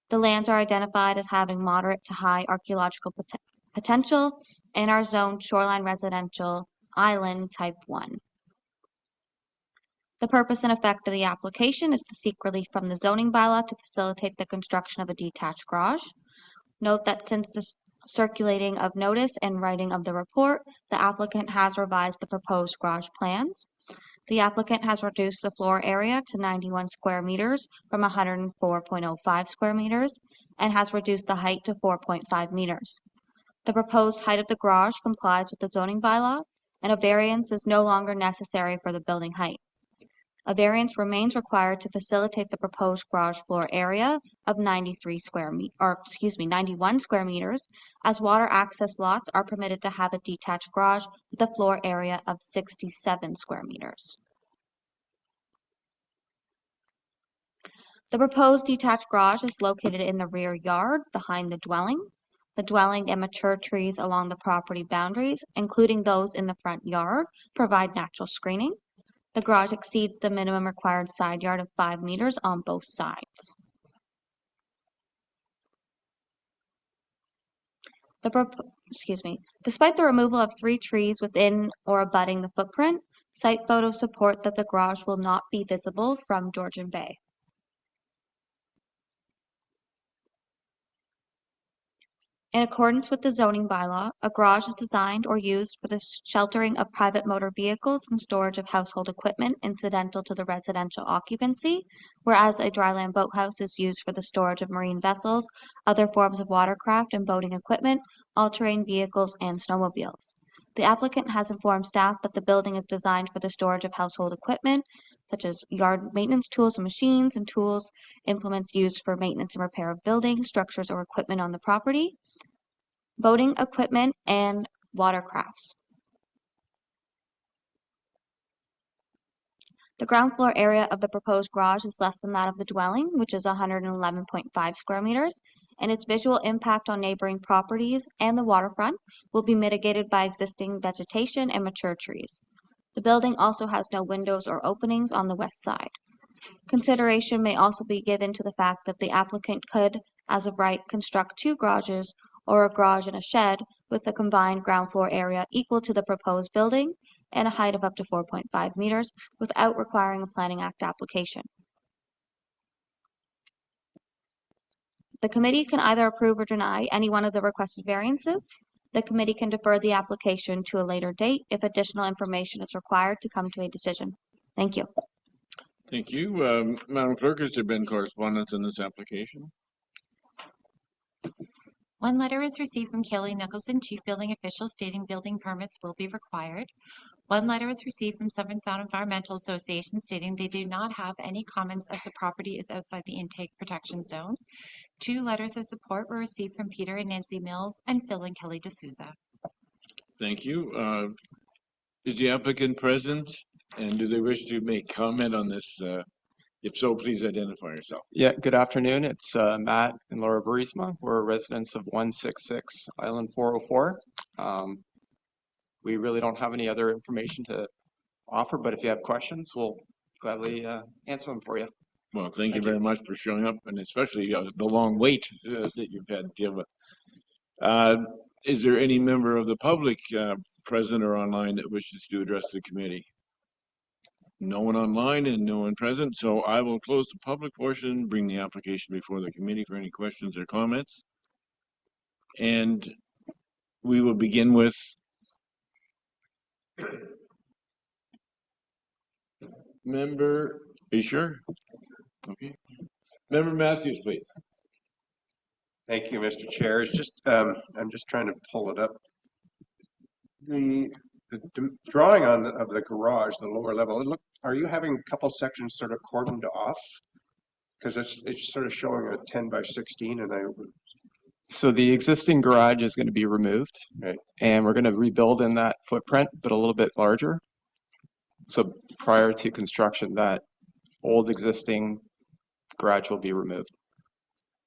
The lands are identified as having moderate to high archaeological potential and are zoned shoreline residential island type 1. The purpose and effect of the application is to seek relief from the zoning bylaw to facilitate the construction of a detached garage. Note that since the circulating of notice and writing of the report, the applicant has revised the proposed garage plans. The applicant has reduced the floor area to 91 square meters from 104.05 square meters and has reduced the height to 4.5 meters. The proposed height of the garage complies with the zoning bylaw, and a variance is no longer necessary for the building height. A variance remains required to facilitate the proposed garage floor area of 91 square meters, as water access lots are permitted to have a detached garage with a floor area of 67 square meters. The proposed detached garage is located in the rear yard behind the dwelling. The dwelling and mature trees along the property boundaries, including those in the front yard, provide natural screening. The garage exceeds the minimum required side yard of 5 meters on both sides. Despite the removal of 3 trees within or abutting the footprint, site photos support that the garage will not be visible from Georgian Bay. In accordance with the zoning bylaw, a garage is designed or used for the sheltering of private motor vehicles and storage of household equipment incidental to the residential occupancy, whereas a dryland boathouse is used for the storage of marine vessels, other forms of watercraft and boating equipment, all-terrain vehicles, and snowmobiles. The applicant has informed staff that the building is designed for the storage of household equipment, such as yard maintenance tools and machines and tools, implements used for maintenance and repair of buildings, structures, or equipment on the property, boating equipment, and watercrafts. The ground floor area of the proposed garage is less than that of the dwelling, which is 111.5 square meters, and its visual impact on neighboring properties and the waterfront will be mitigated by existing vegetation and mature trees. The building also has no windows or openings on the west side. Consideration may also be given to the fact that the applicant could, as of right, construct 2 garages or a garage and a shed with a combined ground floor area equal to the proposed building and a height of up to 4.5 meters without requiring a Planning Act application. The committee can either approve or deny any one of the requested variances. The committee can defer the application to a later date if additional information is required to come to a decision. Thank you. Thank you. Madam Clerk, has there been correspondence in this application? One letter is received from Kelly Nicholson, Chief Building Official, stating building permits will be required. One letter is received from Southern Sound Environmental Association stating they do not have any comments as the property is outside the intake protection zone. 2 letters of support were received from Peter and Nancy Mills and Phil and Kelly D'Souza. Thank you. Is the applicant present, and do they wish to make comment on this? If so, please identify yourself. Yeah, good afternoon. It's Matt and Laura Burisma. We're residents of 166 Island 404. We really don't have any other information to offer, but if you have questions, we'll gladly answer them for you. Well, thank you very much for showing up, and especially the long wait that you've had to deal with. Is there any member of the public present or online that wishes to address the committee? No one online and no one present, so I will close the public portion, bring the application before the committee for any questions or comments. And we will begin with member, are you sure? Okay. Member Matthews, please. Thank you, Mr. Chair. It's just, I'm just trying to pull it up. The drawing of the garage, the lower level, are you having a couple sections sort of cordoned off? Because it's sort of showing a 10 by 16 and So the existing garage is going to be removed, right, and we're going to rebuild in that footprint, but a little bit larger. So prior to construction, that old existing garage will be removed.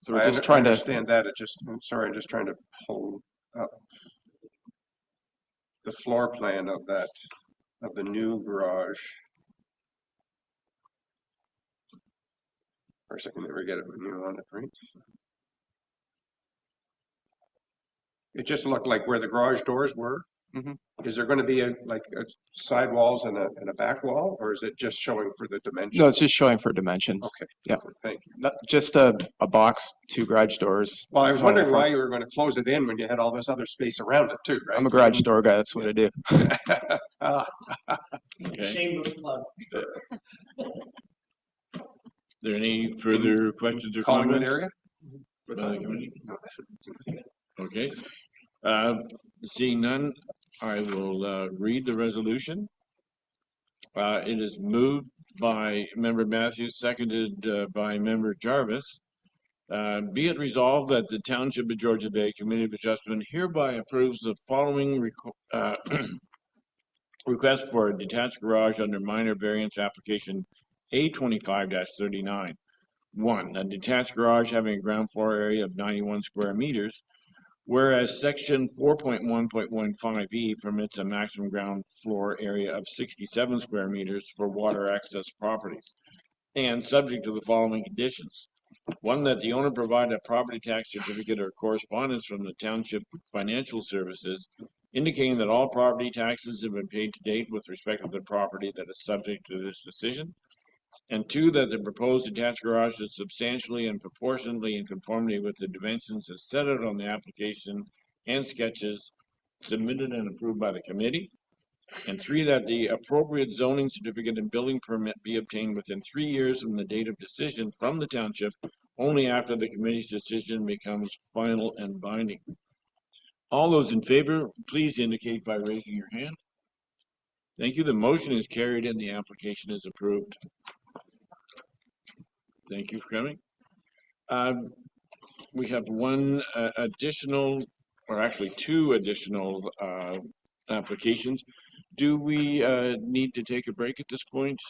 So we're just trying to understand that. I'm sorry, I'm just trying to pull up the floor plan of the new garage. Of course, I can never get it when you want it, right? It just looked like where the garage doors were, Is there going to be a side walls and a back wall, or is it just showing for the dimensions? No, it's just showing for dimensions. Okay. Yeah. Thank you. Just a box, 2 garage doors. Well, I was one in the wondering why front. you were going to close it in when you had all this other space around it too, right? I'm a garage door guy. That's what I do. Okay. Shameless plug. There any further questions or Collingwood comments? area? By the committee? Okay. Seeing none, I will read the resolution. It is moved by Member Matthews, seconded by Member Jarvis. Be it resolved that the Township of Georgian Bay Committee of Adjustment hereby approves the following request for a detached garage under minor variance application A25-39. 1. A detached garage having a ground floor area of 91 square meters, whereas section 4.1.15E permits a maximum ground floor area of 67 square meters for water access properties, and subject to the following conditions. 1, that the owner provide a property tax certificate or correspondence from the Township Financial Services indicating that all property taxes have been paid to date with respect to the property that is subject to this decision. And 2, that the proposed detached garage is substantially and proportionately in conformity with the dimensions as set out on the application and sketches submitted and approved by the committee. And 3, that the appropriate zoning certificate and building permit be obtained within 3 years from the date of decision from the township, only after the committee's decision becomes final and binding. All those in favor, please indicate by raising your hand. Thank you. The motion is carried and the application is approved. Thank you for coming. We have one additional, or actually 2 additional applications. Do we need to take a break at this point?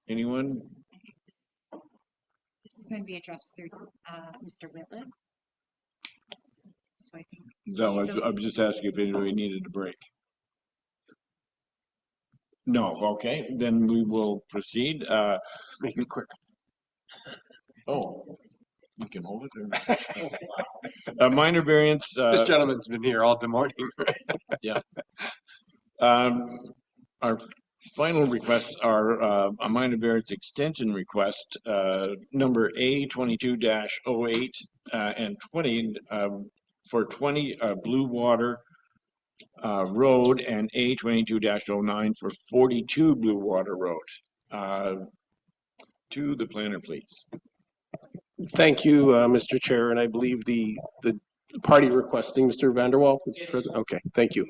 Anyone? This is going to be addressed through Mr. Whitlet. So I think. No, I was just asking if anybody needed a break. No, okay, then we will proceed. Make it quick. Oh, you can hold it there. A minor variance. This gentleman's been here all the morning. Yeah. Our final requests are a minor variance extension request, number A22-08 and 20 for 20 Blue Water Road and A22-09 for 42 Blue Water Road. To the planner, please. Thank you, Mr. Chair, and I believe the party requesting, Mr. Vanderwall, is present. Okay, thank you.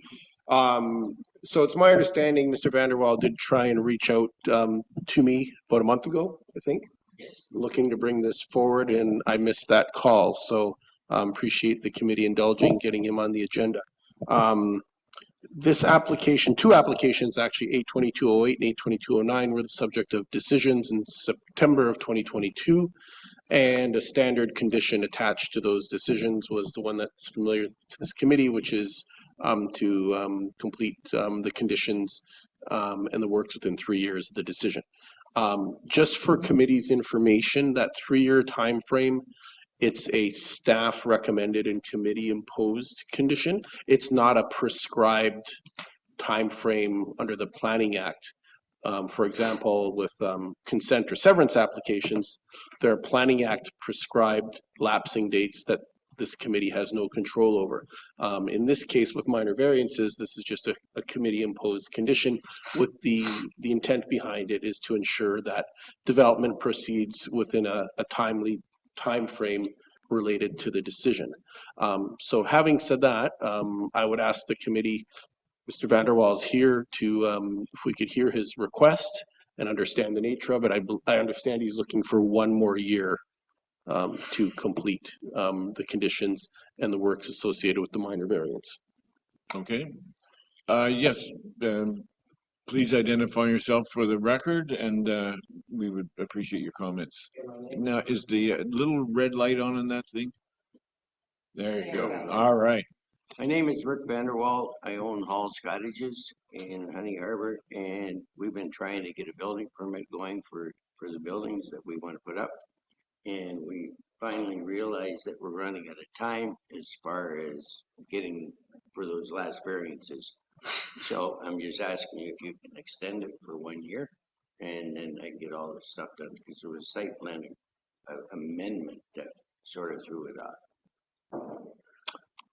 So it's my understanding Mr. Vanderwall did try and reach out to me about a month ago, I think. Yes. Looking to bring this forward, and I missed that call, so appreciate the committee indulging getting him on the agenda. This application, 2 applications actually, A2208 and A2209, were the subject of decisions in September of 2022, and a standard condition attached to those decisions was the one that's familiar to this committee, which is to complete the conditions and the works within 3 years of the decision. Just for committee's information, that 3-year time frame, it's a staff recommended and committee imposed condition. It's not a prescribed time frame under the Planning Act. For example, with consent or severance applications, there are Planning Act prescribed lapsing dates that this committee has no control over. In this case, with minor variances, this is just a committee imposed condition with the intent behind it is to ensure that development proceeds within a timely time frame related to the decision. So having said that, I would ask the committee, Mr. Vanderwall is here to, if we could hear his request and understand the nature of it. I understand he's looking for 1 more year to complete the conditions and the works associated with the minor variance. Okay. Yes. Please identify yourself for the record, and we would appreciate your comments. Now, is the little red light on that thing? There you go. All right. My name is Rick Vanderwall. I own Hall's Cottages in Honey Harbour, and we've been trying to get a building permit going for the buildings that we want to put up. And we finally realized that we're running out of time as far as getting for those last variances. So I'm just asking you if you can extend it for 1 year, and then I can get all this stuff done, because there was a site planning amendment that sort of threw it out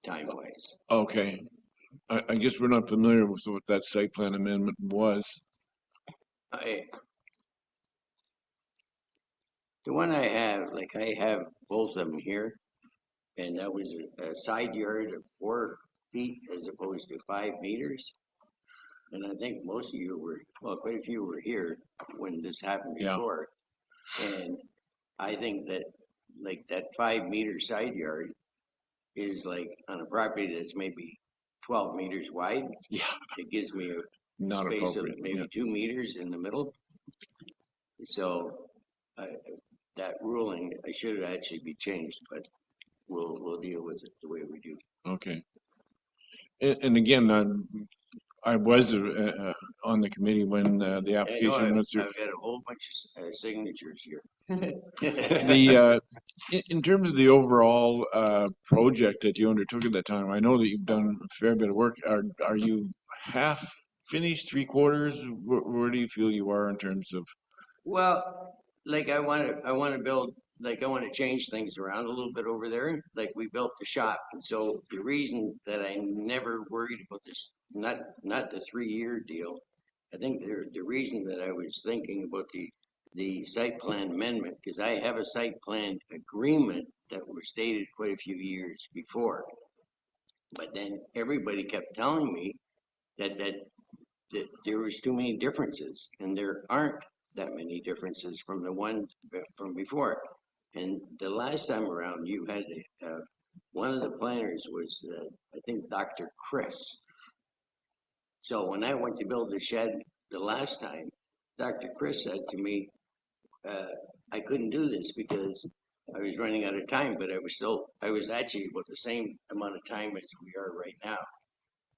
time-wise. Okay. I guess we're not familiar with what that site plan amendment was. The one I have both of them here, and that was a side yard of 4 feet as opposed to 5 meters. And I think most of you were, well, quite a few were here when this happened before. And I think that like that 5 meter side yard is like on a property that's maybe 12 meters wide. Yeah. It gives me a Not space of appropriate, maybe 2 meters in the middle. So that ruling, I should actually be changed, but we'll deal with it the way we do. Okay. And again, I was on the committee when the application went through. I've got a whole bunch of signatures here. In terms of the overall project that you undertook at that time, I know that you've done a fair bit of work. Are you half finished, 3/4? Where do you feel you are in terms of? Well, like I want to build, like I want to change things around a little bit over there. Like we built the shop, and so the reason that I never worried about this, not the 3-year deal, I think the reason that I was thinking about the site plan amendment, because I have a site plan agreement that was dated quite a few years before, but then everybody kept telling me that there was too many differences, and there aren't that many differences from the one from before. And the last time around, you had one of the planners was I think Dr. Chris. So when I went to build the shed the last time, Dr. Chris said to me, I couldn't do this because I was running out of time, but I was actually about the same amount of time as we are right now.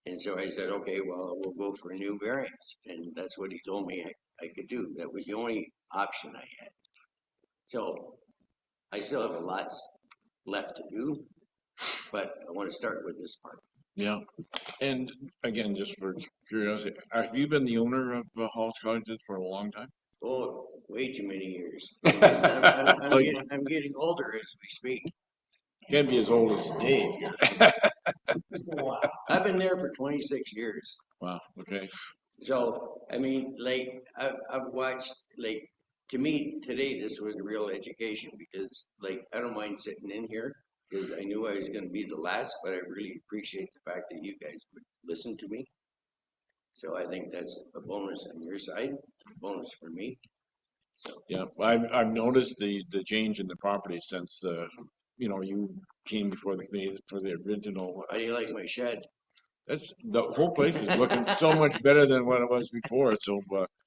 And so I said, okay, well, we'll go for a new variance. And that's what he told me I could do. That was the only option I had. So I still have a lot left to do, but I want to start with this part. Yeah. And again, just for curiosity, have you been the owner of Hall's Cottages for a long time? Oh, way too many years. I'm getting older as we speak. Can't be as old as Dave. I've been there for 26 years. Wow. Okay. So, I mean, like, I've watched, like, to me, today, this was a real education because, like, I don't mind sitting in here because I knew I was going to be the last, but I really appreciate the fact that you guys would listen to me. So I think that's a bonus on your side, a bonus for me. So. Yeah, I've noticed the change in the property since you came before the committee for the original. How do you like my shed? That's the whole place is looking so much better than what it was before. So,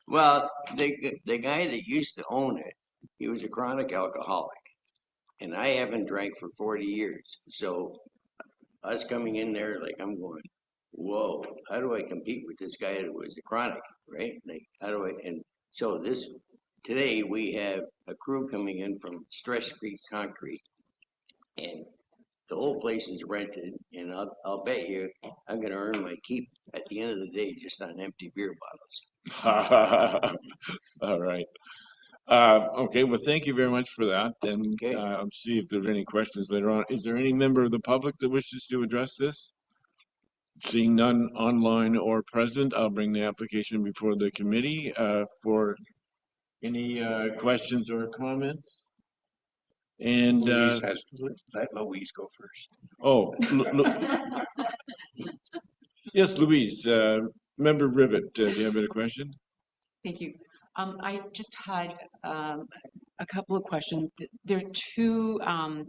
well, the guy that used to own it, he was a chronic alcoholic, and I haven't drank for 40 years. So, us coming in there, like I'm going, whoa, how do I compete with this guy that was a chronic, right? Like, how do I? And so today we have a crew coming in from Stress Creek Concrete, and the whole place is rented, and I'll bet you I'm going to earn my keep at the end of the day just on empty beer bottles. All right. Okay, well, thank you very much for that. And I'll see if there's any questions later on. Is there any member of the public that wishes to address this? Seeing none online or present, I'll bring the application before the committee for any questions or comments. And let Louise go first. Oh, yes, Louise. Member Rivet, do you have a question? Thank you. I just had a couple of questions. There are 2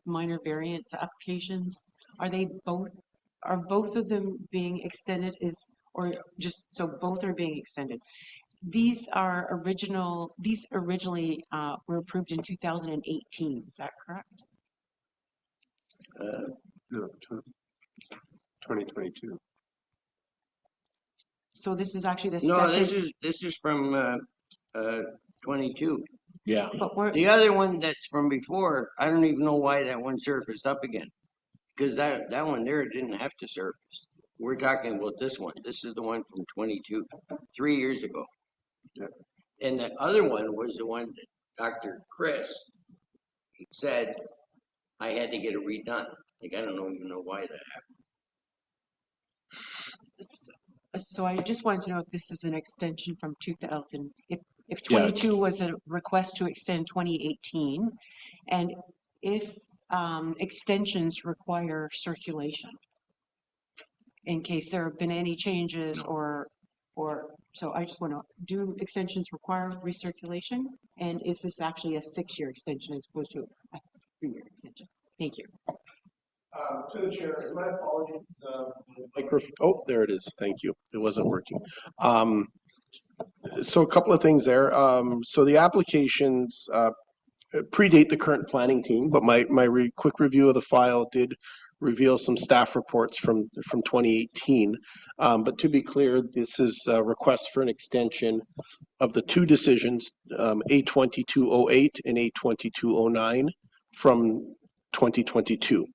minor variance applications. Are both of them being extended? Or just so both are being extended? These originally were approved in 2018. Is that correct? No, 2022. So this is actually the No, second. this is from 22. Yeah. But the other one that's from before, I don't even know why that one surfaced up again. Because that one there didn't have to surface. we're talking about this one. This is the one from 22, 3 years ago. And the other one was the one that Dr. Chris said I had to get it redone. Like, I don't even know why that happened. So I just wanted to know if this is an extension from 2000, if 22 was a request to extend 2018, and if extensions require circulation in case there have been any changes or so I just want to, do extensions require recirculation? And is this actually a 6-year extension as opposed to a 3-year extension? Thank you. To the chair, my apologies. Oh, there it is. Thank you. It wasn't working. So a couple of things there. So the applications predate the current planning team, but my quick review of the file did reveal some staff reports from 2018. But to be clear, this is a request for an extension of the two decisions, A2208 and A2209 from 2022.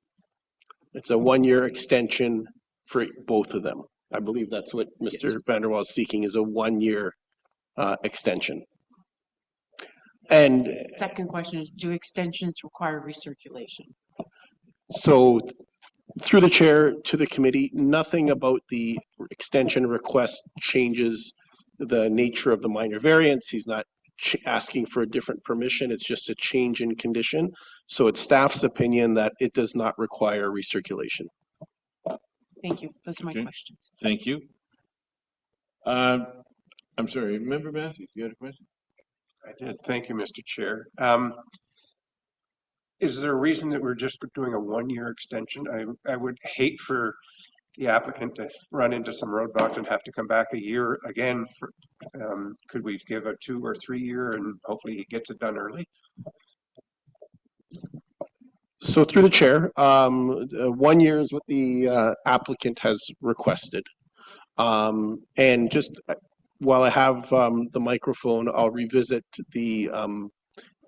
It's a 1-year extension for both of them. I believe that's what Mr. Vanderwall is seeking, is a 1-year extension. And second question is, do extensions require recirculation? So through the chair to the committee, nothing about the extension request changes the nature of the minor variance. He's not asking for a different permission. It's just a change in condition. So it's staff's opinion that it does not require recirculation. Thank you. Those are my questions. Thank you. I'm sorry, Member Matthews, you had a question? I did. Thank you, Mr. Chair. Is there a reason that we're just doing a 1-year extension? I would hate for the applicant to run into some roadblocks and have to come back a year again. Could we give a 2 or 3 year and hopefully he gets it done early? So through the chair, 1 year is what the applicant has requested. And just while I have the microphone, I'll revisit the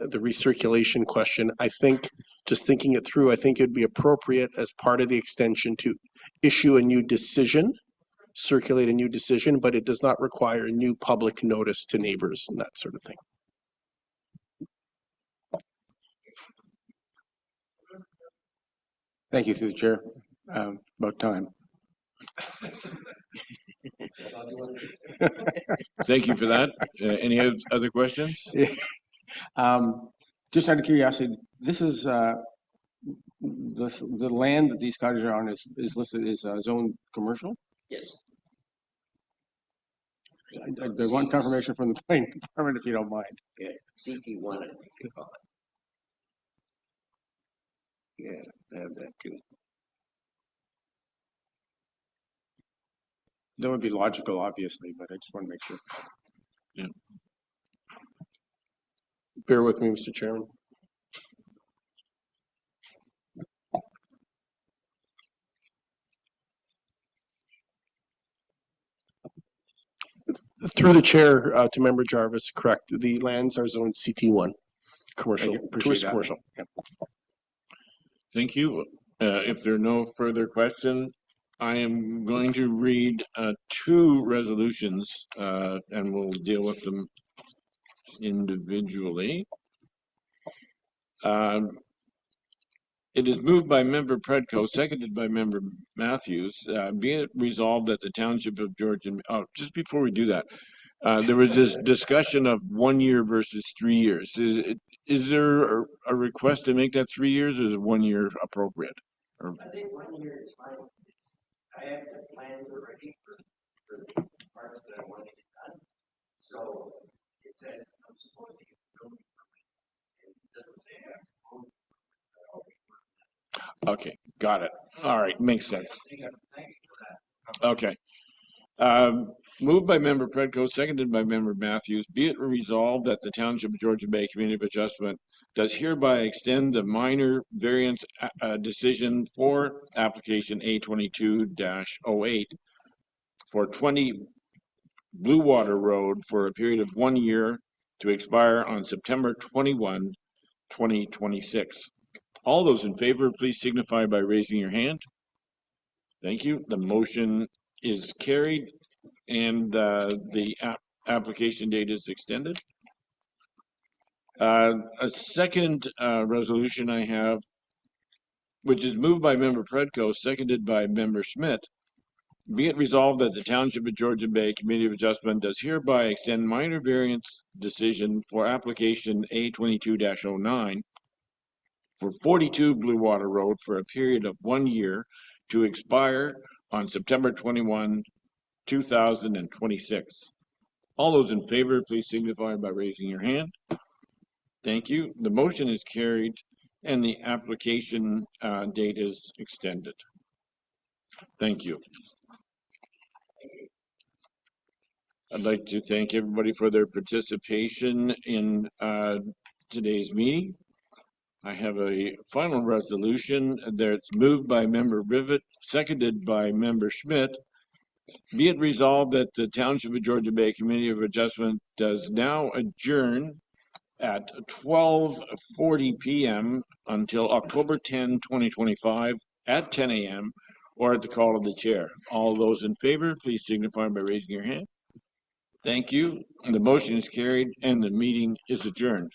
recirculation question. I think, just thinking it through, I think it'd be appropriate as part of the extension to issue a new decision, circulate a new decision, but it does not require a new public notice to neighbors and that sort of thing. Thank you, through the chair. About time. Thank you for that. Any other questions? Just out of curiosity, this is the land that these cottages are on is listed as zone commercial? Yes. I want confirmation from the planning department if you don't mind. Yeah, CT1, I think you call it. Yeah, I have that too. That would be logical, obviously, but I just want to make sure. Yeah. Bear with me, Mr. Chairman. Through the chair to Member Jarvis, correct. The lands are zoned CT1, commercial, tourist commercial. Yep. Thank you. If there are no further questions, I am going to read 2 resolutions and we'll deal with them individually. It is moved by Member Predko, seconded by Member Matthews. Be it resolved that the Township of Georgian, just before we do that, there was this discussion of 1 year versus 3 years. Is there a request to make that 3 years, or is it 1 year appropriate? I think 1 year is fine. I have the plans already for the parts that I want to get done. So it says I'm supposed to get the building permit. It doesn't say I have to go. Okay, got it. All right, makes sense. Okay. Moved by Member Predko, seconded by Member Matthews. Be it resolved that the Township of Georgian Bay Community of Adjustment does hereby extend the minor variance decision for application A22-08 for 20 Blue Water Road for a period of 1 year to expire on September 21, 2026. All those in favor, please signify by raising your hand. Thank you. The motion is carried and the application date is extended. A second resolution I have, which is moved by Member Predko, seconded by Member Schmidt. Be it resolved that the Township of Georgian Bay Committee of Adjustment does hereby extend minor variance decision for application A22-09 for 42 Blue Water Road for a period of 1 year to expire on September 21, 2026. All those in favor, please signify by raising your hand. Thank you. The motion is carried and the application date is extended. Thank you. I'd like to thank everybody for their participation in today's meeting. I have a final resolution that's moved by Member Rivet, seconded by Member Schmidt. Be it resolved that the Township of Georgian Bay Committee of Adjustment does now adjourn at 12:40 p.m. until October 10, 2025 at 10 a.m. or at the call of the chair. All those in favor, please signify by raising your hand. Thank you. The motion is carried and the meeting is adjourned.